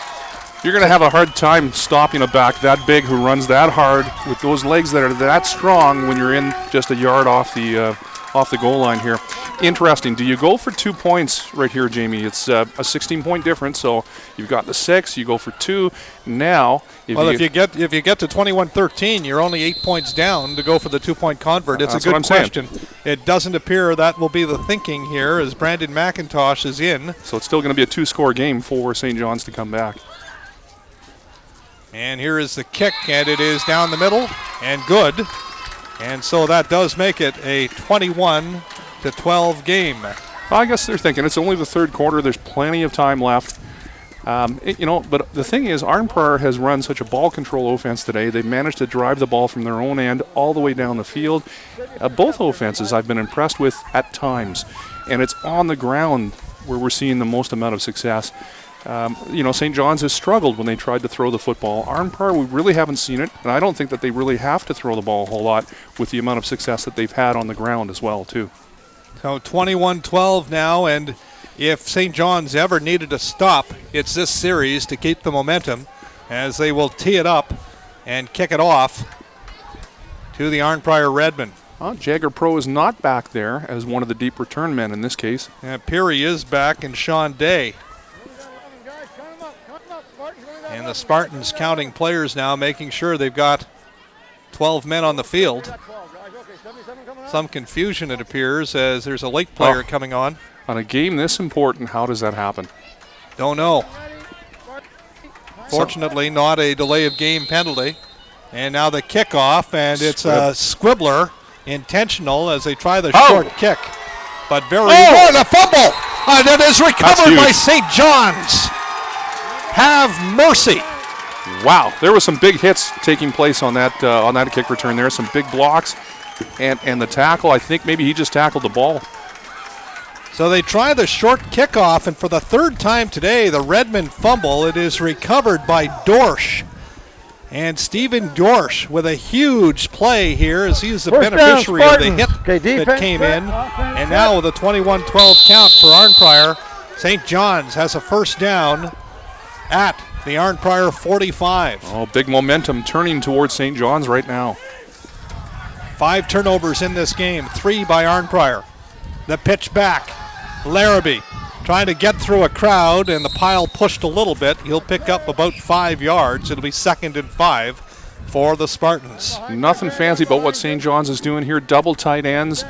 You're going to have a hard time stopping a back that big who runs that hard with those legs that are that strong when you're in just a yard off the goal line here. interesting. Do you go for 2 points right here, Jamie? It's a 16-point difference, so you've got the 6. You go for 2. Now, if you get to 21-13, you're only 8 points down to go for the 2-point convert. It's a good question. It doesn't appear that will be the thinking here as Brandon McIntosh is in. So it's still going to be a 2-score game for St. John's to come back. And here is the kick, and it is down the middle and good. And so that does make it a 21-12 game. Well, I guess they're thinking it's only the third quarter. There's plenty of time left. But the thing is, Arnprior has run such a ball control offense today. They've managed to drive the ball from their own end all the way down the field. Both offenses I've been impressed with at times. And it's on the ground where we're seeing the most amount of success. St. John's has struggled when they tried to throw the football. Arnprior, we really haven't seen it, and I don't think that they really have to throw the ball a whole lot with the amount of success that they've had on the ground as well, too. So 21-12 now, and if St. John's ever needed to stop, it's this series to keep the momentum as they will tee it up and kick it off to the Arnprior Redmen. Jagger Pro is not back there as one of the deep return men in this case. Peary is back, and Sean Day. And the Spartans counting players now, making sure they've got 12 men on the field. Some confusion, it appears, as there's a late player coming on. On a game this important, how does that happen? Don't know. Fortunately, not a delay of game penalty. And now the kickoff, and it's a squibbler, intentional, as they try the short kick. But the fumble! And it is recovered by St. John's. Have mercy. Wow, there was some big hits taking place on that kick return there. Some big blocks, and the tackle. I think maybe he just tackled the ball. So they try the short kickoff, and for the third time today, the Redmen fumble. It is recovered by Dorsch. And Stephen Dorsch with a huge play here as he's the beneficiary of the hit that came in. And now with a 21-12 count for Arnprior, St. John's has a first down at the Arnprior 45. Oh, big momentum turning towards St. John's right now. 5 turnovers in this game, 3 by Arnprior. The pitch back. Larrabee trying to get through a crowd, and the pile pushed a little bit. He'll pick up about 5 yards. It'll be 2nd and 5 for the Spartans. Nothing fancy about what St. John's is doing here. Double tight ends.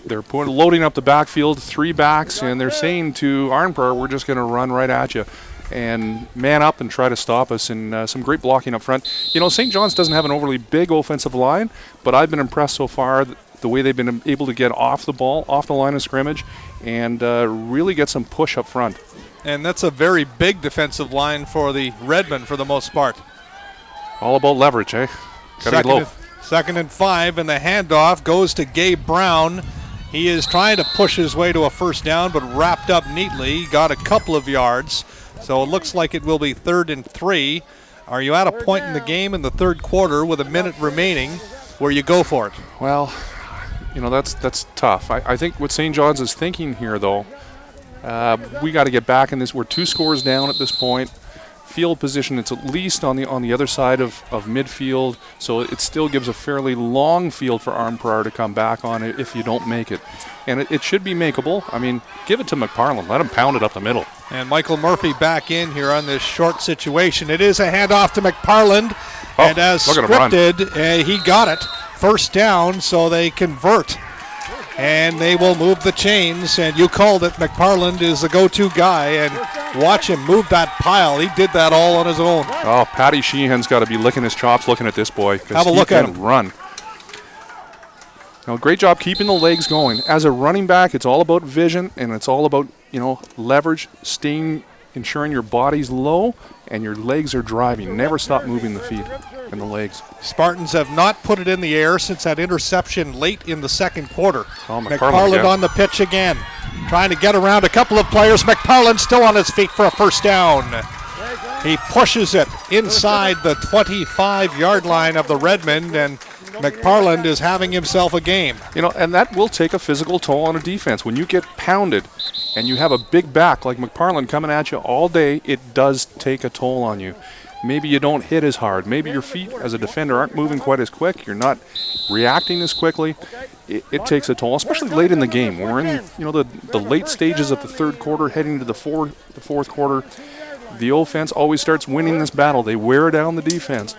They're loading up the backfield, 3 backs, and they're saying to Arnprior, we're just going to run right at you and man up and try to stop us, and some great blocking up front. St. John's doesn't have an overly big offensive line, but I've been impressed so far the way they've been able to get off the ball, off the line of scrimmage, and really get some push up front. And that's a very big defensive line for the Redmen for the most part. All about leverage, eh? Gotta get low. 2nd and 5, and the handoff goes to Gabe Brown. He is trying to push his way to a first down, but wrapped up neatly. Got a couple of yards. So it looks like it will be 3rd and 3. Are you at a point in the game in the third quarter with a minute remaining where you go for it? Well, that's tough. I think what St. John's is thinking here, though, we got to get back in this. We're 2 scores down at this point. Field position, it's at least on the other side of midfield, so it still gives a fairly long field for Arnprior to come back on it if you don't make it. And it should be makeable. I mean, give it to McParland. Let him pound it up the middle. And Michael Murphy back in here on this short situation. It is a handoff to McParland. And as scripted, he got it. First down, so they convert. And they will move the chains. And you called it. McParland is the go-to guy. And watch him move that pile. He did that all on his own. Oh, Patty Sheehan's got to be licking his chops looking at this boy. Have a look at him. Run. Great job keeping the legs going. As a running back, it's all about vision, and it's all about, leverage, ensuring your body's low and your legs are driving. Never stop moving the feet and the legs. Spartans have not put it in the air since that interception late in the second quarter. Oh, McParland on the pitch again. Trying to get around a couple of players. McParland still on his feet for a first down. He pushes it inside the 25-yard line of the Redmen, and McParland is having himself a game. And that will take a physical toll on a defense. When you get pounded and you have a big back like McParland coming at you all day, it does take a toll on you. Maybe you don't hit as hard. Maybe your feet as a defender aren't moving quite as quick. You're not reacting as quickly. it takes a toll, especially late in the game. When we're in the late stages of the third quarter, heading to the fourth quarter. The offense always starts winning this battle. They wear down the defense.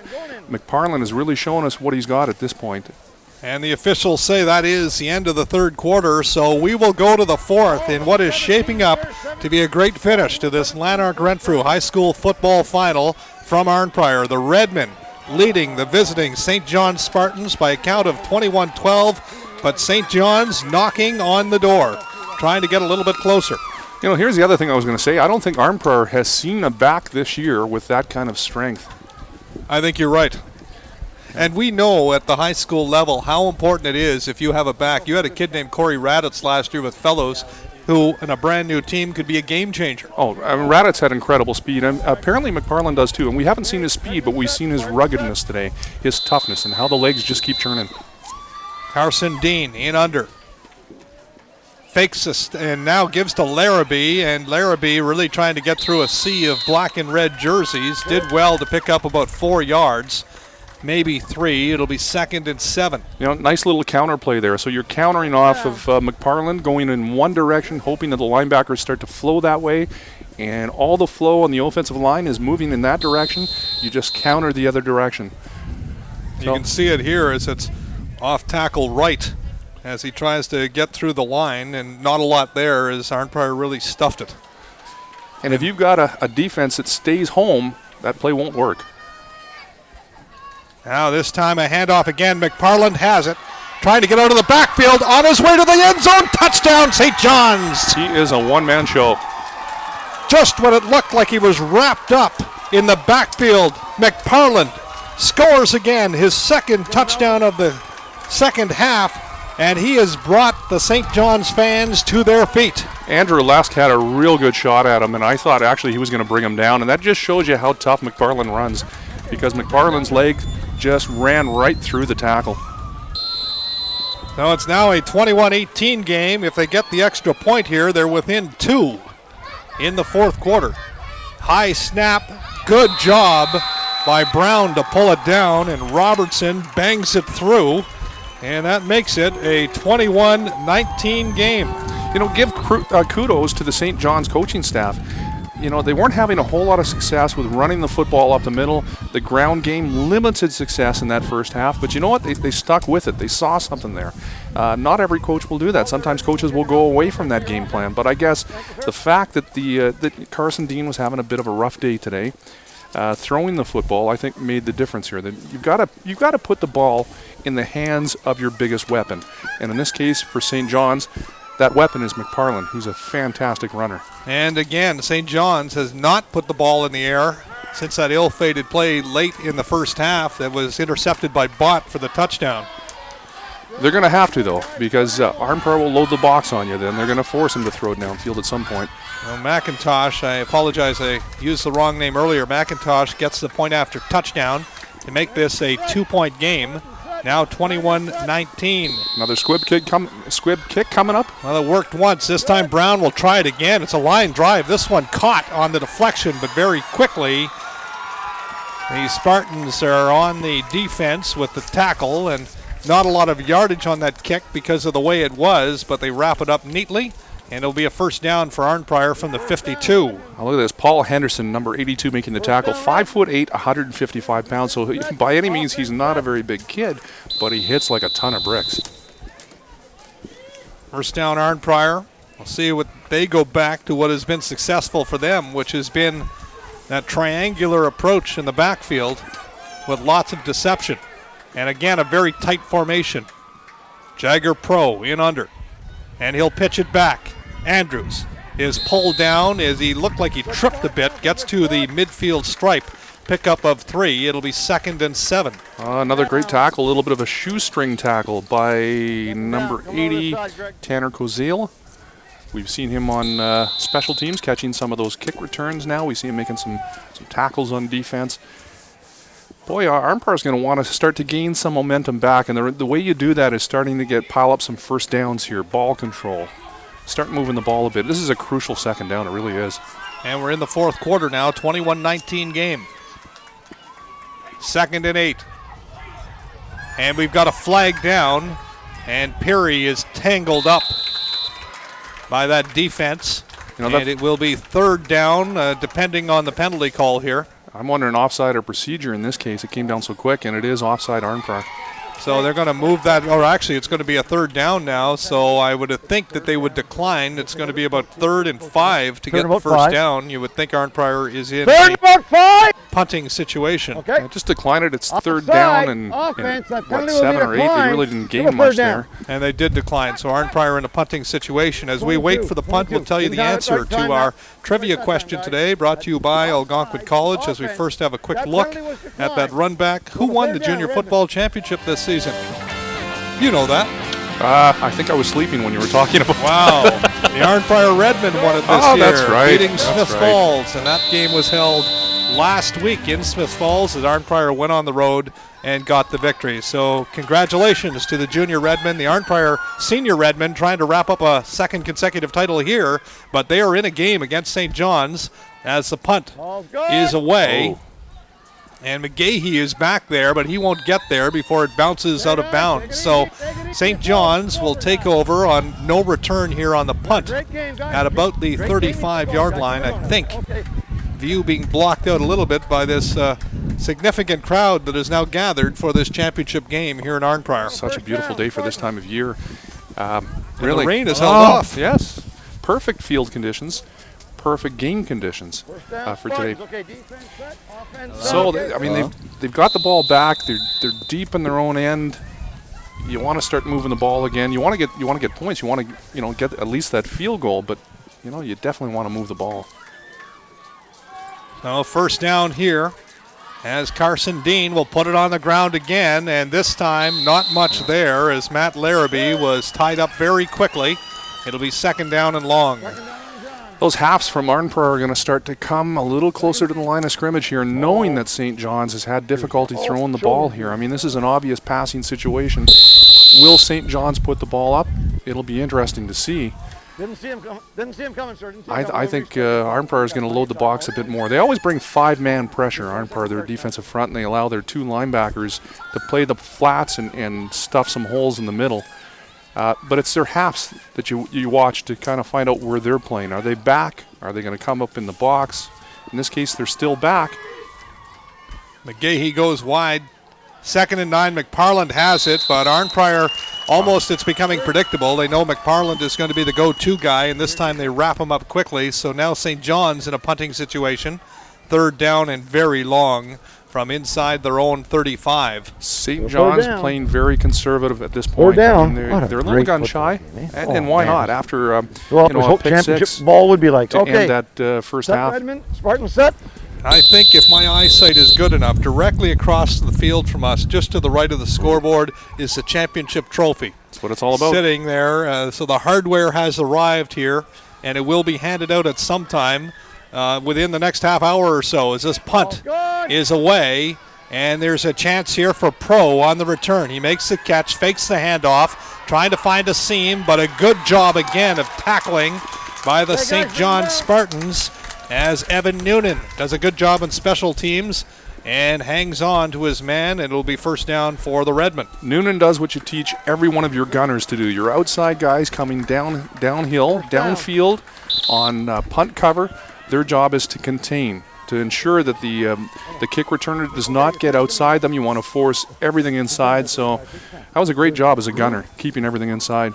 McParland is really showing us what he's got at this point. And the officials say that is the end of the third quarter, so we will go to the fourth in what is shaping up to be a great finish to this Lanark Renfrew High School football final from Arnprior. The Redmen leading the visiting St. John's Spartans by a count of 21-12, but St. John's knocking on the door, trying to get a little bit closer. Here's the other thing I was going to say. I don't think Arnprior has seen a back this year with that kind of strength. I think you're right. And we know at the high school level how important it is if you have a back. You had a kid named Corey Raditz last year with Fellows who, in a brand new team, could be a game changer. Oh, Raditz had incredible speed, and apparently McParland does too. And we haven't seen his speed, but we've seen his ruggedness today, his toughness, and how the legs just keep turning. Carson Dean in under. Fakes and now gives to Larrabee, and Larrabee really trying to get through a sea of black and red jerseys. Did well to pick up about 4 yards, maybe 3. It'll be 2nd and 7. Nice little counterplay there. So you're countering off of McParland, going in one direction, hoping that the linebackers start to flow that way, and all the flow on the offensive line is moving in that direction. You just counter the other direction. You can see it here as it's off tackle right, as he tries to get through the line, and not a lot there as Arnprior really stuffed it. And if you've got a defense that stays home, that play won't work. Now this time a handoff again. McParland has it. Trying to get out of the backfield, on his way to the end zone. Touchdown, St. John's. He is a one-man show. Just when it looked like he was wrapped up in the backfield, McParland scores again, his second touchdown of the second half. And he has brought the St. John's fans to their feet. Andrew Lesk had a real good shot at him, and I thought actually he was going to bring him down. And that just shows you how tough McParland runs, because McParland's leg just ran right through the tackle. So it's now a 21-18 game. If they get the extra point here, they're within 2 in the fourth quarter. High snap, good job by Brown to pull it down, and Robertson bangs it through. And that makes it a 21-19 game. Give kudos to the St. John's coaching staff. They weren't having a whole lot of success with running the football up the middle. The ground game, limited success in that first half. But you know what? They stuck with it. They saw something there. Not every coach will do that. Sometimes coaches will go away from that game plan. But I guess the fact that that Carson Dean was having a bit of a rough day today, throwing the football, I think made the difference here. That you've got to put the ball in the hands of your biggest weapon. And in this case, for St. John's, that weapon is McParland, who's a fantastic runner. And again, St. John's has not put the ball in the air since that ill-fated play late in the first half that was intercepted by Bott for the touchdown. They're going to have to, though, because Arnprior will load the box on you then. They're going to force him to throw it downfield at some point. Well, McIntosh, I apologize, I used the wrong name earlier. McIntosh gets the point after touchdown to make this a 2-point game. Now 21-19. Another squib kick coming up. Well, it worked once. This time Brown will try it again. It's a line drive. This one caught on the deflection, but very quickly the Spartans are on the defense with the tackle, and not a lot of yardage on that kick because of the way it was, but they wrap it up neatly, and it'll be a first down for Arnprior from the 52. Oh, look at this. Paul Henderson, number 82, making the tackle. 5'8", 155 pounds. So by any means, he's not a very big kid, but he hits like a ton of bricks. First down, Arnprior. We'll see what they go back to what has been successful for them, which has been that triangular approach in the backfield with lots of deception. And again, a very tight formation. Jagger Pro in under. And he'll pitch it back. Andrews is pulled down as he looked like he tripped a bit, gets to the midfield stripe. Pickup of 3. It'll be 2nd and 7. Another great tackle, a little bit of a shoestring tackle by number 80, Tanner Kozeel. We've seen him on special teams catching some of those kick returns now. We see him making some tackles on defense. Boy, Arnprior's going to want to start to gain some momentum back, and the way you do that is starting to pile up some first downs here, ball control. Start moving the ball a bit. This is a crucial second down, it really is. And we're in the fourth quarter now, 21-19 game. 2nd and 8. And we've got a flag down, And Perry is tangled up by that defense. And it will be third down, depending on the penalty call here. I'm wondering offside or procedure in this case. It came down so quick, and it is offside Arnprior. So they're going to move that, or actually it's going to be a third down now, so I would think that they would decline. It's going to be about 3rd and 5 to get the first down. You would think Arnprior is in a punting situation. Okay. Just decline it. It's third down and what, 7 or 8. They really didn't gain much there. And they did decline, so Arnprior in a punting situation. As we wait for the punt, we'll tell you the answer to our trivia question today, brought to you by Algonquin College, as we first have a quick look at that run back. Who won the junior football championship this season? You know that. I think I was sleeping when you were talking about Wow. The Arnprior Redmen won it this year. That's right. Beating Smiths Falls. And that game was held last week in Smiths Falls as Arnprior went on the road and got the victory. So congratulations to the junior Redmen. The Arnprior senior Redmen trying to wrap up a second consecutive title here, but they are in a game against St. John's as the punt is away. Oh. And McGahee is back there, but he won't get there before it bounces out of bounds. So St. John's will take over on no return here on the punt at about the 35-yard line, I think. View being blocked out a little bit by this significant crowd that is now gathered for this championship game here in Arnprior. Such a beautiful day for this time of year. Really, the rain has held off. Yes, perfect field conditions. Perfect game conditions for today. So they've got the ball back. They're deep in their own end. You want to start moving the ball again. You want to get points. You want to get at least that field goal. But you definitely want to move the ball. So first down here, as Carson Dean will put it on the ground again, and this time not much there as Matt Larrabee was tied up very quickly. It'll be second down and long. Those halves from Arnprior are going to start to come a little closer to the line of scrimmage here, knowing that St. John's has had difficulty throwing the ball here. I mean, this is an obvious passing situation. Will St. John's put the ball up? It'll be interesting to see. Didn't see him coming, sir. I think Arnprior is going to load the box a bit more. They always bring 5-man pressure, Arnprior, their defensive front, and they allow their 2 linebackers to play the flats and stuff some holes in the middle. But it's their halves that you watch to kind of find out where they're playing. Are they back? Are they going to come up in the box? In this case, they're still back. McGahee goes wide. 2nd and 9, McParland has it, but Arnprior, almost it's becoming predictable. They know McParland is going to be the go-to guy, and this time they wrap him up quickly. So now St. John's in a punting situation. 3rd down and very long from inside their own 35. St. John's playing very conservative at this point. Down. They're a little gun shy, and why not? After a pick championship 6 ball would be like, to end that first half. Redmond, Spartan set. I think if my eyesight is good enough, directly across the field from us, just to the right of the scoreboard, is the championship trophy. That's what it's all about. Sitting there. So the hardware has arrived here, and it will be handed out at some time within the next half hour or so, as this punt is away. And there's a chance here for Pro on the return. He makes the catch, fakes the handoff, trying to find a seam, but a good job again of tackling by the St. John Spartans, as Evan Noonan does a good job in special teams and hangs on to his man, and it'll be first down for the Redmen. Noonan does what you teach every one of your gunners to do. Your outside guys coming downhill, downfield on punt cover, their job is to contain, to ensure that the kick returner does not get outside them. You want to force everything inside. So that was a great job as a gunner, keeping everything inside.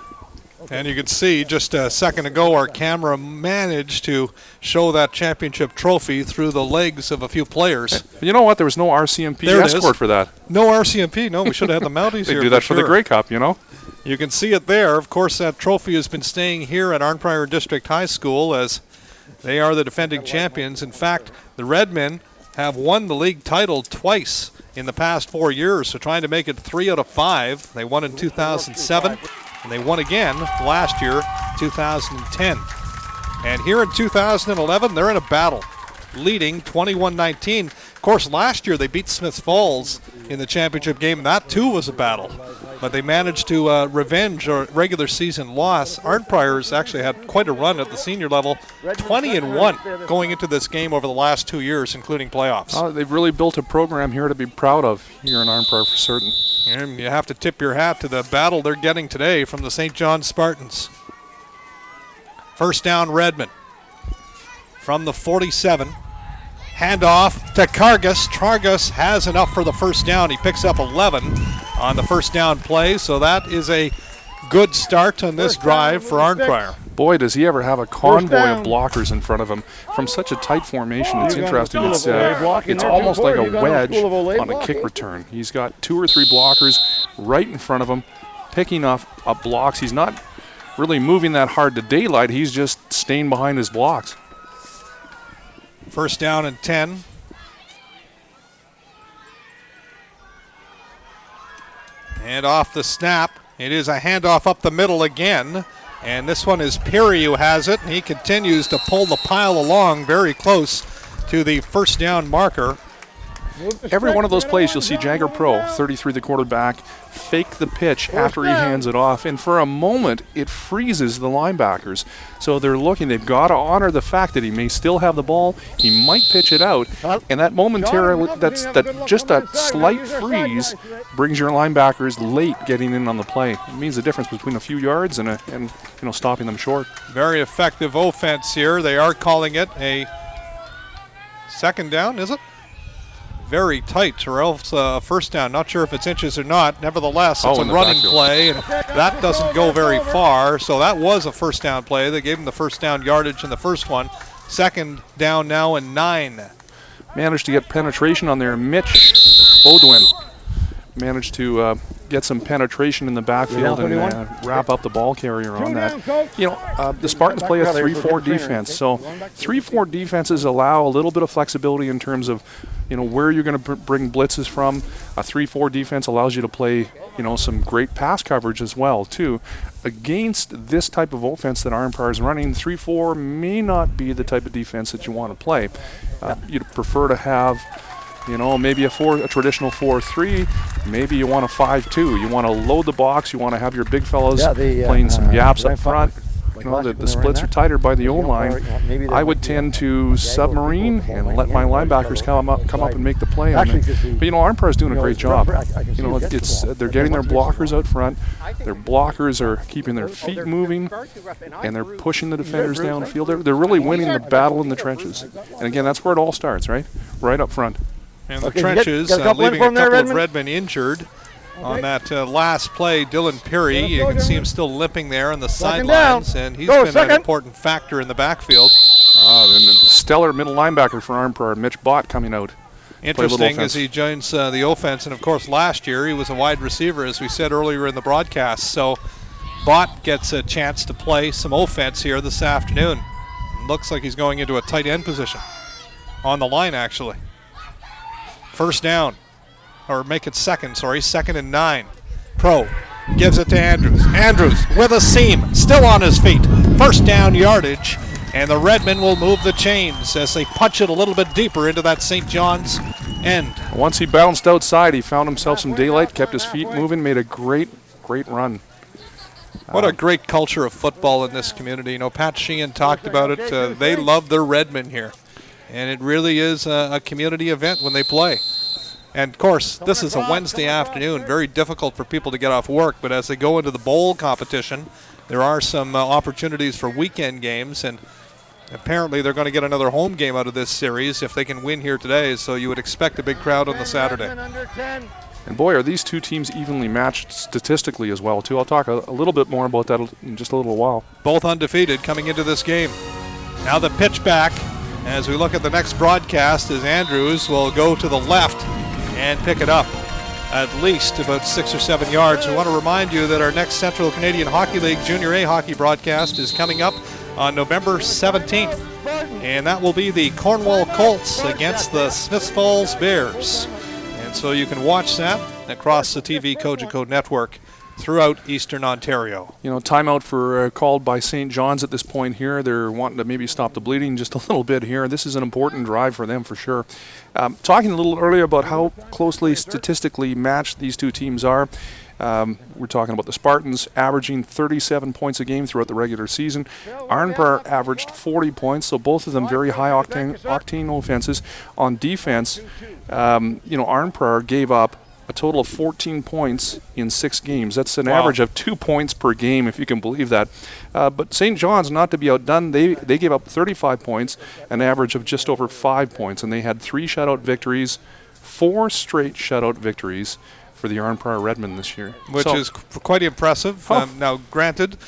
And you can see just a second ago our camera managed to show that championship trophy through the legs of a few players. You know what? There was no RCMP escort for that. No RCMP. No, we should have had the Mounties here. They do that for the Grey Cup, You can see it there. Of course, that trophy has been staying here at Arnprior District High School as they are the defending champions. In fact, the Redmen have won the league title twice in the past 4 years, so trying to make it 3 out of 5. They won in 2007. And they won again last year, 2010. And here in 2011, they're in a battle, leading 21-19. Of course, last year they beat Smiths Falls in the championship game, and that too was a battle. but they managed to revenge a regular season loss. Arnprior's actually had quite a run at the senior level, 20-1 going into this game over the last 2 years, including playoffs. They've really built a program here to be proud of here in Arnprior for certain. And you have to tip your hat to the battle they're getting today from the St. John's Spartans. First down, Redmond. From the 47. Handoff to Kargas. Kargas has enough for the first down. He picks up 11 on the first down play, so that is a good start on this drive for Arnprior. Boy, does he ever have a convoy of blockers in front of him from such a tight formation. It's interesting. It's almost like a wedge on a kick return. He's got 2 or 3 blockers right in front of him, picking up blocks. He's not really moving that hard to daylight. He's just staying behind his blocks. First down and 10. And off the snap, it is a handoff up the middle again. And this one is Perry who has it. He continues to pull the pile along very close to the first down marker. Every one of those plays, you'll see Jagger Pro, 33, the quarterback, fake the pitch after he hands it off. And for a moment, it freezes the linebackers. So they're looking. They've got to honor the fact that he may still have the ball. He might pitch it out. And that momentary, just that slight freeze brings your linebackers late getting in on the play. It means the difference between a few yards and stopping them short. Very effective offense here. They are calling it a second down, is it? Very tight, or else first down. Not sure if it's inches or not. Nevertheless, it's a running play, and that doesn't go very far. So that was a first down play. They gave him the first down yardage in the first one. Second down now and 9. Managed to get penetration on there. Mitch Odwin managed to get some penetration in the backfield and wrap up the ball carrier on that. The Spartans play a 3-4 defense, so 3-4 defenses allow a little bit of flexibility in terms of where you're going to bring blitzes from. A 3-4 defense allows you to play some great pass coverage as well too. Against this type of offense that Arnprior is running, 3-4 may not be the type of defense that you want to play. You'd prefer to have maybe a traditional 4-3. Maybe you want a 5-2. You want to load the box. You want to have your big fellows playing some gaps up front. The splits are tighter by the O-line. I would tend to submarine and let my linebackers come up and make the play on it. But Arnprior is doing a great job. They're getting their blockers out front. Their blockers are keeping their feet moving, and they're pushing the defenders downfield. They're really winning the battle in the trenches. And again, that's where it all starts, right? Right up front. And the trenches, leaving a couple of Redmond injured. On that last play, Dylan Perry, you can see him still limping there on the sidelines, and he's been an important factor in the backfield. And the stellar middle linebacker for Arnprior, Mitch Bott, coming out. Interesting as he joins the offense, and of course last year he was a wide receiver, as we said earlier in the broadcast. So Bott gets a chance to play some offense here this afternoon. Looks like he's going into a tight end position. On the line, actually. First down. Or make it second and 9. Pro gives it to Andrews. Andrews with a seam, still on his feet. First down yardage, and the Redmen will move the chains as they punch it a little bit deeper into that St. John's end. Once he bounced outside, he found himself some daylight, kept his feet moving, made a great run. What a great culture of football in this community. Pat Sheehan talked about it. They love their Redmen here, and it really is a community event when they play. And, of course, this is a Wednesday afternoon, very difficult for people to get off work, but as they go into the bowl competition, there are some opportunities for weekend games, and apparently they're going to get another home game out of this series if they can win here today, so you would expect a big crowd on the Saturday. And, boy, are these two teams evenly matched statistically as well, too. I'll talk a little bit more about that in just a little while. Both undefeated coming into this game. Now the pitch back, as we look at the next broadcast, as Andrews will go to the left and pick it up at least about 6 or 7 yards. We want to remind you that our next Central Canadian Hockey League Junior A hockey broadcast is coming up on November 17th, and that will be the Cornwall Colts against the Smiths Falls Bears. And so you can watch that across the TV COGECO network throughout Eastern Ontario. Timeout called by St. John's at this point here. They're wanting to maybe stop the bleeding just a little bit here. This is an important drive for them for sure. Talking a little earlier about how closely statistically matched these two teams are, We're talking about the Spartans averaging 37 points a game throughout the regular season. Arnprior averaged 40 points, so both of them very high octane offenses. On defense, Arnprior gave up a total of 14 points in 6 games. That's an average of 2 points per game, if you can believe that. But St. John's, not to be outdone, they gave up 35 points, an average of just over 5 points, and they had 3 shutout victories, 4 straight shutout victories for the Arnprior Redmen this year. Which is quite impressive. Now, granted,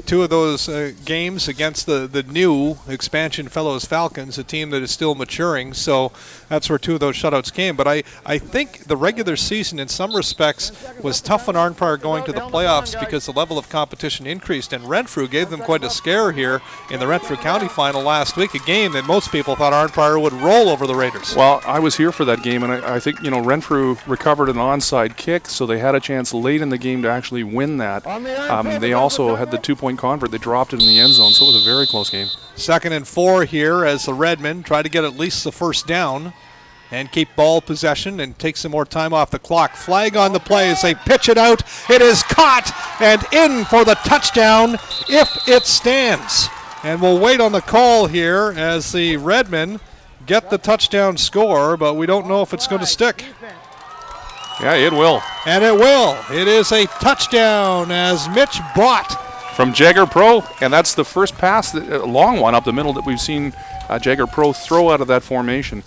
2 of those games against the new expansion fellows Falcons, a team that is still maturing, so that's where 2 of those shutouts came. But I think the regular season in some respects was tough on Arnprior going to the playoffs because the level of competition increased, and Renfrew gave them quite a scare here in the Renfrew County final last week, a game that most people thought Arnprior would roll over the Raiders. Well, I was here for that game, and I think Renfrew recovered an onside kick, so they had a chance late in the game to actually win that. They also had the 2-point convert. They dropped it in the end zone, so it was a very close game. 2nd and 4 here as the Redmen try to get at least the first down and keep ball possession and take some more time off the clock. Flag on the play as they pitch it out. It is caught and in for the touchdown if it stands. And we'll wait on the call here as the Redmen get the touchdown score, but we don't know if it's going to stick. Yeah, it will. And it will. It is a touchdown as Mitch Bott from Jagger Pro, and that's the first pass, a long one up the middle that we've seen Jagger Pro throw out of that formation.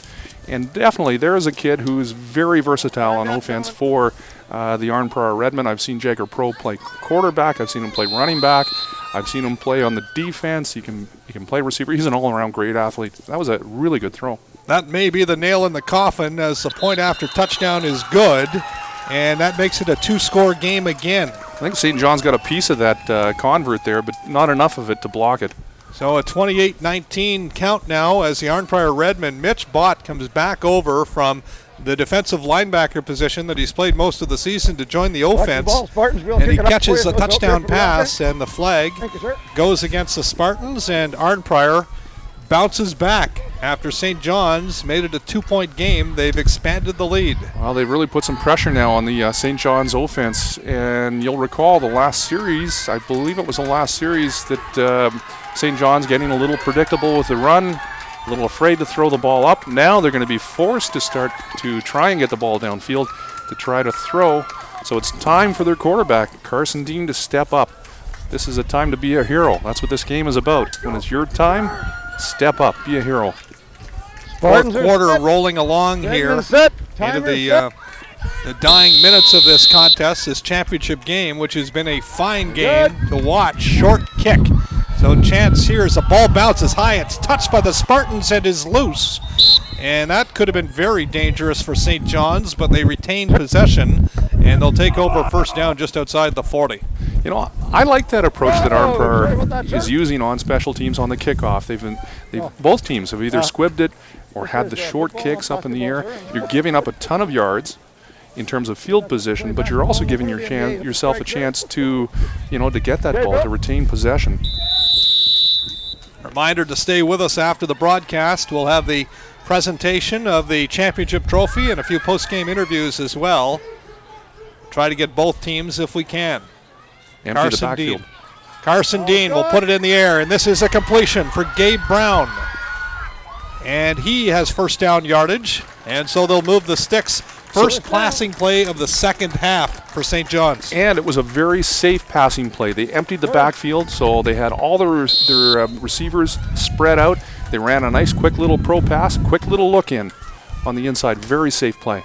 And definitely there is a kid who's very versatile on offense for the Arnprior Redmen. I've seen Jagger Pro play quarterback. I've seen him play running back. I've seen him play on the defense. He can play receiver. He's an all-around great athlete. That was a really good throw. That may be the nail in the coffin as the point after touchdown is good, and that makes it a 2-score game again. I think St. John's got a piece of that convert there, but not enough of it to block it. So a 28-19 count now as the Arnprior Redmen. Mitch Bott comes back over from the defensive linebacker position that he's played most of the season to join the offense. And he catches a touchdown pass, and the flag goes against the Spartans, and Arnprior bounces back after St. John's made it a 2-point game. They've expanded the lead. Well, they've really put some pressure now on the St. John's offense, and you'll recall the last series, I believe it was the last series, that St. John's getting a little predictable with the run, a little afraid to throw the ball up. Now they're going to be forced to start to try and get the ball downfield to try to throw. So it's time for their quarterback, Carson Dean, to step up. This is a time to be a hero. That's what this game is about. When it's your time, step up, be a hero. Fourth quarter rolling along here into the dying minutes of this contest, this championship game, which has been a fine game to watch. Short kick. So chance here as the ball bounces high. It's touched by the Spartans and is loose. And that could have been very dangerous for St. John's, but they retain possession, and they'll take over first down just outside the 40. You know, I like that approach that Arnprior is using on special teams on the kickoff. Both teams have either squibbed it or had the short kicks up in the air. You're giving up a ton of yards in terms of field position, but you're also giving yourself a chance to get that ball, to retain possession. Reminder to stay with us after the broadcast. We'll have the presentation of the championship trophy and a few post-game interviews as well. Try to get both teams if we can. Empty the backfield. Carson Dean will put it in the air, and this is a completion for Gabe Brown. And he has first down yardage, and so they'll move the sticks. First passing play of the second half for St. John's. And it was a very safe passing play. They emptied the backfield, so they had all their receivers spread out. They ran a nice quick little pro pass, quick little look in on the inside. Very safe play.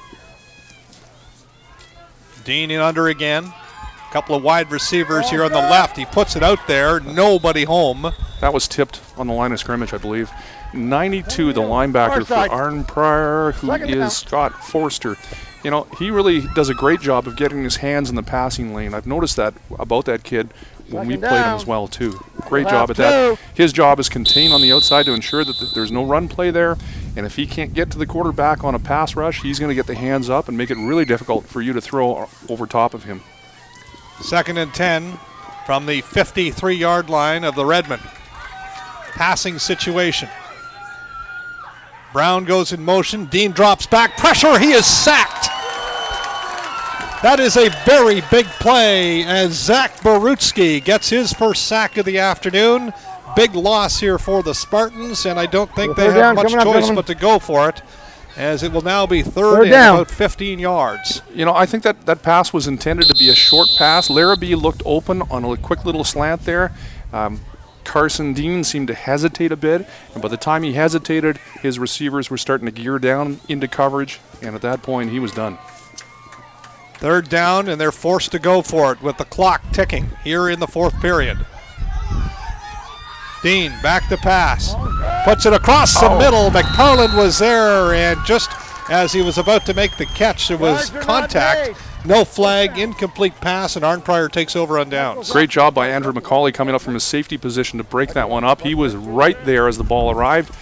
Dean in under again. A couple of wide receivers here on the left. He puts it out there. Nobody home. That was tipped on the line of scrimmage, I believe. 92, the linebacker for Arnprior, who is Scott Forster. You know, he really does a great job of getting his hands in the passing lane. I've noticed that about that kid when we played him as well, too. Great job at that. His job is contain on the outside to ensure that there's no run play there. And if he can't get to the quarterback on a pass rush, he's going to get the hands up and make it really difficult for you to throw over top of him. 2nd and 10 from the 53-yard line of the Redmen. Passing situation. Brown goes in motion. Dean drops back. Pressure. He is sacked. That is a very big play as Zach Barutsky gets his first sack of the afternoon. Big loss here for the Spartans, and I don't think they have much choice but to go for it, as it will now be third and about 15 yards. You know, I think that pass was intended to be a short pass. Larrabee looked open on a quick little slant there. Carson Dean seemed to hesitate a bit, and by the time he hesitated, his receivers were starting to gear down into coverage, and at that point, he was done. Third down, and they're forced to go for it with the clock ticking here in the fourth period. Dean back to pass. Puts it across the middle. McParland was there, and just as he was about to make the catch, there was contact. No flag, incomplete pass, and Arnprior takes over on downs. Great job by Andrew McCauley coming up from his safety position to break that one up. He was right there as the ball arrived.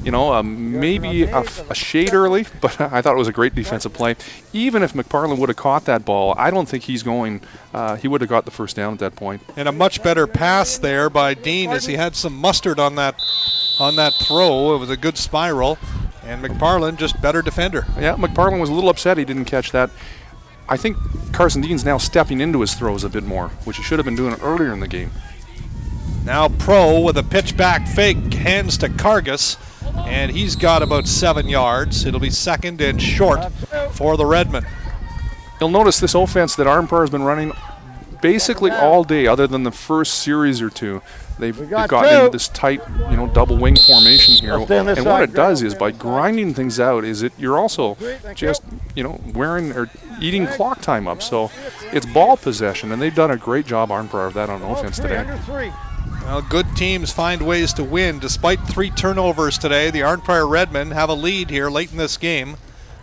You know, maybe a shade early, but I thought it was a great defensive play. Even if McParland would have caught that ball, I don't think he would have got the first down at that point. And a much better pass there by Dean as he had some mustard on that throw. It was a good spiral, and McParland just better defender. Yeah, McParland was a little upset he didn't catch that. I think Carson Dean's now stepping into his throws a bit more, which he should have been doing earlier in the game. Now Pro with a pitch back fake, hands to Cargus, and he's got about 7 yards. It'll be second and short for the Redmen. You'll notice this offense that Arnprior has been running basically all day, other than the first series or two. They've gotten into this tight, double wing formation here. And what it does is, by grinding things out, you're also just, wearing or eating clock time up. So it's ball possession, and they've done a great job, Arnprior, of that on offense today. Well, good teams find ways to win. Despite 3 turnovers today, the Arnprior Redmen have a lead here late in this game.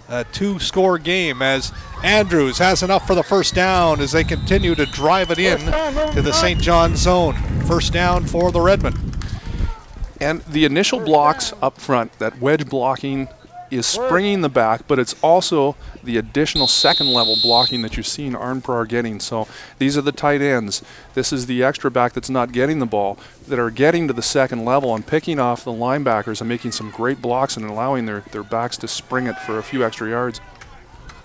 A 2-score game as Andrews has enough for the first down as they continue to drive it in to the St. John zone. First down for the Redmen. And the initial blocks up front, that wedge blocking, is springing the back, but it's also the additional second level blocking that you're seeing Arnprior getting. So these are the tight ends. This is the extra back that's not getting the ball, that are getting to the second level and picking off the linebackers and making some great blocks and allowing their backs to spring it for a few extra yards.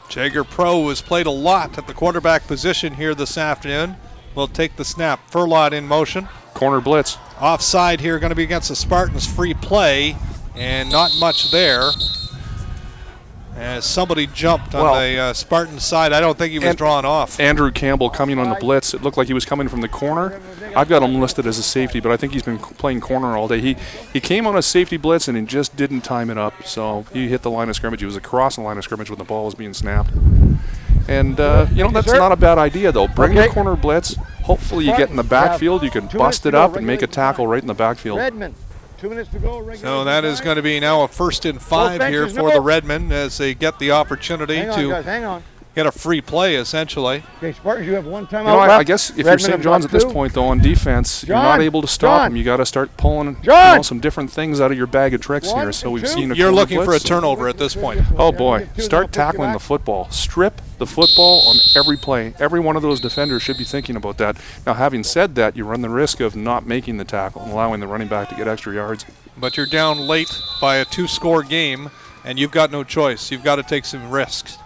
Jagger Pro has played a lot at the quarterback position here this afternoon. Will take the snap. Furlot in motion. Corner blitz. Offside here, going to be against the Spartans. Free play, and not much there. As somebody jumped on the Spartan side. I don't think he was drawn off. Andrew Campbell coming on the blitz. It looked like he was coming from the corner. I've got him listed as a safety, but I think he's been playing corner all day. He came on a safety blitz and he just didn't time it up, so he hit the line of scrimmage. He was across the line of scrimmage when the ball was being snapped. And, that's not a bad idea, though. Bring the corner blitz. Hopefully you get in the backfield. You can bust it up and make a tackle right in the backfield. 2 minutes to go. So that is going to be now a 1st and 5 here for the Redmen as they get the opportunity to get a free play, essentially. Okay, Spartans, you have one time out left. I guess if you're St. John's at this point, though, on defense, you're not able to stop them. You got to start pulling some different things out of your bag of tricks here. So we've seen You're looking for a turnover at this point. Oh, boy. Start tackling the football. Strip the football on every play. Every one of those defenders should be thinking about that. Now, having said that, you run the risk of not making the tackle and allowing the running back to get extra yards. But you're down late by a 2-score game, and you've got no choice. You've got to take some risks.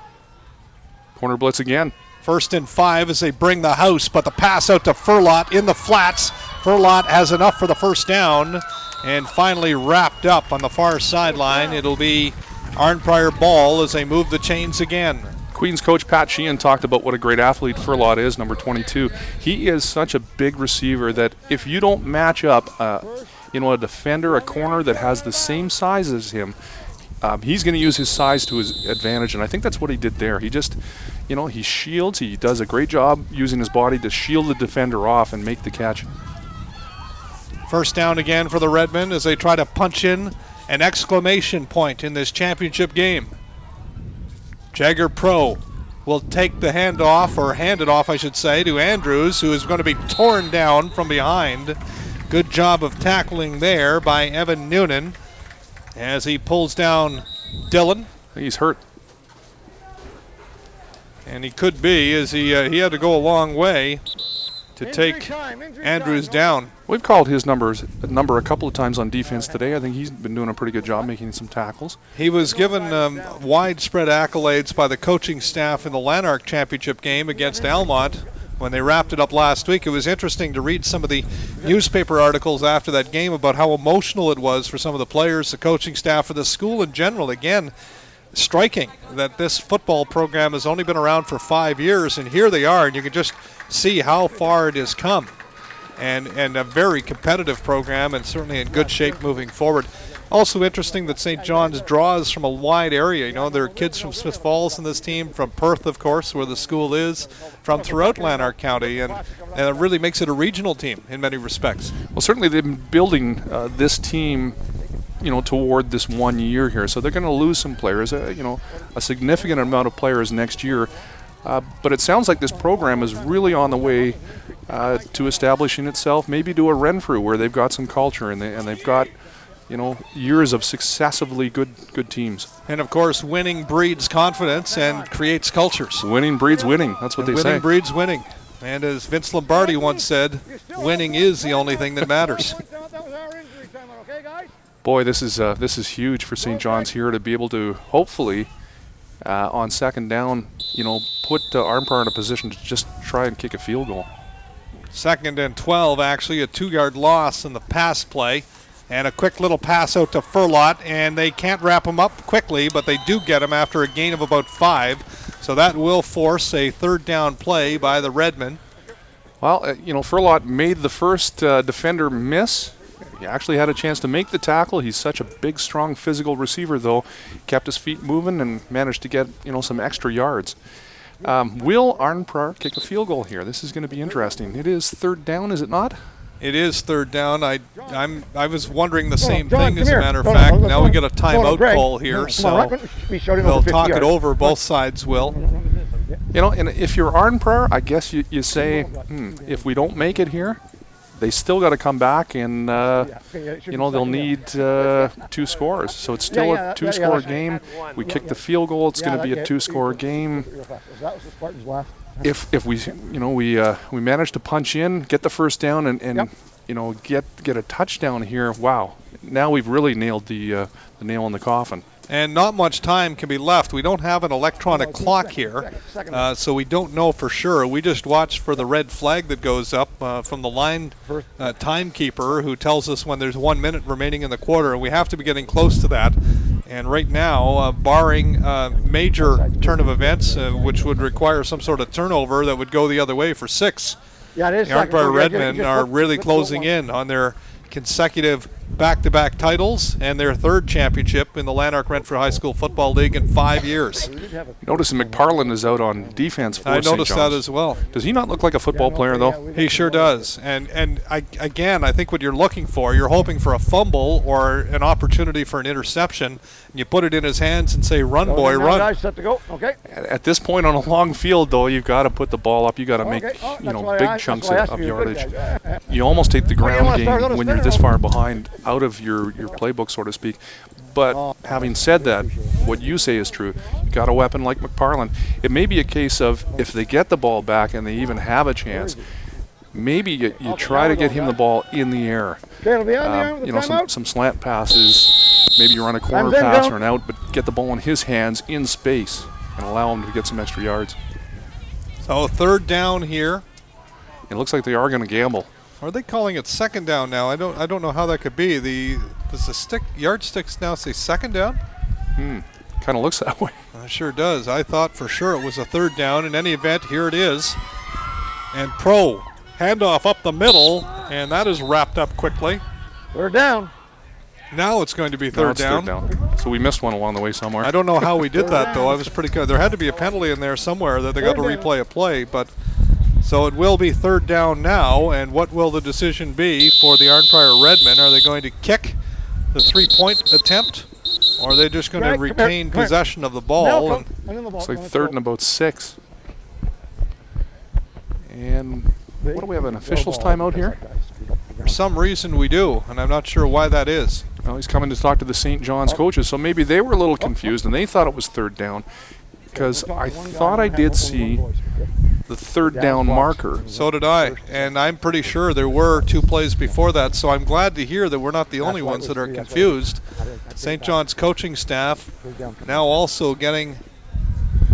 Corner blitz again. 1st and 5 as they bring the house, but the pass out to Furlot in the flats. Furlot has enough for the first down, and finally wrapped up on the far sideline. It'll be Arnprior ball as they move the chains again. Queens coach Pat Sheehan talked about what a great athlete Furlot is, number 22. He is such a big receiver that if you don't match up, a defender, a corner that has the same size as him, he's going to use his size to his advantage, and I think that's what he did there. He just, he shields. He does a great job using his body to shield the defender off and make the catch. First down again for the Redmen as they try to punch in an exclamation point in this championship game. Jagger Pro will take the handoff, or hand it off, I should say, to Andrews, who is going to be torn down from behind. Good job of tackling there by Evan Noonan as he pulls down Dillon. He's hurt. And he could be, as he had to go a long way. to take Andrews down. We've called his number a couple of times on defense today. I think he's been doing a pretty good job making some tackles. He was given widespread accolades by the coaching staff in the Lanark championship game against Almont when they wrapped it up last week. It was interesting to read some of the newspaper articles after that game about how emotional it was for some of the players, the coaching staff, for the school in general. Again, striking that this football program has only been around for 5 years, and here they are, and you can just see how far it has come. And a very competitive program, and certainly in good shape moving forward. Also interesting that St. John's draws from a wide area. You know, there are kids from Smith Falls in this team, from Perth, of course, where the school is, from throughout Lanark County, and it really makes it a regional team in many respects. Well, certainly they've been building this team, you know, toward this 1 year here. So they're going to lose some players, you know, a significant amount of players next year. But it sounds like this program is really on the way to establishing itself, maybe to a Renfrew where they've got some culture and they've got, you know, years of successively good teams. And of course, winning breeds confidence and creates cultures. Winning breeds winning. That's what they say. Winning breeds winning. And as Vince Lombardi once said, winning is the only thing that matters. Boy, this is huge for St. John's here to be able to hopefully on second down, you know, put Arnprior in a position to just try and kick a field goal. 2nd and 12, actually, a 2-yard loss in the pass play. And a quick little pass out to Furlot, and they can't wrap him up quickly, but they do get him after a gain of about 5. So that will force a 3rd down play by the Redmen. Well, you know, Furlot made the first defender miss. He actually had a chance to make the tackle. He's such a big, strong, physical receiver, though. Kept his feet moving and managed to get, you know, some extra yards. Will Arnprior kick a field goal here? This is going to be interesting. It is 3rd down, is it not? It is 3rd down. I was wondering the same thing, as a matter of fact. Now we get a timeout call here, so they'll talk it over. Both sides will. You know, and if you're Arnprior, I guess you say, if we don't make it here, they still got to come back and, you know, they'll need 2 scores. So it's still a 2-score game. We kick the field goal, it's going to be a 2-score game. If we, you know, we manage to punch in, get the first down, and you know, get a touchdown here, wow. Now we've really nailed the nail in the coffin. And not much time can be left. We don't have an electronic clock here, so we don't know for sure. We just watch for the red flag that goes up from the line timekeeper, who tells us when there's 1 minute remaining in the quarter, and we have to be getting close to that. And right now, barring major turn of events, which would require some sort of turnover that would go the other way for 6, the Arnprior Redmen are really closing in on their consecutive back-to-back titles and their 3rd championship in the Lanark Renfrew High School Football League in 5 years. Notice McParland is out on defense for St. John's. I noticed that as well. Does he not look like a football player, though? He sure does. And I think what you're looking for, you're hoping for a fumble or an opportunity for an interception, and you put it in his hands and say, run, boy, run. Guys, set to go. Okay. At this point on a long field, though, you've got to put the ball up. You've got to make, you know, big chunks of yardage. You almost take the ground game when you're this far behind out of your playbook, so to speak. But having said that, what you say is true. You got a weapon like McParland. It may be a case of, if they get the ball back and they even have a chance, maybe you try to get him the ball in the air. You know, some slant passes. Maybe you run a corner pass or an out, but get the ball in his hands in space and allow him to get some extra yards. So 3rd down here. It looks like they are going to gamble. Are they calling it 2nd down now? I don't know how that could be. Does the yardsticks now say 2nd down? Kind of looks that way. It sure does. I thought for sure it was a 3rd down. In any event, here it is. And Pro handoff up the middle, and that is wrapped up quickly. 3rd down. Now it's going to be 3rd down. 3rd down. So we missed one along the way somewhere. I don't know how we did that, though. I was pretty good. There had to be a penalty in there somewhere that they got to replay a play, but so it will be 3rd down now. And what will the decision be for the Arnprior Redmen? Are they going to kick the 3-point attempt, or are they just going to retain possession of the ball? It's like 3rd and about 6. And what do we have, an official's timeout here? For some reason we do, and I'm not sure why that is. Well, he's coming to talk to the St. John's coaches, so maybe they were a little confused and they thought it was 3rd down. because I thought I did see the third down marker. So did I, and I'm pretty sure there were 2 plays before that, so I'm glad to hear that we're not the only ones that are confused. St. John's coaching staff now also getting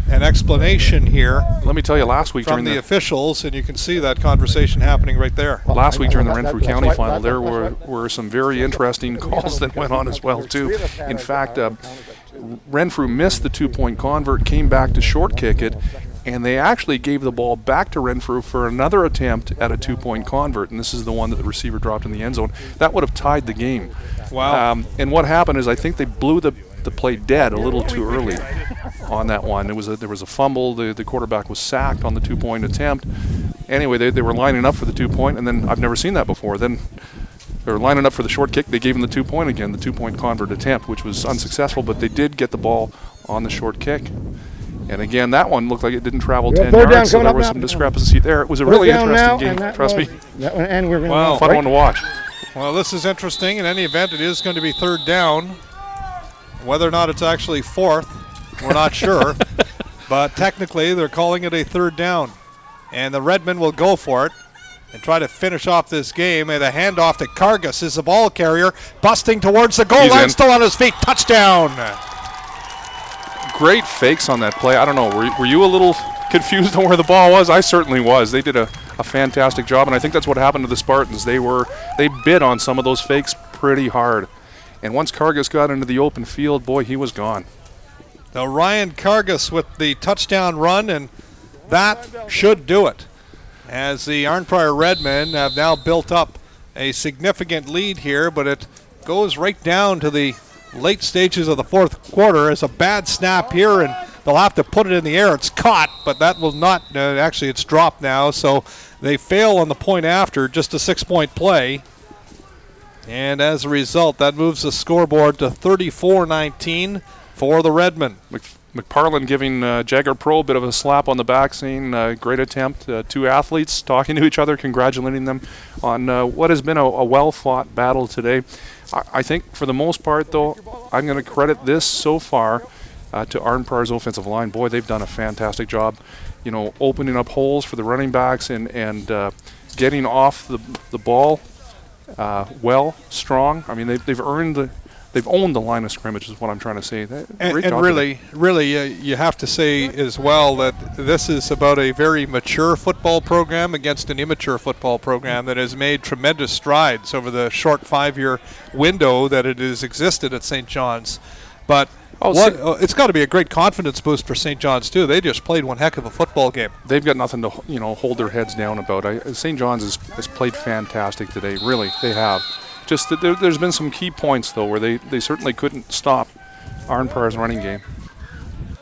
an explanation here Let me tell you, last week from during the officials, and you can see that conversation happening right there. Last week during the Renfrew County final, there were some very interesting calls that went on as well, too. In fact, Renfrew missed the 2-point convert, came back to short kick it, and they actually gave the ball back to Renfrew for another attempt at a 2-point convert, and this is the one that the receiver dropped in the end zone. That would have tied the game. Wow. And what happened is I think they blew the play dead a little too early on that one. There was a fumble. The quarterback was sacked on the 2-point attempt. Anyway, they were lining up for the 2-point, and then I've never seen that before. Then they were lining up for the short kick. They gave them the 2-point again, the 2-point convert attempt, which was unsuccessful, but they did get the ball on the short kick. And again, that one looked like it didn't travel 10 yards, so there was some discrepancy there. It was a really interesting game, trust me. Wow. Fun one to watch. Well, this is interesting. In any event, it is going to be 3rd down. Whether or not it's actually 4th, we're not sure. But technically, they're calling it a 3rd down. And the Redmen will go for it and try to finish off this game. And a handoff to Kargas is the ball carrier, busting towards the goal line, still on his feet. Touchdown. Great fakes on that play. I don't know, were you a little confused on where the ball was? I certainly was. They did a fantastic job, and I think that's what happened to the Spartans. They bid on some of those fakes pretty hard. And once Kargas got into the open field, boy, he was gone. Now Ryan Kargas with the touchdown run, and that should do it. As the Arnprior Redmen have now built up a significant lead here, but it goes right down to the late stages of the 4th quarter. It's a bad snap here, and they'll have to put it in the air. It's caught, but that will not, actually it's dropped now, so they fail on the point after, just a 6-point play. And as a result, that moves the scoreboard to 34-19 for the Redmen. McParlin giving Jagger Pro a bit of a slap on the back, saying great attempt. 2 athletes talking to each other, congratulating them on what has been a well-fought battle today. I think for the most part, though, I'm going to credit this so far to Arnprior's offensive line. Boy, they've done a fantastic job, opening up holes for the running backs and getting off the ball strong. I mean, they've owned the line of scrimmage is what I'm trying to say. And really, you have to say as well that this is about a very mature football program against an immature football program that has made tremendous strides over the short 5-year window that it has existed at St. John's. But it's got to be a great confidence boost for St. John's, too. They just played one heck of a football game. They've got nothing to hold their heads down about. St. John's has played fantastic today. Really, they have. Just that there's been some key points, though, where they certainly couldn't stop Arnprior's running game.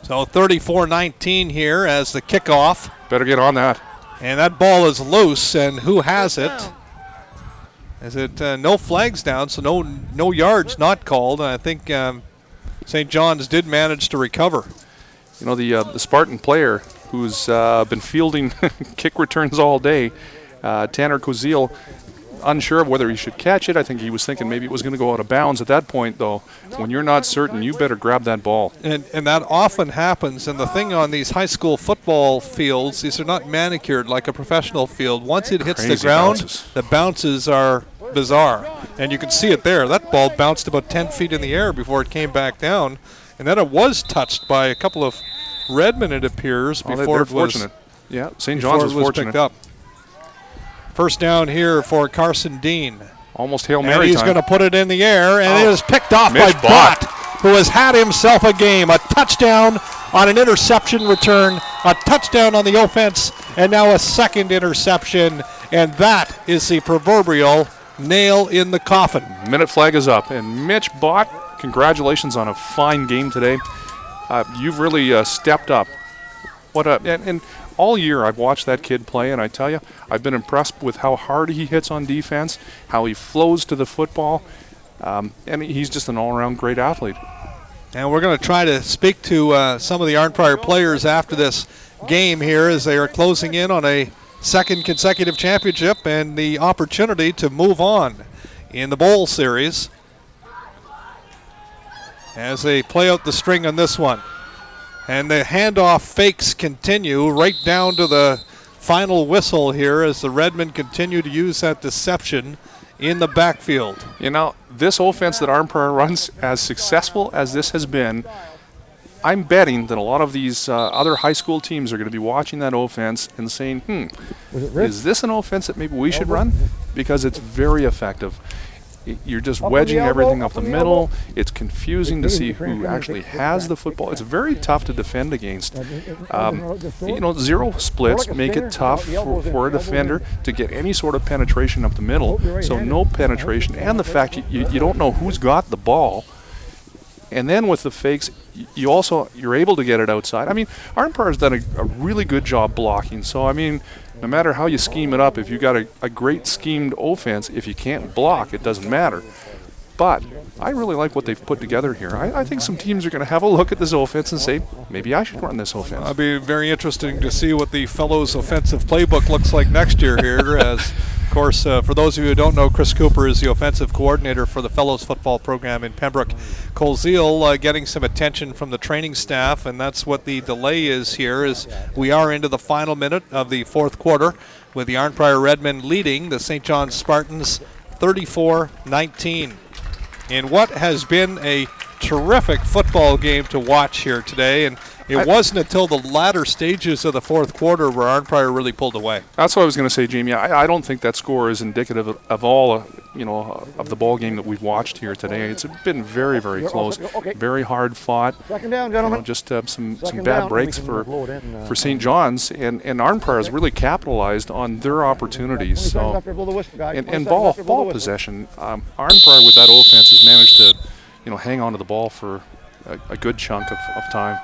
So 34-19 here as the kickoff. Better get on that. And that ball is loose, and who has it? Is it no flags down, so no yards not called, and I think St. John's did manage to recover. The Spartan player who's been fielding kick returns all day, Tanner Kozil, unsure of whether he should catch it. I think he was thinking maybe it was going to go out of bounds. At that point, though, when you're not certain, you better grab that ball. And that often happens. And the thing on these high school football fields, these are not manicured like a professional field. Once it hits the ground, the bounces are bizarre. And you can see it there. That ball bounced about 10 feet in the air before it came back down. And then it was touched by a couple of Redmen, it appears, before it was fortunate. Yeah, St. John's was fortunate. Picked up. First down here for Carson Dean. Almost Hail Mary time. And he's going to put it in the air, and it is picked off by Bott, who has had himself a game. A touchdown on an interception return, a touchdown on the offense, and now a second interception. And that is the proverbial nail in the coffin. Minute flag is up. And Mitch Bott, congratulations on a fine game today. You've really stepped up. And all year I've watched that kid play, and I tell you, I've been impressed with how hard he hits on defense, how he flows to the football, and he's just an all-around great athlete. And we're going to try to speak to some of the Arnprior players after this game here as they are closing in on a second consecutive championship and the opportunity to move on in the bowl series as they play out the string on this one. And the handoff fakes continue right down to the final whistle here as the Redmen continue to use that deception in the backfield. You know, this offense that Arnprior runs, as successful as this has been, I'm betting that a lot of these other high school teams are going to be watching that offense and saying, is this an offense that maybe we should run? Because it's very effective. You're just wedging everything up the middle. It's confusing to see who actually has the football. It's very tough to defend against. Zero splits make it tough for a defender to get any sort of penetration up the middle. So no penetration, and the fact you don't know who's got the ball. And then with the fakes, you're able to get it outside. I mean, Arnprior's done a really good job blocking. So, I mean, no matter how you scheme it up, if you've got a great schemed offense, if you can't block, it doesn't matter. But I really like what they've put together here. I think some teams are going to have a look at this offense and say, maybe I should run this offense. It'll be very interesting to see what the Fellows offensive playbook looks like next year here. As, of course, for those of you who don't know, Chris Cooper is the offensive coordinator for the Fellows football program in Pembroke. Coleshill getting some attention from the training staff, and that's what the delay is here, as we are into the final minute of the fourth quarter with the Arnprior Redmen leading the St. John's Spartans 34-19. In what has been a terrific football game to watch here today, and it wasn't until the latter stages of the fourth quarter where Arnprior really pulled away. That's what I was going to say, Jamie. I don't think that score is indicative of all, of the ball game that we've watched here today. It's been very, very close, very hard fought. Second down, gentlemen. Just some bad breaks for St. John's, and Arnprior has really capitalized on their opportunities. So, and ball possession, Arnprior with that offense has managed to, hang on to the ball for a good chunk of time.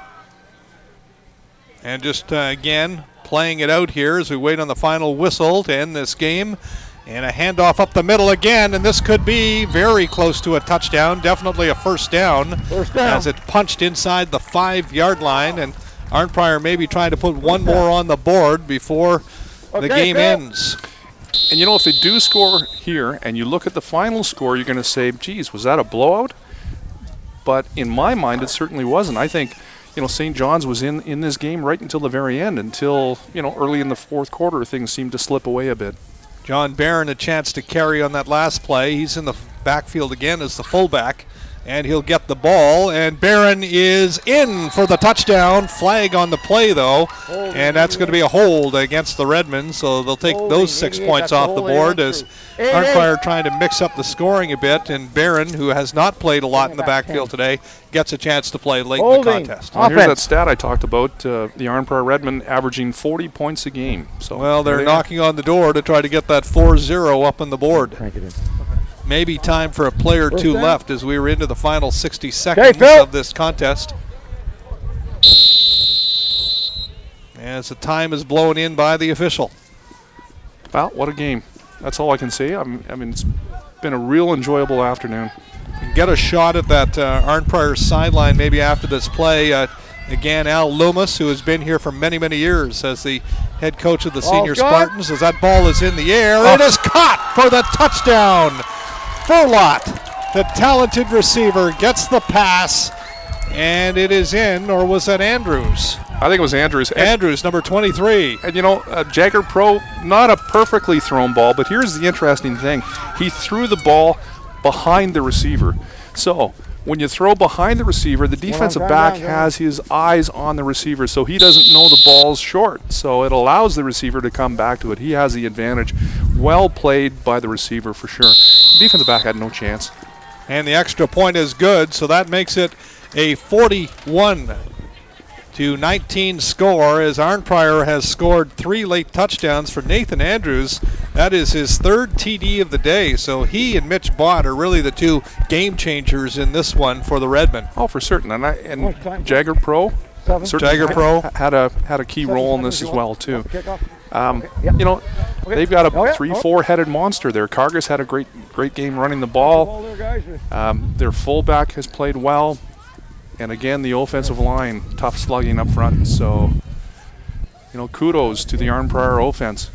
And just again, playing it out here as we wait on the final whistle to end this game. And a handoff up the middle again, and this could be very close to a touchdown, definitely a first down. As it punched inside the 5-yard line, and Arnprior maybe trying to put one more on the board before the game ends. And if they do score here, and you look at the final score, you're going to say, geez, was that a blowout? But in my mind, it certainly wasn't. I think St. John's was in this game right until the very end, until, early in the fourth quarter, things seemed to slip away a bit. John Barron a chance to carry on that last play. He's in the backfield again as the fullback, and he'll get the ball, and Barron is in for the touchdown. Flag on the play, though, and that's going to be a hold against the Redmen, so they'll take those 6 points off the board as Arnprior trying to mix up the scoring a bit, and Barron, who has not played a lot in the backfield today, gets a chance to play late in the contest. Well, here's that stat I talked about, the Arnprior Redmen averaging 40 points a game. So well, they're knocking on the door to try to get that 4-0 up on the board. Maybe time for a play or two left as we were into the final 60 seconds of this contest. As the time is blown in by the official. Well, what a game. That's all I can say. I mean, it's been a real enjoyable afternoon. Get a shot at that Arnprior sideline maybe after this play. Again, Al Loomis, who has been here for many, many years as the head coach of the senior Spartans, as that ball is in the air. It is caught for the touchdown. Furlot, the talented receiver, gets the pass, and it is in, or was that Andrews? I think it was Andrews. Andrews, number 23. And Jagger Pro, not a perfectly thrown ball, but here's the interesting thing. He threw the ball behind the receiver. So when you throw behind the receiver, the defensive back has his eyes on the receiver, so he doesn't know the ball's short. So it allows the receiver to come back to it. He has the advantage. Well played by the receiver for sure. The defensive back had no chance. And the extra point is good, so that makes it a 41-19 score as Arnprior has scored 3 late touchdowns for Nathan Andrews. That is his 3rd TD of the day, so he and Mitch Bott are really the 2 game changers in this one for the Redmen. Oh, for certain, and Jagger Pro had a key role in this as well too. They've got a 3-4-headed monster there. Cargus had a great game running the ball. Their fullback has played well. And again, the offensive line, tough slugging up front. So, kudos to the Arnprior offense.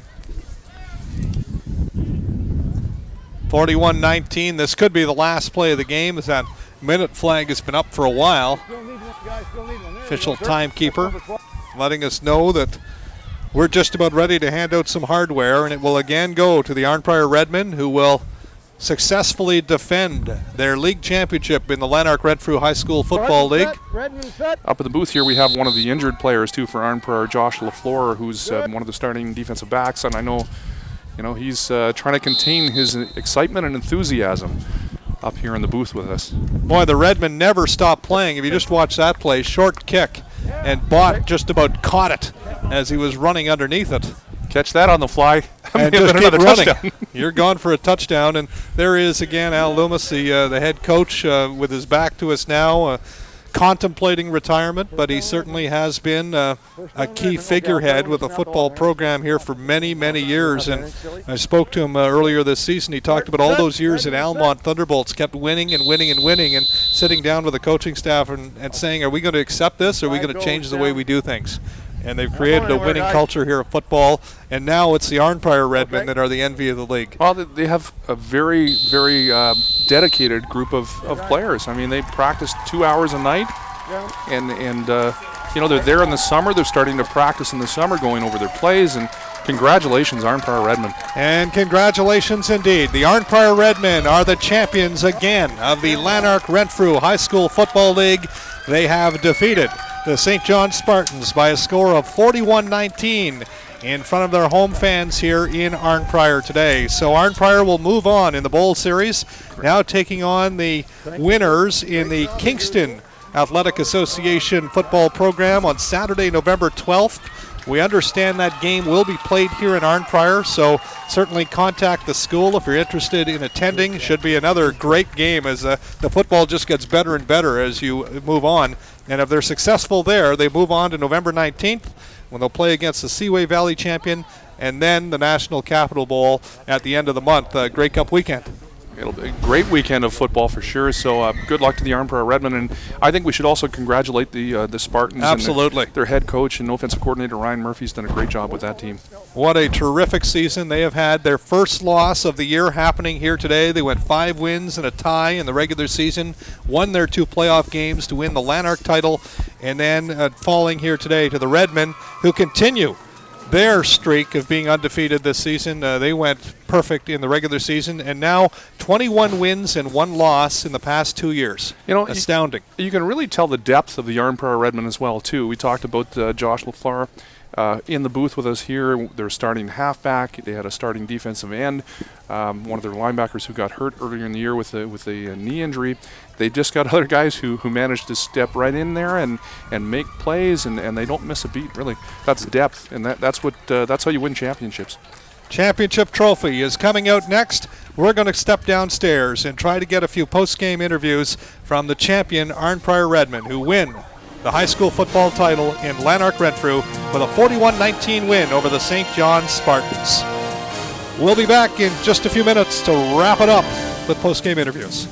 41-19. This could be the last play of the game as that minute flag has been up for a while. official timekeeper, letting us know that we're just about ready to hand out some hardware, and it will again go to the Arnprior Redmen, who will successfully defend their league championship in the Lanark Renfrew High School Football League. Up in the booth here, we have one of the injured players too for Arnprior, Josh LaFleur, who's one of the starting defensive backs, and I know, he's trying to contain his excitement and enthusiasm up here in the booth with us. Boy, the Redmen never stop playing. If you just watch that play, short kick, and Bott just about caught it as he was running underneath it. Catch that on the fly. And just keep running. Touchdown. You're gone for a touchdown. And there is again Al Loomis, the head coach, with his back to us now, contemplating retirement, but he certainly has been a key figurehead with the football program here for many, many years. And I spoke to him earlier this season. He talked about all those years in Almont Thunderbolts, kept winning and winning and winning, and sitting down with the coaching staff and saying, are we going to accept this, or are we going to change the way we do things? And they've created a winning culture here of football, and now it's the Arnprior Redmen that are the envy of the league. Well, they have a very, very dedicated group of players. I mean, they practice 2 hours a night, and they're there in the summer. They're starting to practice in the summer, going over their plays, and congratulations, Arnprior Redmen. And congratulations indeed. The Arnprior Redmen are the champions again of the Lanark Renfrew High School Football League. They have defeated the St. John Spartans by a score of 41-19 in front of their home fans here in Arnprior today. So Arnprior will move on in the bowl series, now taking on the winners in the Kingston Athletic Association football program on Saturday, November 12th. We understand that game will be played here in Arnprior, so certainly contact the school if you're interested in attending. Should be another great game as the football just gets better and better as you move on. And if they're successful there, they move on to November 19th when they'll play against the Seaway Valley champion and then the National Capital Bowl at the end of the month. Grey Cup weekend. It'll be a great weekend of football for sure. So good luck to the Arnprior Redmen, and I think we should also congratulate the Spartans. Absolutely. And their head coach and offensive coordinator Ryan Murphy's done a great job with that team. What a terrific season they have had. Their first loss of the year happening here today. They went 5 wins and a tie in the regular season, won their 2 playoff games to win the Lanark title, and then falling here today to the Redmen, who continue their streak of being undefeated this season. They went perfect in the regular season, and now 21 wins and 1 loss in the past 2 years. Astounding. You can really tell the depth of the Arnprior Redmen as well, too. We talked about Josh LaFleur in the booth with us here. They're starting halfback. They had a starting defensive end, one of their linebackers who got hurt earlier in the year with a knee injury. They've just got other guys who managed to step right in there and make plays, and they don't miss a beat, really. That's depth, and that's how you win championships. Championship trophy is coming out next. We're going to step downstairs and try to get a few post-game interviews from the champion Arnprior Redmen, who win the high school football title in Lanark Renfrew with a 41-19 win over the St. John Spartans. We'll be back in just a few minutes to wrap it up with post-game interviews.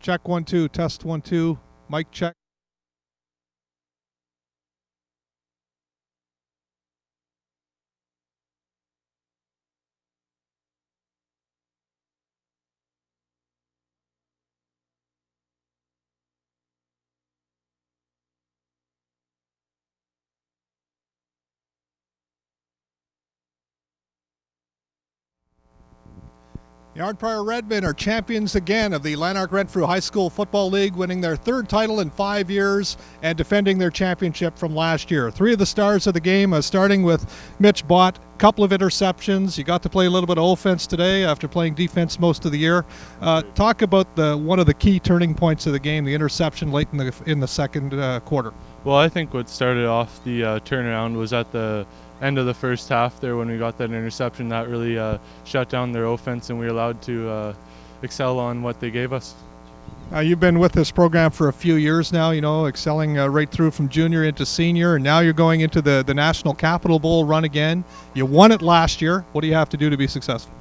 Check 1 2, test 1 2, mic check. The Arnprior Redmen are champions again of the Lanark Renfrew High School Football League, winning their third title in 5 years and defending their championship from last year. Three of the stars of the game, starting with Mitch Bott, couple of interceptions. You got to play a little bit of offense today after playing defense most of the year. Talk about one of the key turning points of the game, the interception late in the second quarter. Well, I think what started off the turnaround was at the end of the first half there when we got that interception. That really shut down their offense, and we were allowed to excel on what they gave us. You've been with this program for a few years now, excelling right through from junior into senior, and now you're going into the National Capital Bowl run again. You won it last year. What do you have to do to be successful?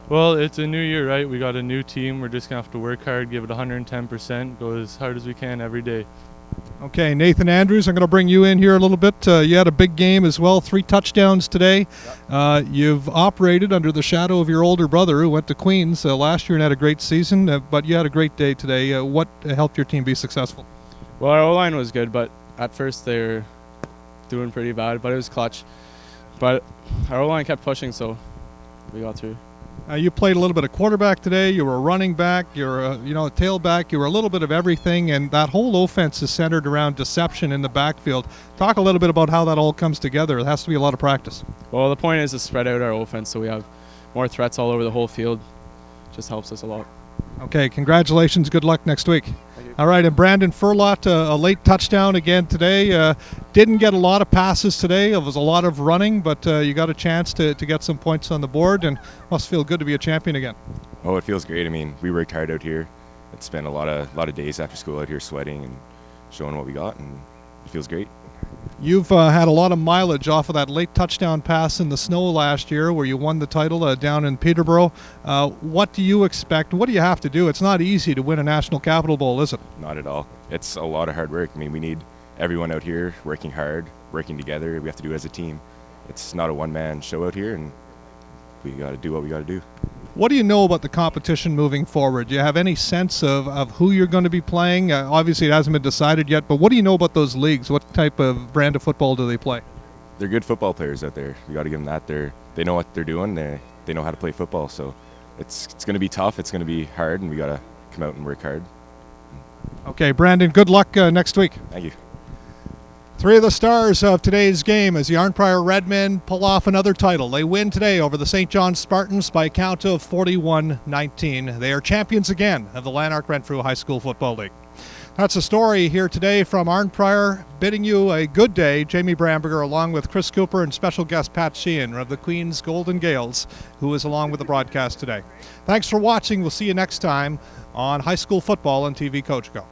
Well, it's a new year, right? We got a new team. We're just going to have to work hard, give it 110%, go as hard as we can every day. Okay, Nathan Andrews, I'm going to bring you in here a little bit. You had a big game as well, 3 touchdowns today. You've operated under the shadow of your older brother who went to Queens last year and had a great season, but you had a great day today. What helped your team be successful? Well, our O-line was good, but at first they were doing pretty bad, but it was clutch. But our O-line kept pushing, so we got through. You played a little bit of quarterback today. You were a running back. You're a tailback. You were a little bit of everything, and that whole offense is centered around deception in the backfield. Talk a little bit about how that all comes together. It has to be a lot of practice. Well, the point is to spread out our offense so we have more threats all over the whole field. Just helps us a lot. Okay, congratulations. Good luck next week. All right, and Brandon Furlot, a late touchdown again today. Didn't get a lot of passes today. It was a lot of running, but you got a chance to get some points on the board, and must feel good to be a champion again. Oh, it feels great. I mean, we worked hard out here. It's been a lot of days after school out here sweating and showing what we got, and it feels great. You've had a lot of mileage off of that late touchdown pass in the snow last year where you won the title down in Peterborough. What do you expect? What do you have to do? It's not easy to win a National Capital Bowl, is it? Not at all. It's a lot of hard work. I mean, we need everyone out here working hard, working together. We have to do it as a team. It's not a one-man show out here, and we got to do what we got to do. What do you know about the competition moving forward? Do you have any sense of who you're going to be playing? Obviously, it hasn't been decided yet, but what do you know about those leagues? What type of brand of football do they play? They're good football players out there. We got to give them that. They know what they're doing. They know how to play football. So it's going to be tough. It's going to be hard, and we got to come out and work hard. Okay, Brandon, good luck next week. Thank you. 3 of the stars of today's game as the Arnprior Redmen pull off another title. They win today over the St. John's Spartans by a count of 41-19. They are champions again of the Lanark Renfrew High School Football League. That's the story here today from Arnprior. Bidding you a good day, Jamie Bramberger, along with Chris Cooper and special guest Pat Sheehan of the Queen's Golden Gales, who is along with the broadcast today. Thanks for watching. We'll see you next time on high school football on TV COGECO.